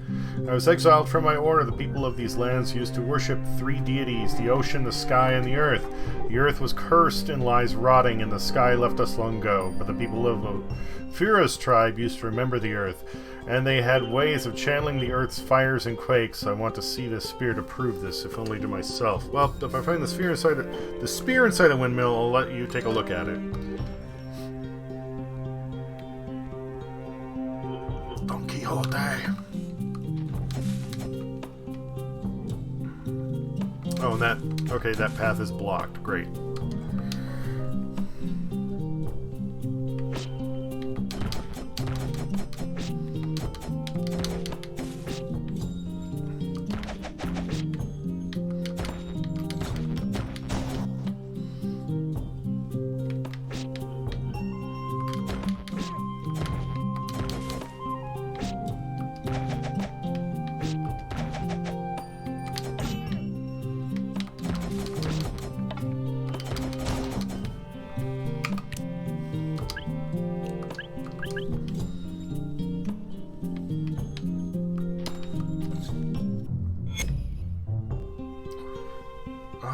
I was exiled from my order. The people of these lands used to worship 3 deities, the ocean, the sky, and the earth. The earth was cursed and lies rotting, and the sky left us long ago. But the people of Ophira's tribe used to remember the earth, and they had ways of channeling the earth's fires and quakes. I want to see this spear to prove this, if only to myself. Well, if I find the spear inside a windmill, I'll let you take a look at it. Don Quixote. Oh, and that path is blocked. Great.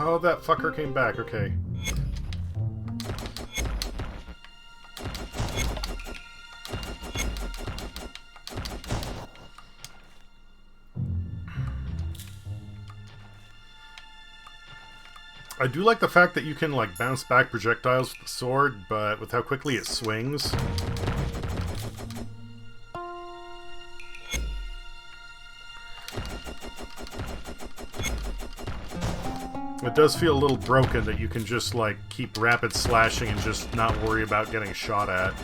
Oh, that fucker came back. Okay. I do like the fact that you can, like, bounce back projectiles with the sword, but with how quickly it swings. It does feel a little broken that you can just, like, keep rapid slashing and just not worry about getting shot at.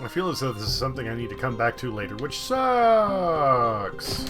I feel as though this is something I need to come back to later, which sucks!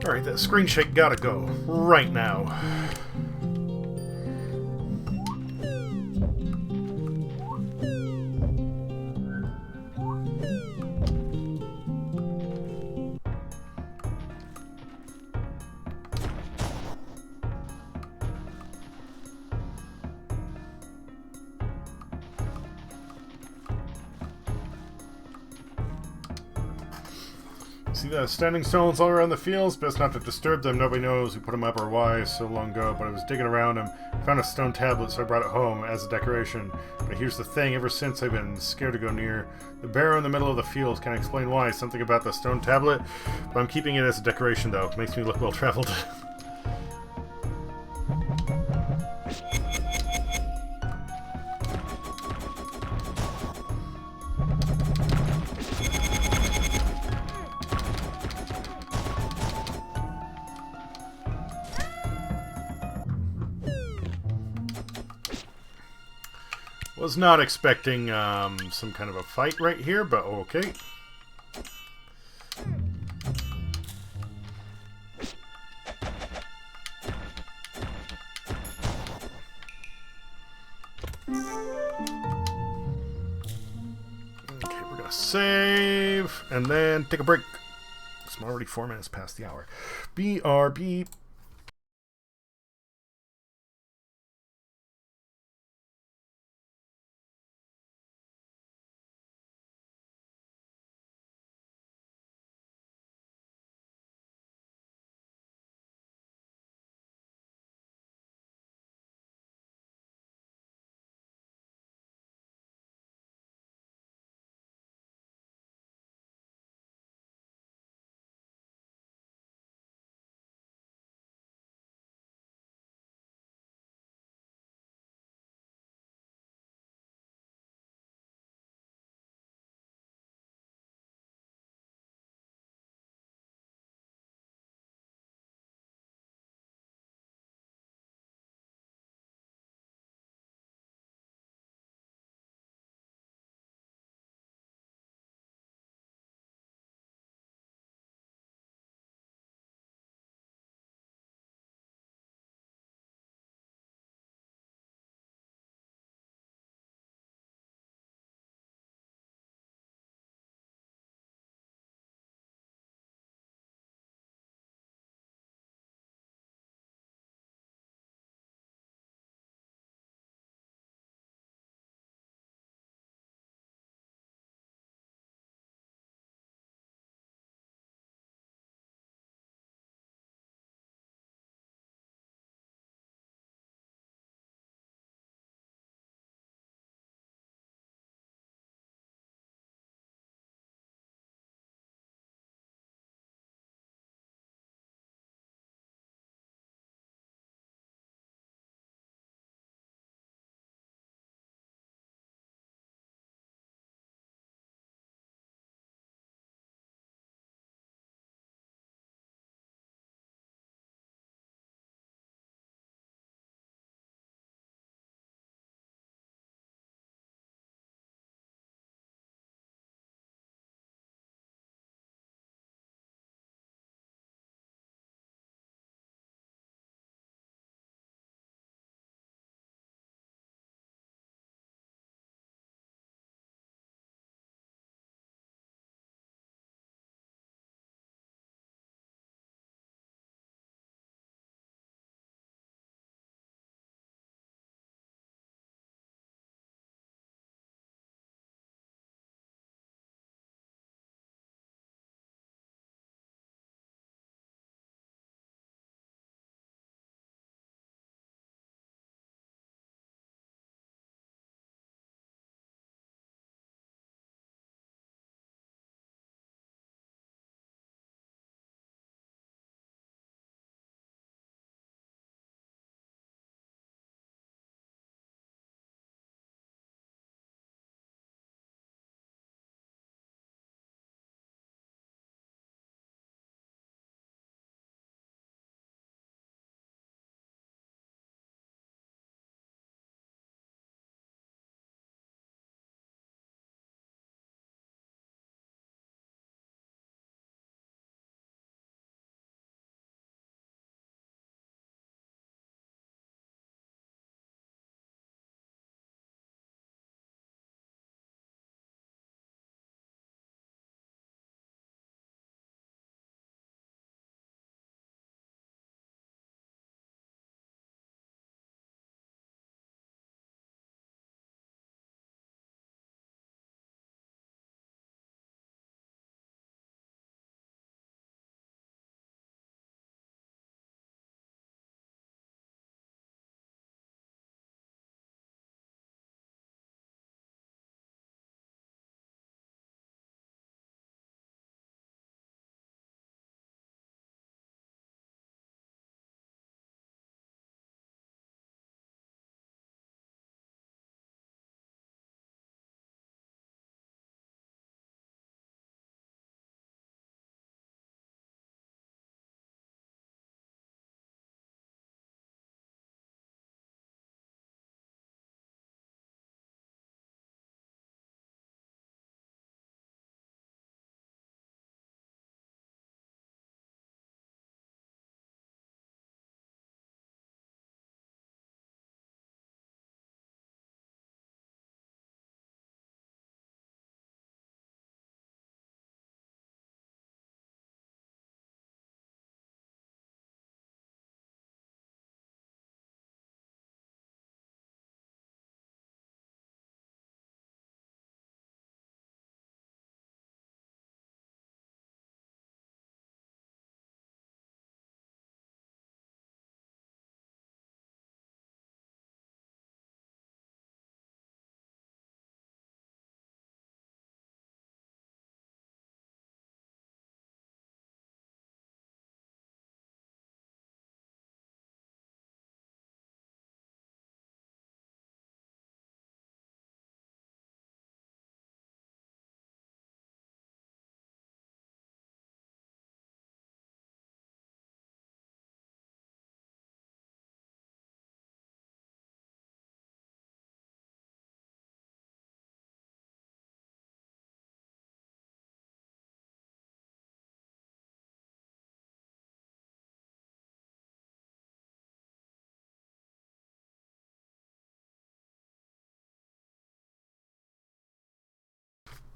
Alright, that screen shake gotta go. Right now. See the standing stones all around the fields? Best not to disturb them. Nobody knows who put them up or why so long ago, but I was digging around them. Found a stone tablet, so I brought it home as a decoration. But here's the thing, ever since I've been scared to go near the barrow in the middle of the fields. Can't explain why. Something about the stone tablet, but I'm keeping it as a decoration though. Makes me look well traveled. Was not expecting some kind of a fight right here, but okay. Okay, we're gonna save and then take a break. I'm already 4 minutes past the hour. BRB.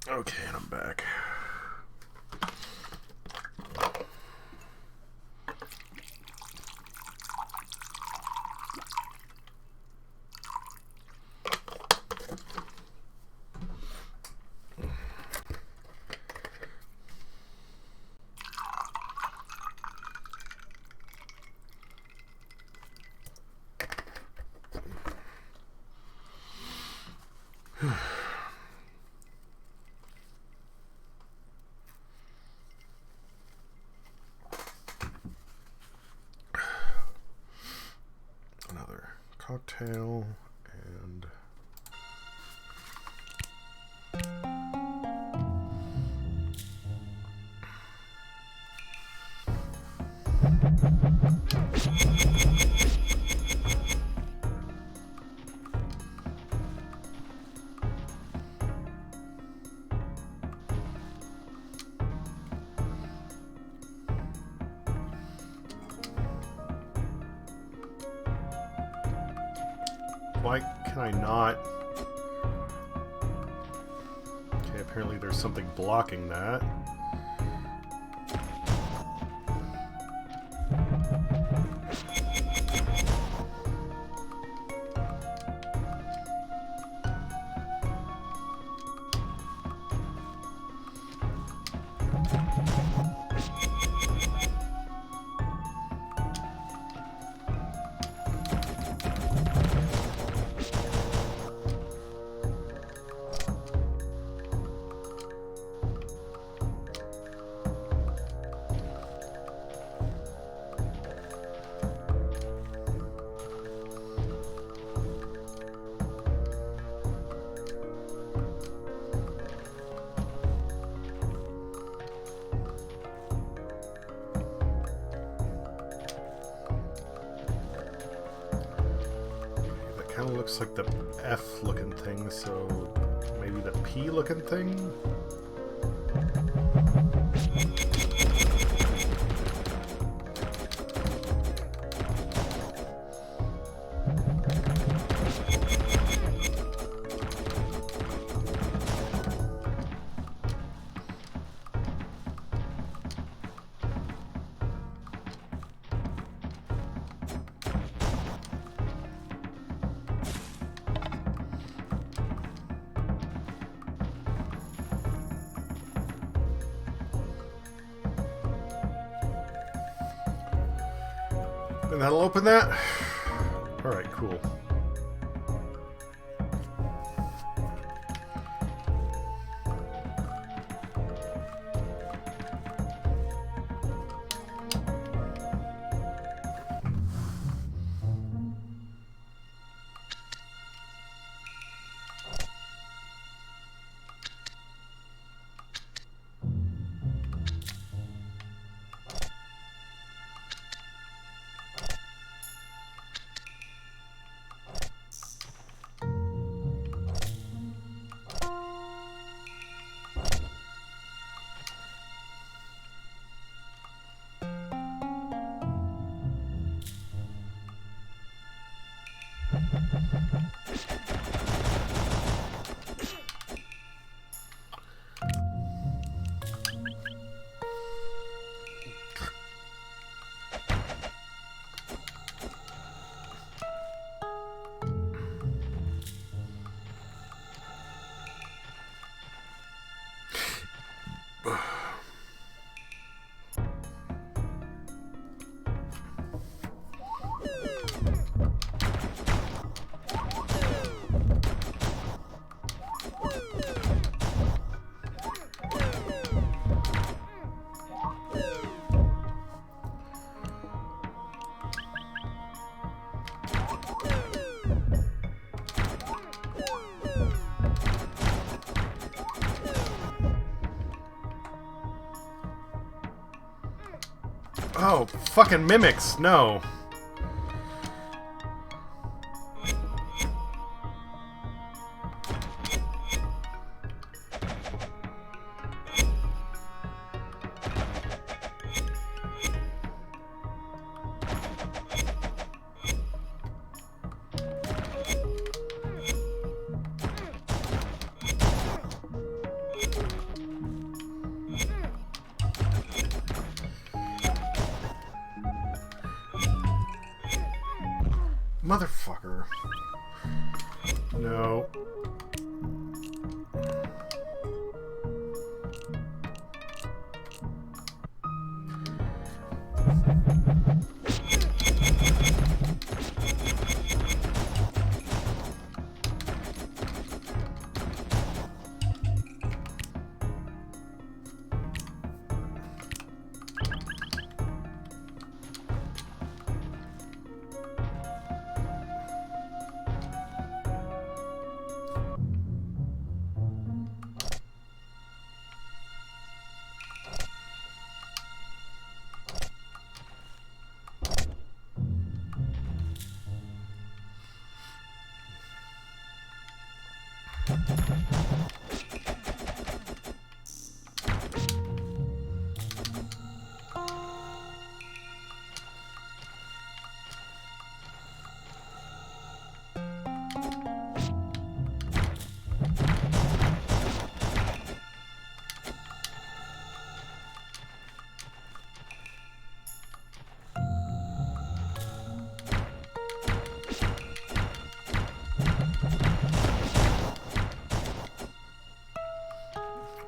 Okay, and I'm back. Another cocktail and why can I not? Okay, apparently there's something blocking that. Kind of looks like the F looking thing, so maybe the P looking thing? And that'll open that? Alright, cool. Oh, fucking mimics, no. Motherfucker. No.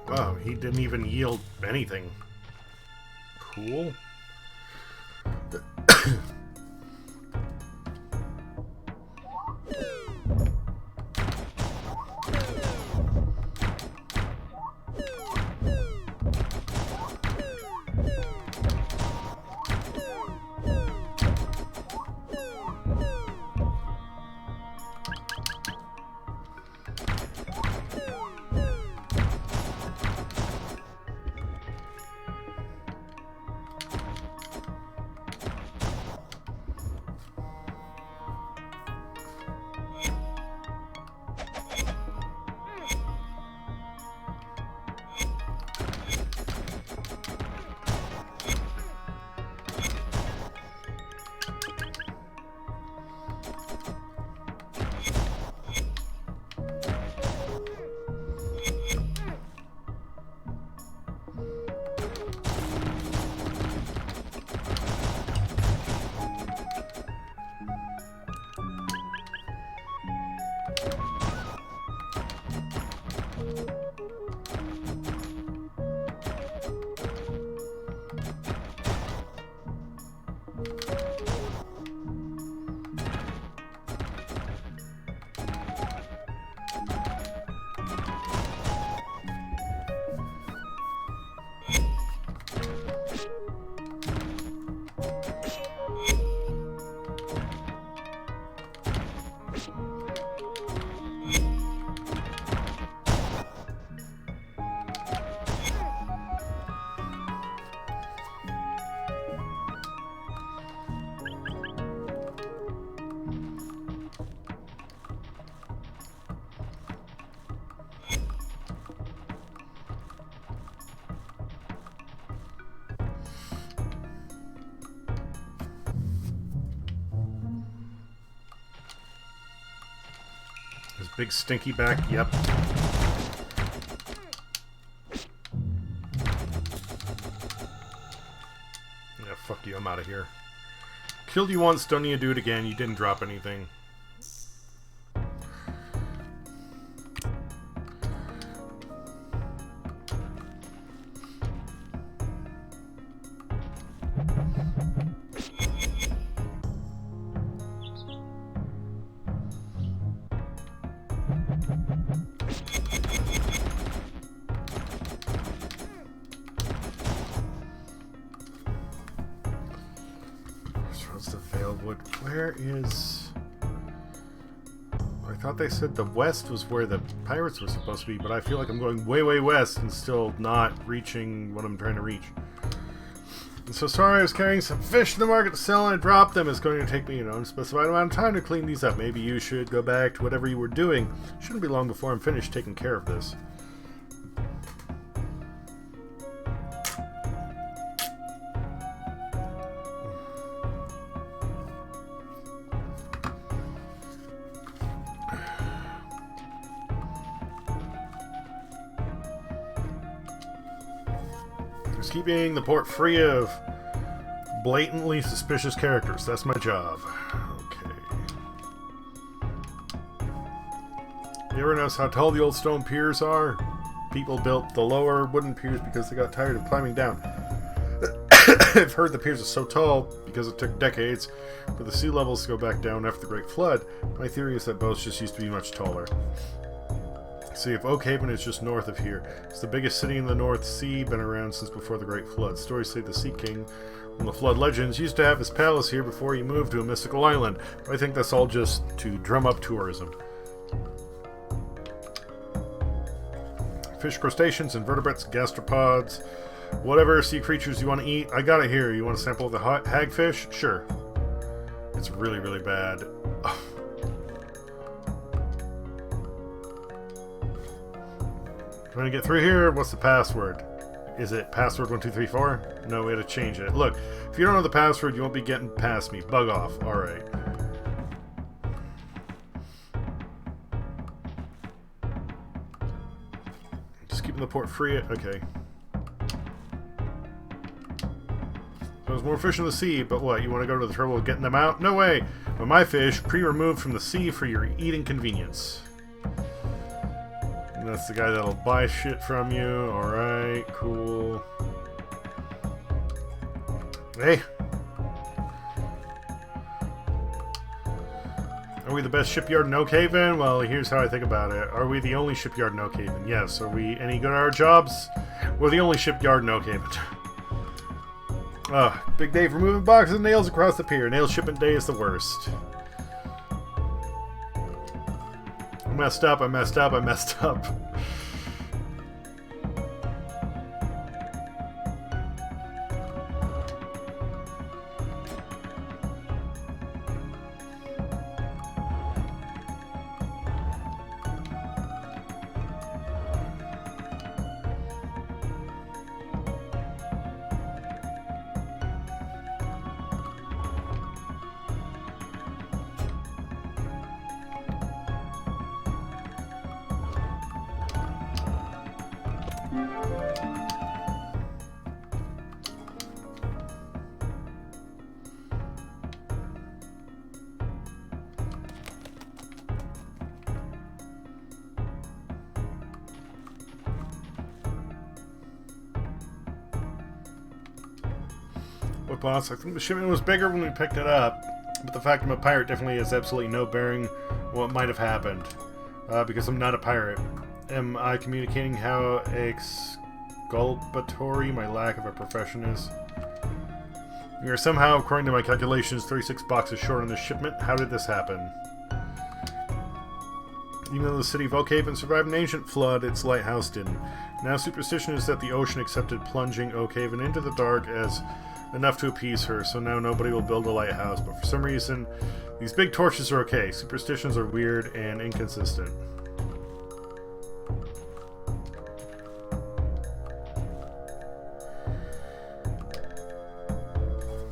Wow, he didn't even yield anything. Cool. His big stinky back, yep. Yeah, fuck you, I'm out of here. Killed you once, don't need to do it again. You didn't drop anything. Where is... I thought they said the west was where the pirates were supposed to be, but I feel like I'm going way, way west and still not reaching what I'm trying to reach. And so sorry, I was carrying some fish in the market to sell and I dropped them. It's going to take me, an unspecified amount of time to clean these up. Maybe you should go back to whatever you were doing. Shouldn't be long before I'm finished taking care of this. Keeping the port free of blatantly suspicious characters. That's my job. Okay. You ever notice how tall the old stone piers are? People built the lower wooden piers because they got tired of climbing down. I've heard the piers are so tall because it took decades for the sea levels to go back down after the Great Flood. My theory is that boats just used to be much taller. See, if Oak Haven is just north of here. It's the biggest city in the North Sea, been around since before the Great Flood. Stories say the Sea King from the Flood Legends used to have his palace here before he moved to a mystical island. I think that's all just to drum up tourism. Fish, crustaceans, invertebrates, gastropods, whatever sea creatures you want to eat, I got it here. You want a sample of the hagfish? Sure. It's really, really bad. Trying to get through here. What's the password? Is it password 1234? No, we had to change it. Look, if you don't know the password, you won't be getting past me. Bug off. Alright. Just keeping the port free. Okay. There's more fish in the sea, but what? You want to go to the trouble of getting them out? No way! But my fish, pre-removed from the sea for your eating convenience. And that's the guy that'll buy shit from you. Alright, cool. Hey! Are we the best shipyard in Oak Haven? Well, here's how I think about it. Are we the only shipyard in Oak Haven? Yes. Are we any good at our jobs? We're the only shipyard in Oak Haven. Big day for moving boxes and nails across the pier. Nail shipment day is the worst. I messed up. Look, boss, I think the shipment was bigger when we picked it up, but the fact I'm a pirate definitely has absolutely no bearing on what might have happened, because I'm not a pirate. Am I communicating how exculpatory my lack of a profession is? We are somehow, according to my calculations, 36 boxes short on this shipment. How did this happen? Even though the city of Oak Haven survived an ancient flood, its lighthouse didn't. Now superstition is that the ocean accepted plunging Oak Haven into the dark as enough to appease her, so now nobody will build a lighthouse, but for some reason, these big torches are okay. Superstitions are weird and inconsistent.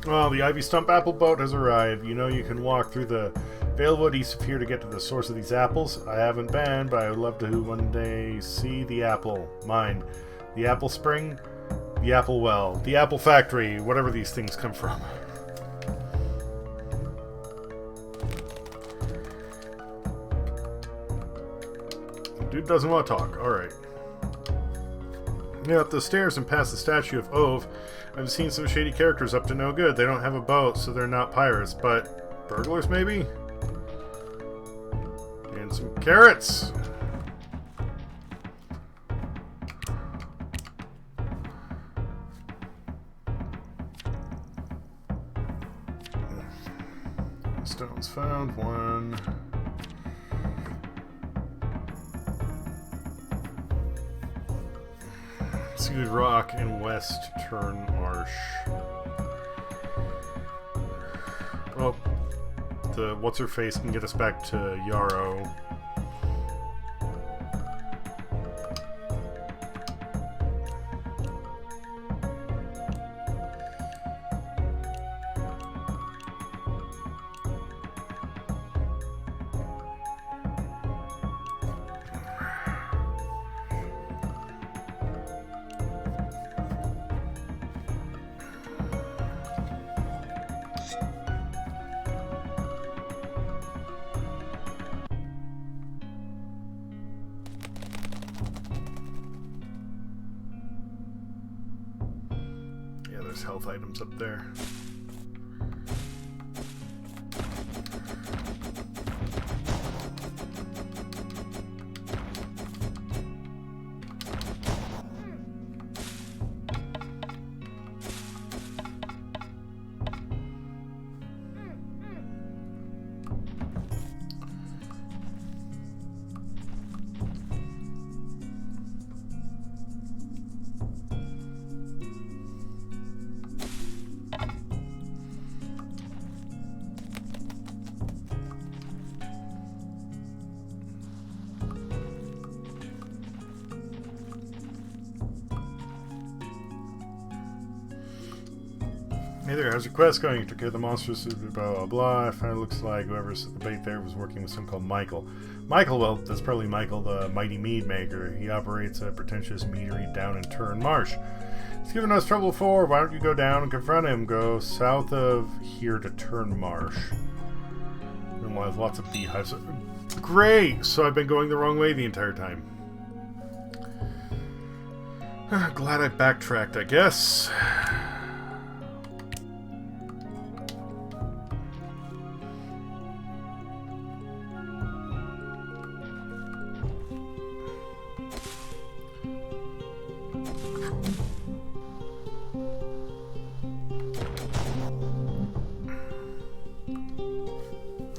Well, the Ivy Stump Apple Boat has arrived. You know you can walk through the Valewood east of here to get to the source of these apples. I haven't been, but I would love to one day see the apple. Mine. The apple spring? The apple well. The apple factory. Whatever these things come from. Dude doesn't want to talk. Alright. Yeah, up the stairs and past the statue of Ove, I've seen some shady characters up to no good. They don't have a boat, so they're not pirates, but burglars maybe? And some carrots! Stones found. One. Seaweed Rock and West Turn Marsh. Oh, the what's-her-face can get us back to Yarrow. there's health items up there. Hey there, how's your quest going? You took care of the monsters, blah blah blah. I found it looks like whoever set the bait there was working with someone called Michael. Michael, well, that's probably Michael, the mighty mead maker. He operates a pretentious meadery down in Turn Marsh. He's given us trouble before. Why don't you go down and confront him? Go south of here to Turn Marsh. And we'll have lots of beehives. Great! So I've been going the wrong way the entire time. Glad I backtracked, I guess.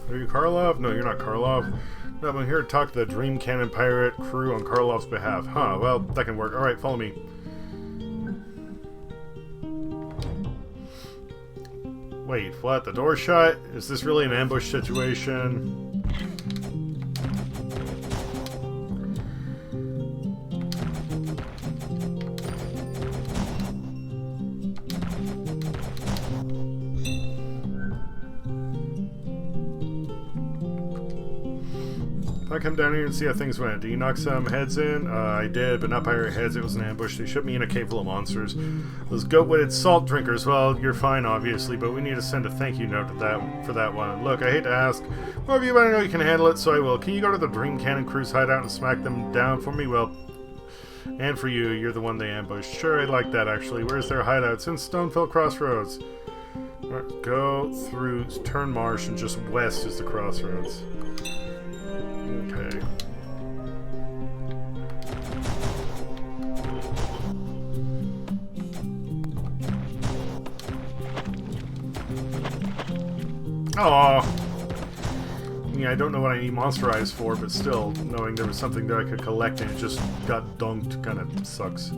Are you Karlov? No, you're not Karlov. No, I'm here to talk to the Dream Cannon pirate crew on Karlov's behalf. Huh, well, that can work. Alright, follow me. Wait, what? The door's shut? Is this really an ambush situation? I come down here and see how things went. Did you knock some heads in? I did, but not pirate heads. It was an ambush. They shut me in a cave full of monsters. Those goat-witted salt drinkers, well, you're fine, obviously, but we need to send a thank you note for that one. Look, I hate to ask. Well, if you want to know you can handle it, so I will. Can you go to the Dream Cannon crew's hideout and smack them down for me? Well, and for you, you're the one they ambushed. Sure, I'd like that, actually. Where's their hideout? It's in Stonefell Crossroads. Right, go through Turn Marsh, and just west is the crossroads. Okay. Aww. Yeah, I don't know what I need Monster Eyes for, but still, knowing there was something there I could collect and it just got dunked kind of sucks.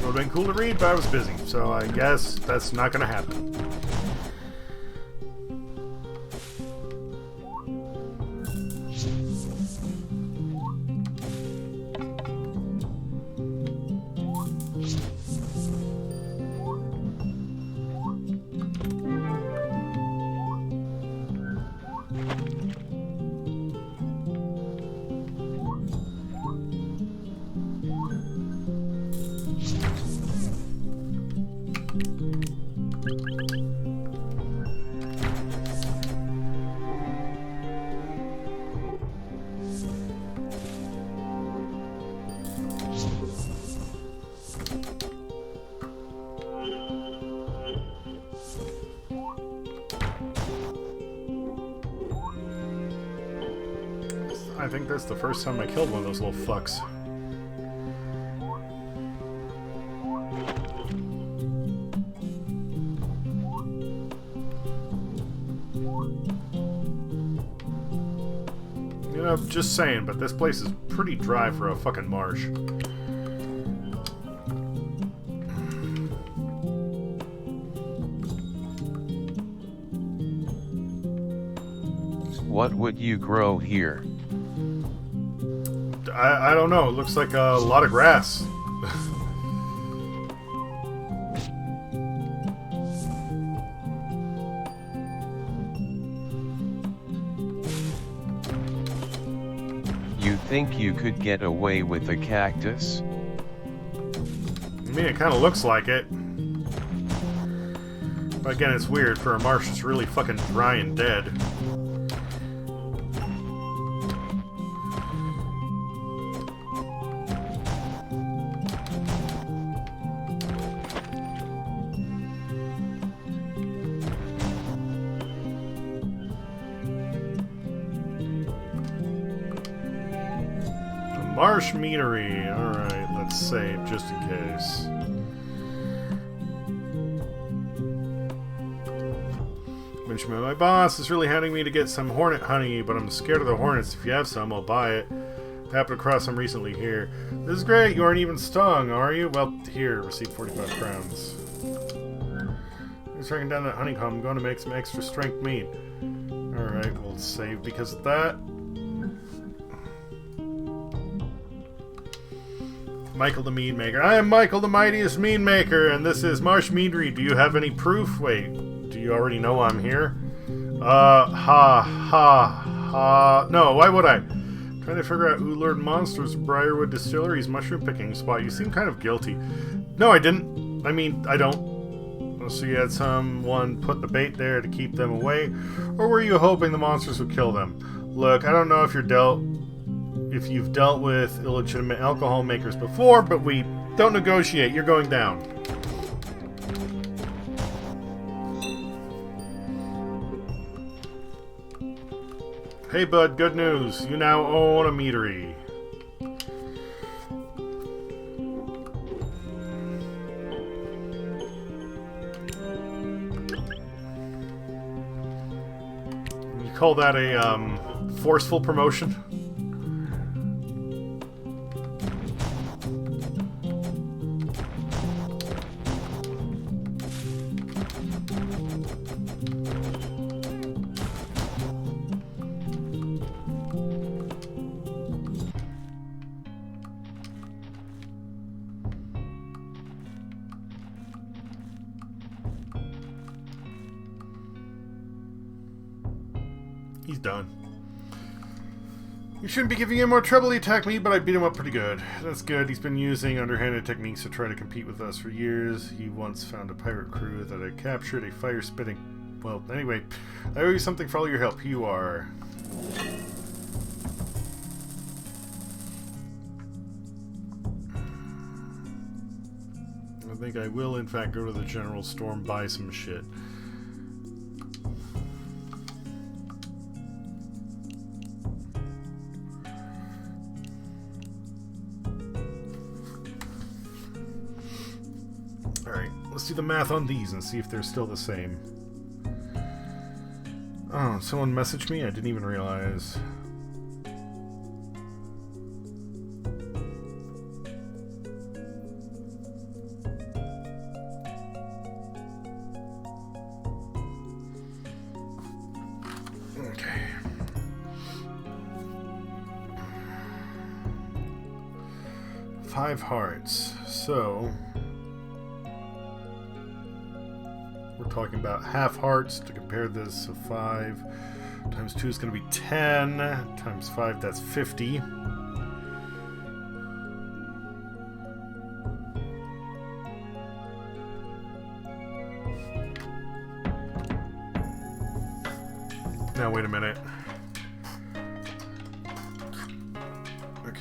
Would have been cool to read, but I was busy, so I guess that's not gonna happen. I think that's the first time I killed one of those little fucks. You know, just saying, but this place is pretty dry for a fucking marsh. What would you grow here? I don't know. It looks like a lot of grass. You think you could get away with a cactus? I mean, it kind of looks like it. But again, it's weird. For a marsh, it's really fucking dry and dead. Marsh Meadery. Alright, let's save just in case. Benjamin, my boss is really hounding me to get some hornet honey, but I'm scared of the hornets. If you have some, I'll buy it. I happened across some recently here. This is great. You aren't even stung, are you? Well, here, receive 45 crowns. Thanks for tracking down that honeycomb. I'm going to make some extra strength meat. Alright, we'll save because of that. Michael the Mead Maker. I am Michael the Mightiest Mead Maker, and this is Marsh Meadery. Do you have any proof? Wait, do you already know I'm here? No, why would I? Trying to figure out who lured monsters to Briarwood Distillery's mushroom picking spot. You seem kind of guilty. No, I didn't. I mean, I don't. So you had someone put the bait there to keep them away? Or were you hoping the monsters would kill them? Look, I don't know if you've dealt with illegitimate alcohol makers before, but we don't negotiate. You're going down. Hey bud, good news. You now own a meadery. You call that a forceful promotion? He's done. You shouldn't be giving him more trouble. He attacked me, but I beat him up pretty good. That's good. He's been using underhanded techniques to try to compete with us for years. He once found a pirate crew that had captured a fire-spitting... Well, anyway, I owe you something for all your help. Here you are. I think I will, in fact, go to the general store and buy some shit. Alright, let's do the math on these and see if they're still the same. Oh, someone messaged me? I didn't even realize. Okay. Five hearts. So... we're talking about half hearts to compare this. So 5 times 2 is going to be 10. Times 5, that's 50. Now, wait a minute. Okay.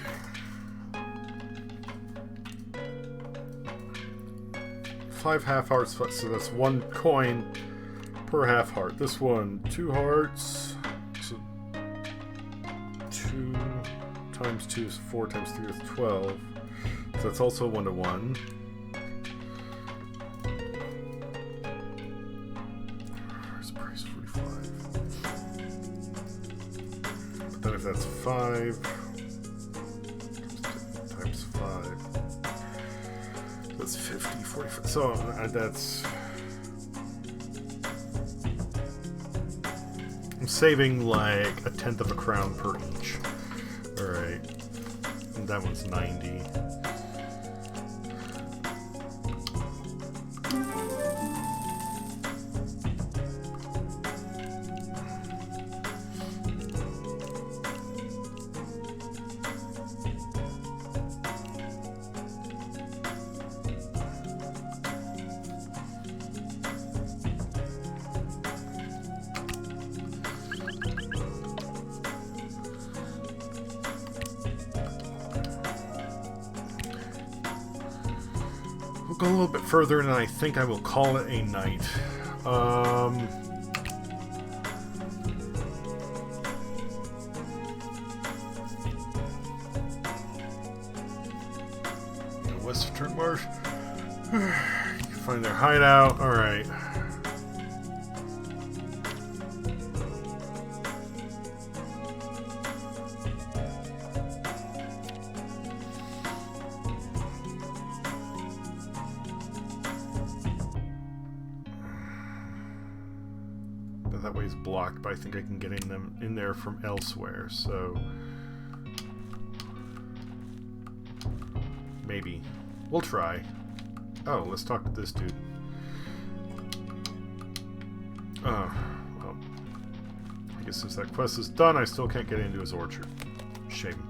5 half hearts, so that's 1 coin per half heart. This one, 2 hearts, so 2. times 2 is 4 times 3 is 12. So that's also 1 to 1. Where's price 45? But then if that's 5 times 5, that's 50, 45. So that's... I'm saving like 1/10 of a crown per each. Alright. And that one's 90. Go a little bit further, and I think I will call it a night. West of Turkmarsh. You can find their hideout. All right. That way is blocked, but I think I can get them in there from elsewhere, so maybe. We'll try. Oh, let's talk to this dude. Oh, well. I guess since that quest is done, I still can't get into his orchard. Shame.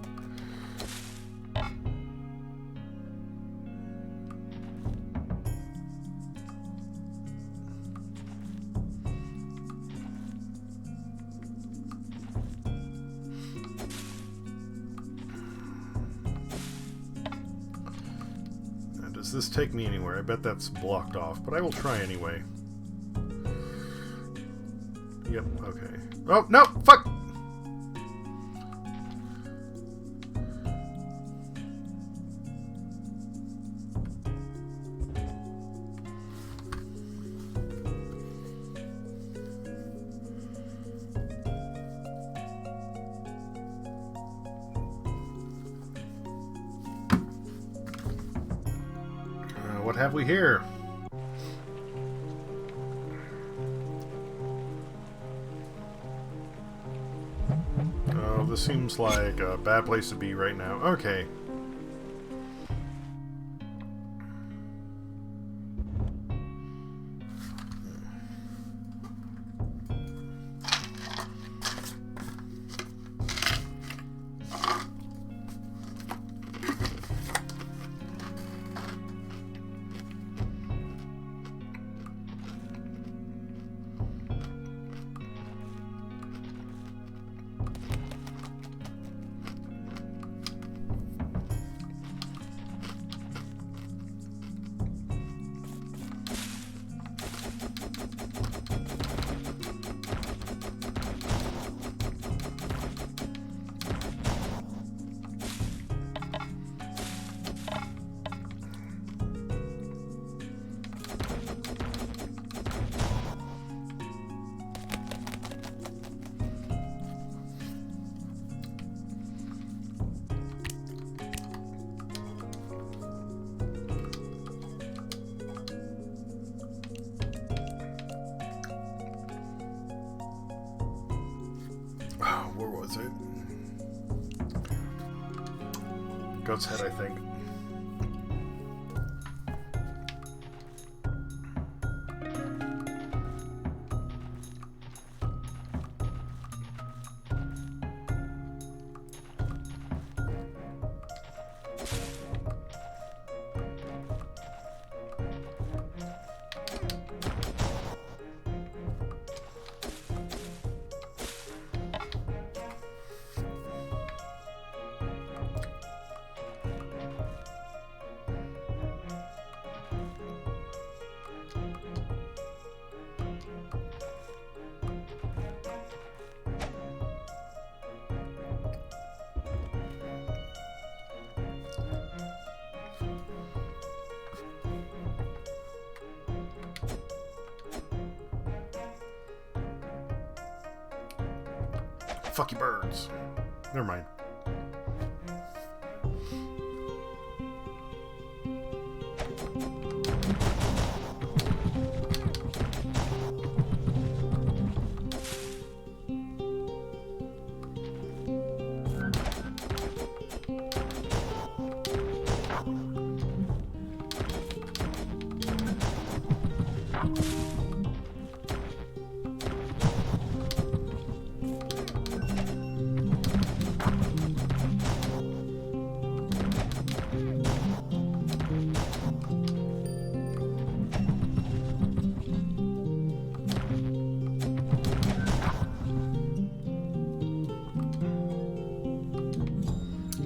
Does this take me anywhere? I bet that's blocked off, but I will try anyway. Yep, okay. Oh, no! Fuck! What have we here? Oh, this seems like a bad place to be right now. Okay. Where was it? Goat's Head, I think. fuck you birds. Never mind.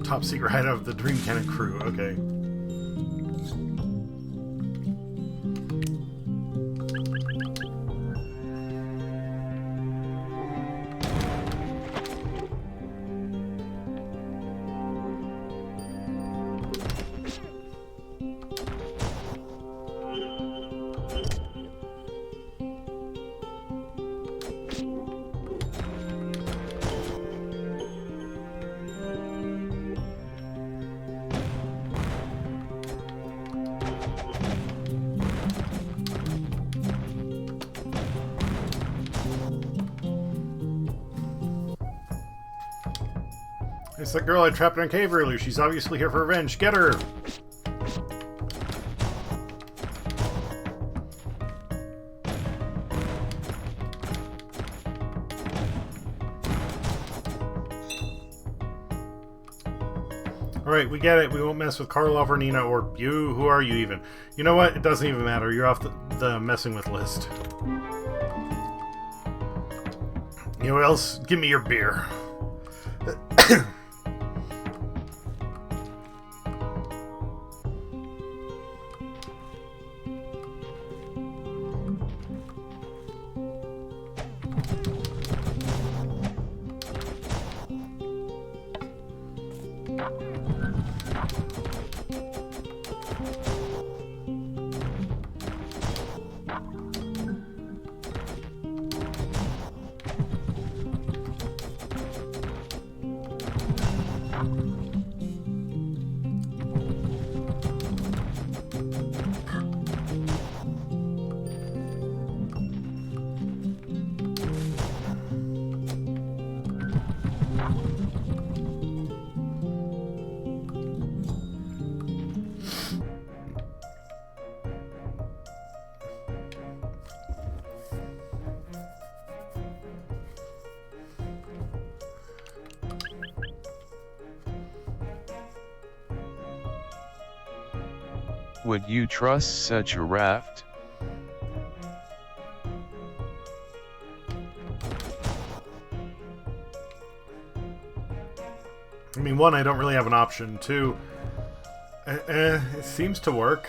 Top secret hideout of the Dream Cannon crew. Okay. It's that girl I trapped in a cave earlier. She's obviously here for revenge. Get her! Alright, we get it. We won't mess with Karloff or Nina or you. Who are you even? You know what? It doesn't even matter. You're off the messing with list. You know what else? Give me your beer. Would you trust such a raft? I mean, one, I don't really have an option. Two, it seems to work.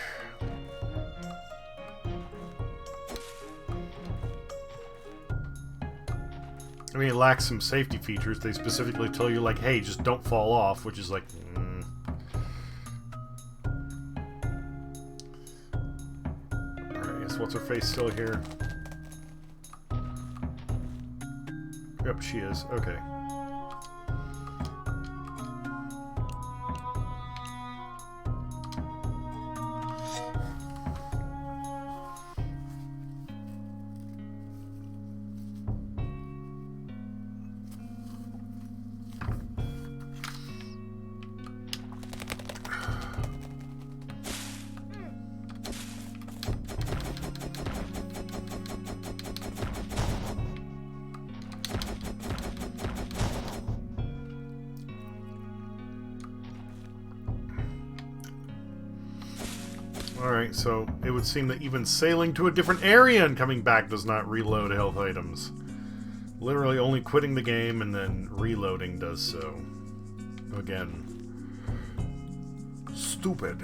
I mean, it lacks some safety features. They specifically tell you, like, hey, just don't fall off, which is like, Alright, I guess what's-her-face still here? Yep, she is. Okay. Alright, so it would seem that even sailing to a different area and coming back does not reload health items. Literally only quitting the game and then reloading does so. Again. Stupid.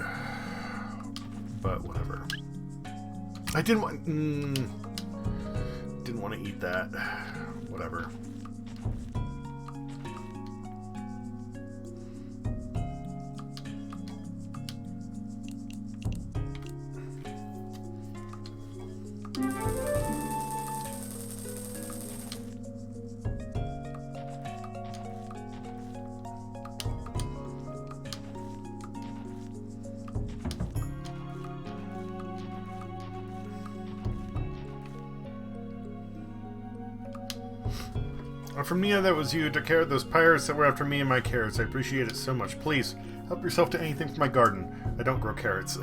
But whatever. I didn't want... didn't want to eat that. Whatever. I'm from Nia, that was you. Took care of those pirates that were after me and my carrots. I appreciate it so much. Please, help yourself to anything from my garden. I don't grow carrots.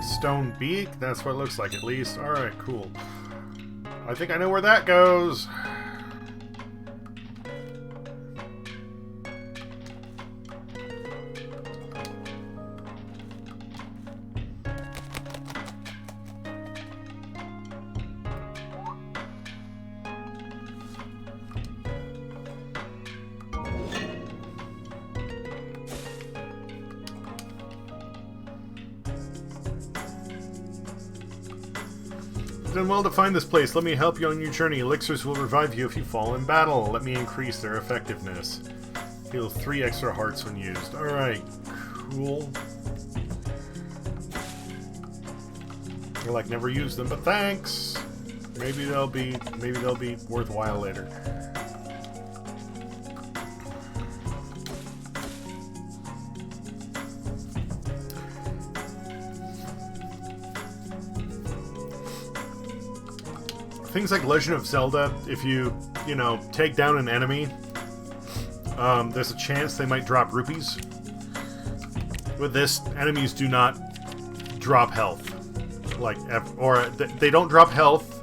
Stone beak? That's what it looks like, at least. Alright, cool. I think I know where that goes. You've done well to find this place. Let me help you on your journey. Elixirs will revive you if you fall in battle. Let me increase their effectiveness. Heal 3 extra hearts when used. Alright, cool. You're like, never used them, but thanks. Maybe they'll be worthwhile later. Things like Legend of Zelda, if you take down an enemy, there's a chance they might drop rupees. With this, enemies do not drop health. They don't drop health.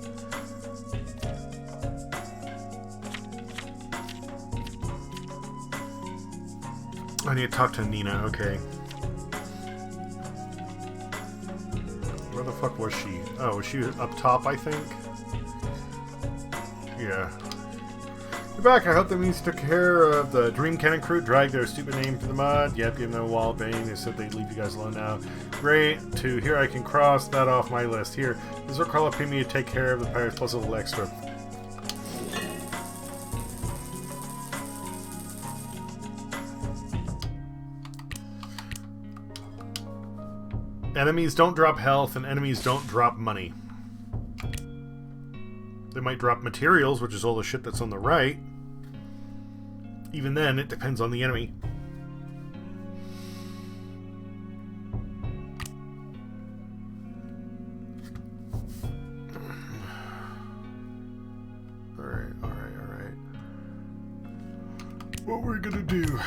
I need to talk to Nina, okay. Where the fuck was she? Oh, was she up top, I think? Yeah. You're back. I hope that means you took care of the Dream Cannon crew, dragged their stupid name through the mud. Yep, give them a wall bang. They said they'd leave you guys alone now. Great. To here I can cross that off my list. Here, this is what Carla paid me to take care of the pirates plus a little extra. Enemies don't drop health and enemies don't drop money. They might drop materials, which is all the shit that's on the right. Even then, it depends on the enemy. Alright. What we're gonna do...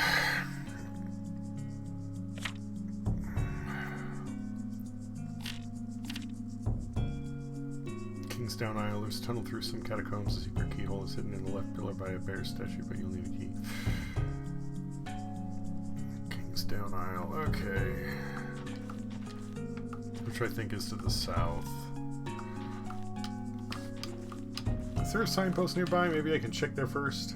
Down aisle, there's a tunnel through some catacombs. A secret keyhole is hidden in the left pillar by a bear statue, but you'll need a key. King's Down aisle, okay. Which I think is to the south. Is there a signpost nearby? Maybe I can check there first.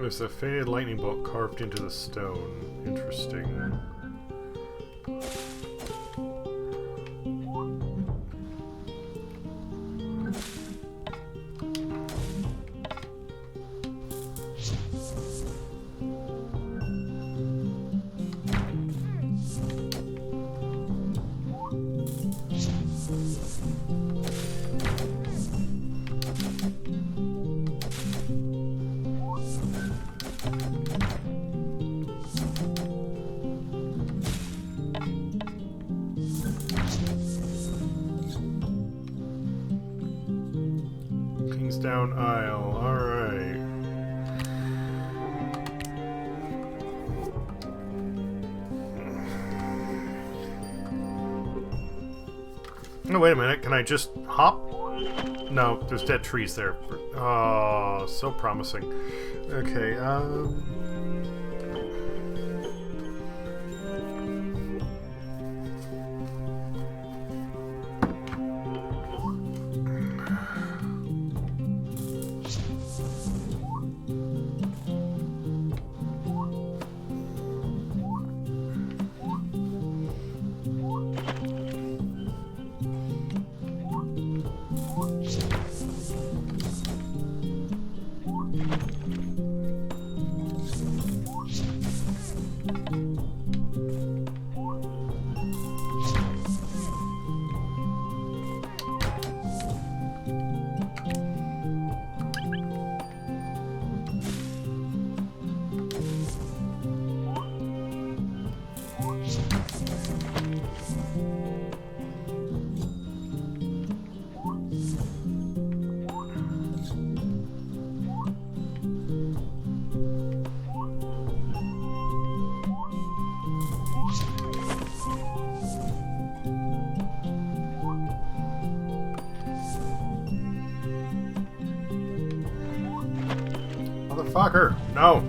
There's a faded lightning bolt carved into the stone. Interesting. Down aisle, alright. No, wait a minute, can I just hop? No, there's dead trees there. Oh, so promising. Okay, Motherfucker! No!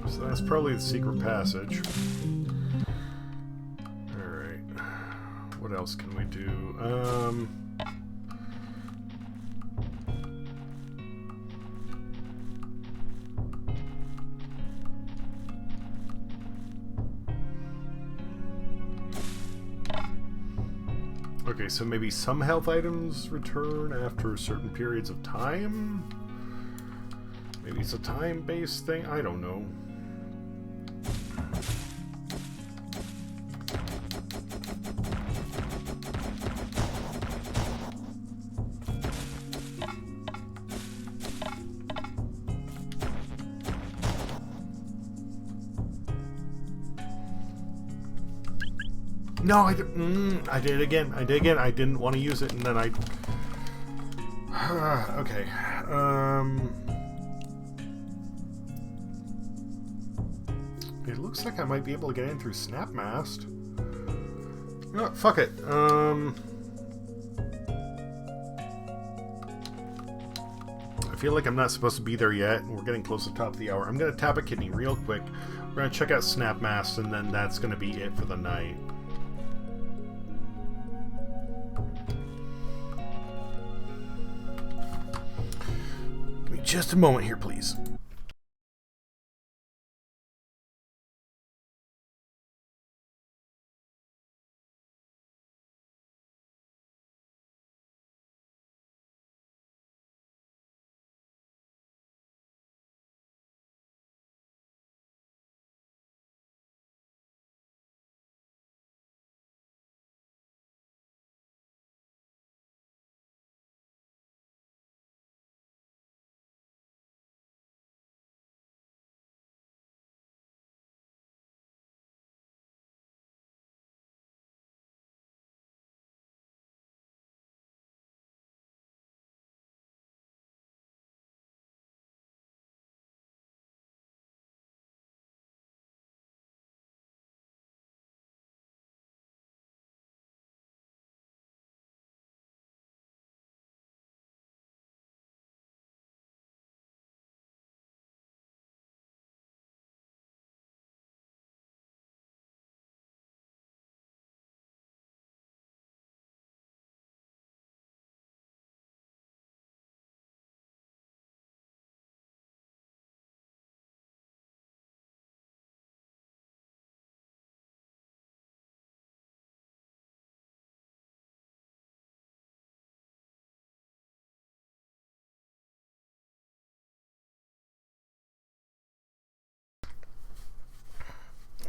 So that's probably the secret passage. Alright. What else can we do? Okay, so maybe some health items return after certain periods of time? Maybe it's a time-based thing? I don't know. No, I did it again. I did again. I didn't want to use it, and then I... okay. It looks like I might be able to get in through Snapmast. You know what? Fuck it. I feel like I'm not supposed to be there yet, and we're getting close to the top of the hour. I'm going to tap a kidney real quick. We're going to check out Snapmast, and then that's going to be it for the night. Give me just a moment here, please.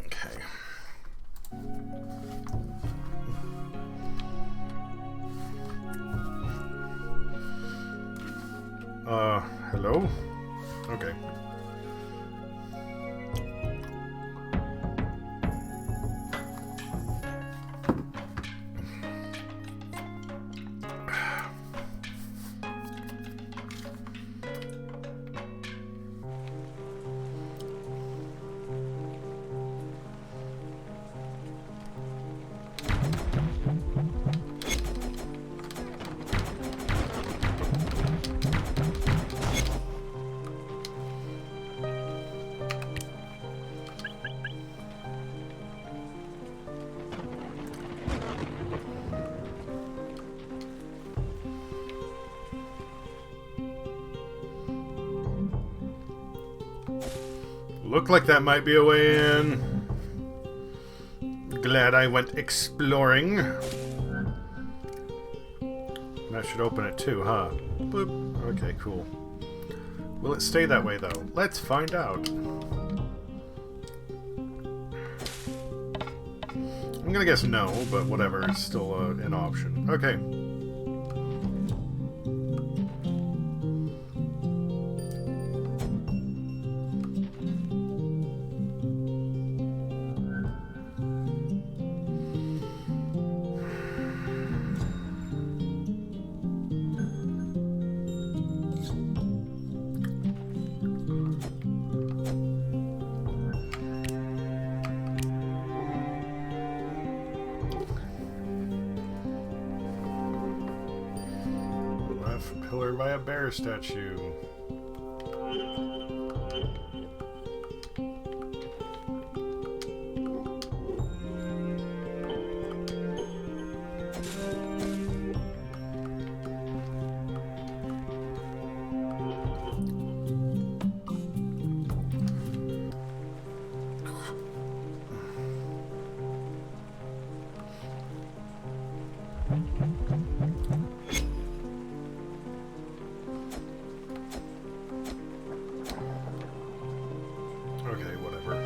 Okay. Hello? Okay. Looked like that might be a way in. Glad I went exploring. That should open it too, huh? Boop. Okay, cool. Will it stay that way, though? Let's find out. I'm gonna guess no, but whatever. It's still an option. Okay. Pillared by a bear statue. Okay, whatever.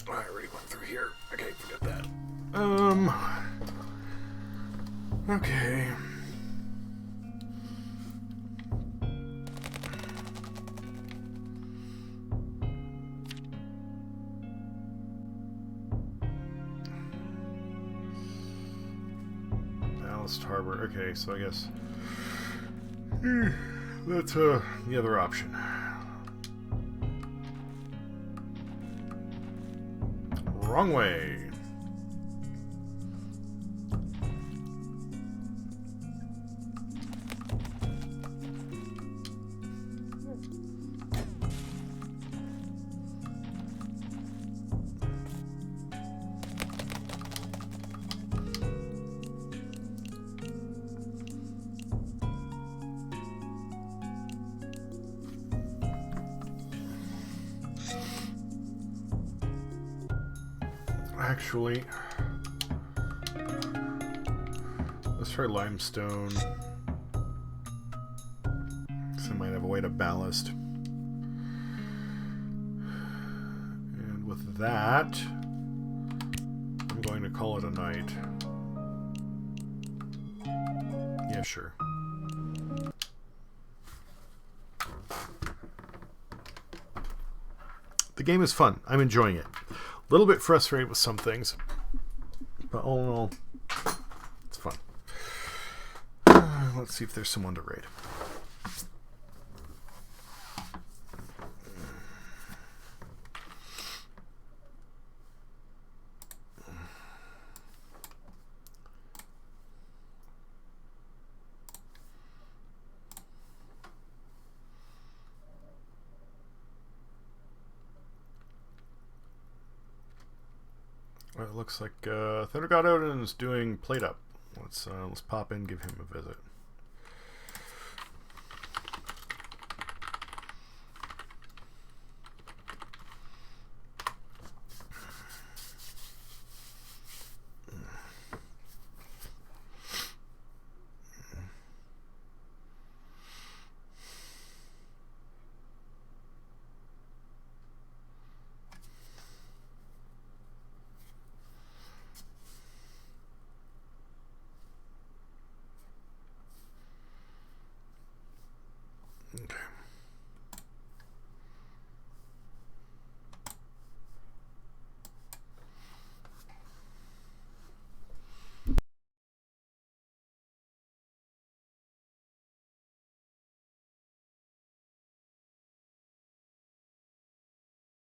I already went through here. Okay, forget that. Okay. Ballast Harbor. Okay, so I guess that's the other option. Wrong way. Actually, let's try limestone. So I might have a way to ballast. And with that, I'm going to call it a night. Yeah, sure. The game is fun. I'm enjoying it. A little bit frustrated with some things, but all in all, it's fun. Let's see if there's someone to raid. Well, it looks like Thunder God Odin is doing Plate Up. Let's pop in, give him a visit.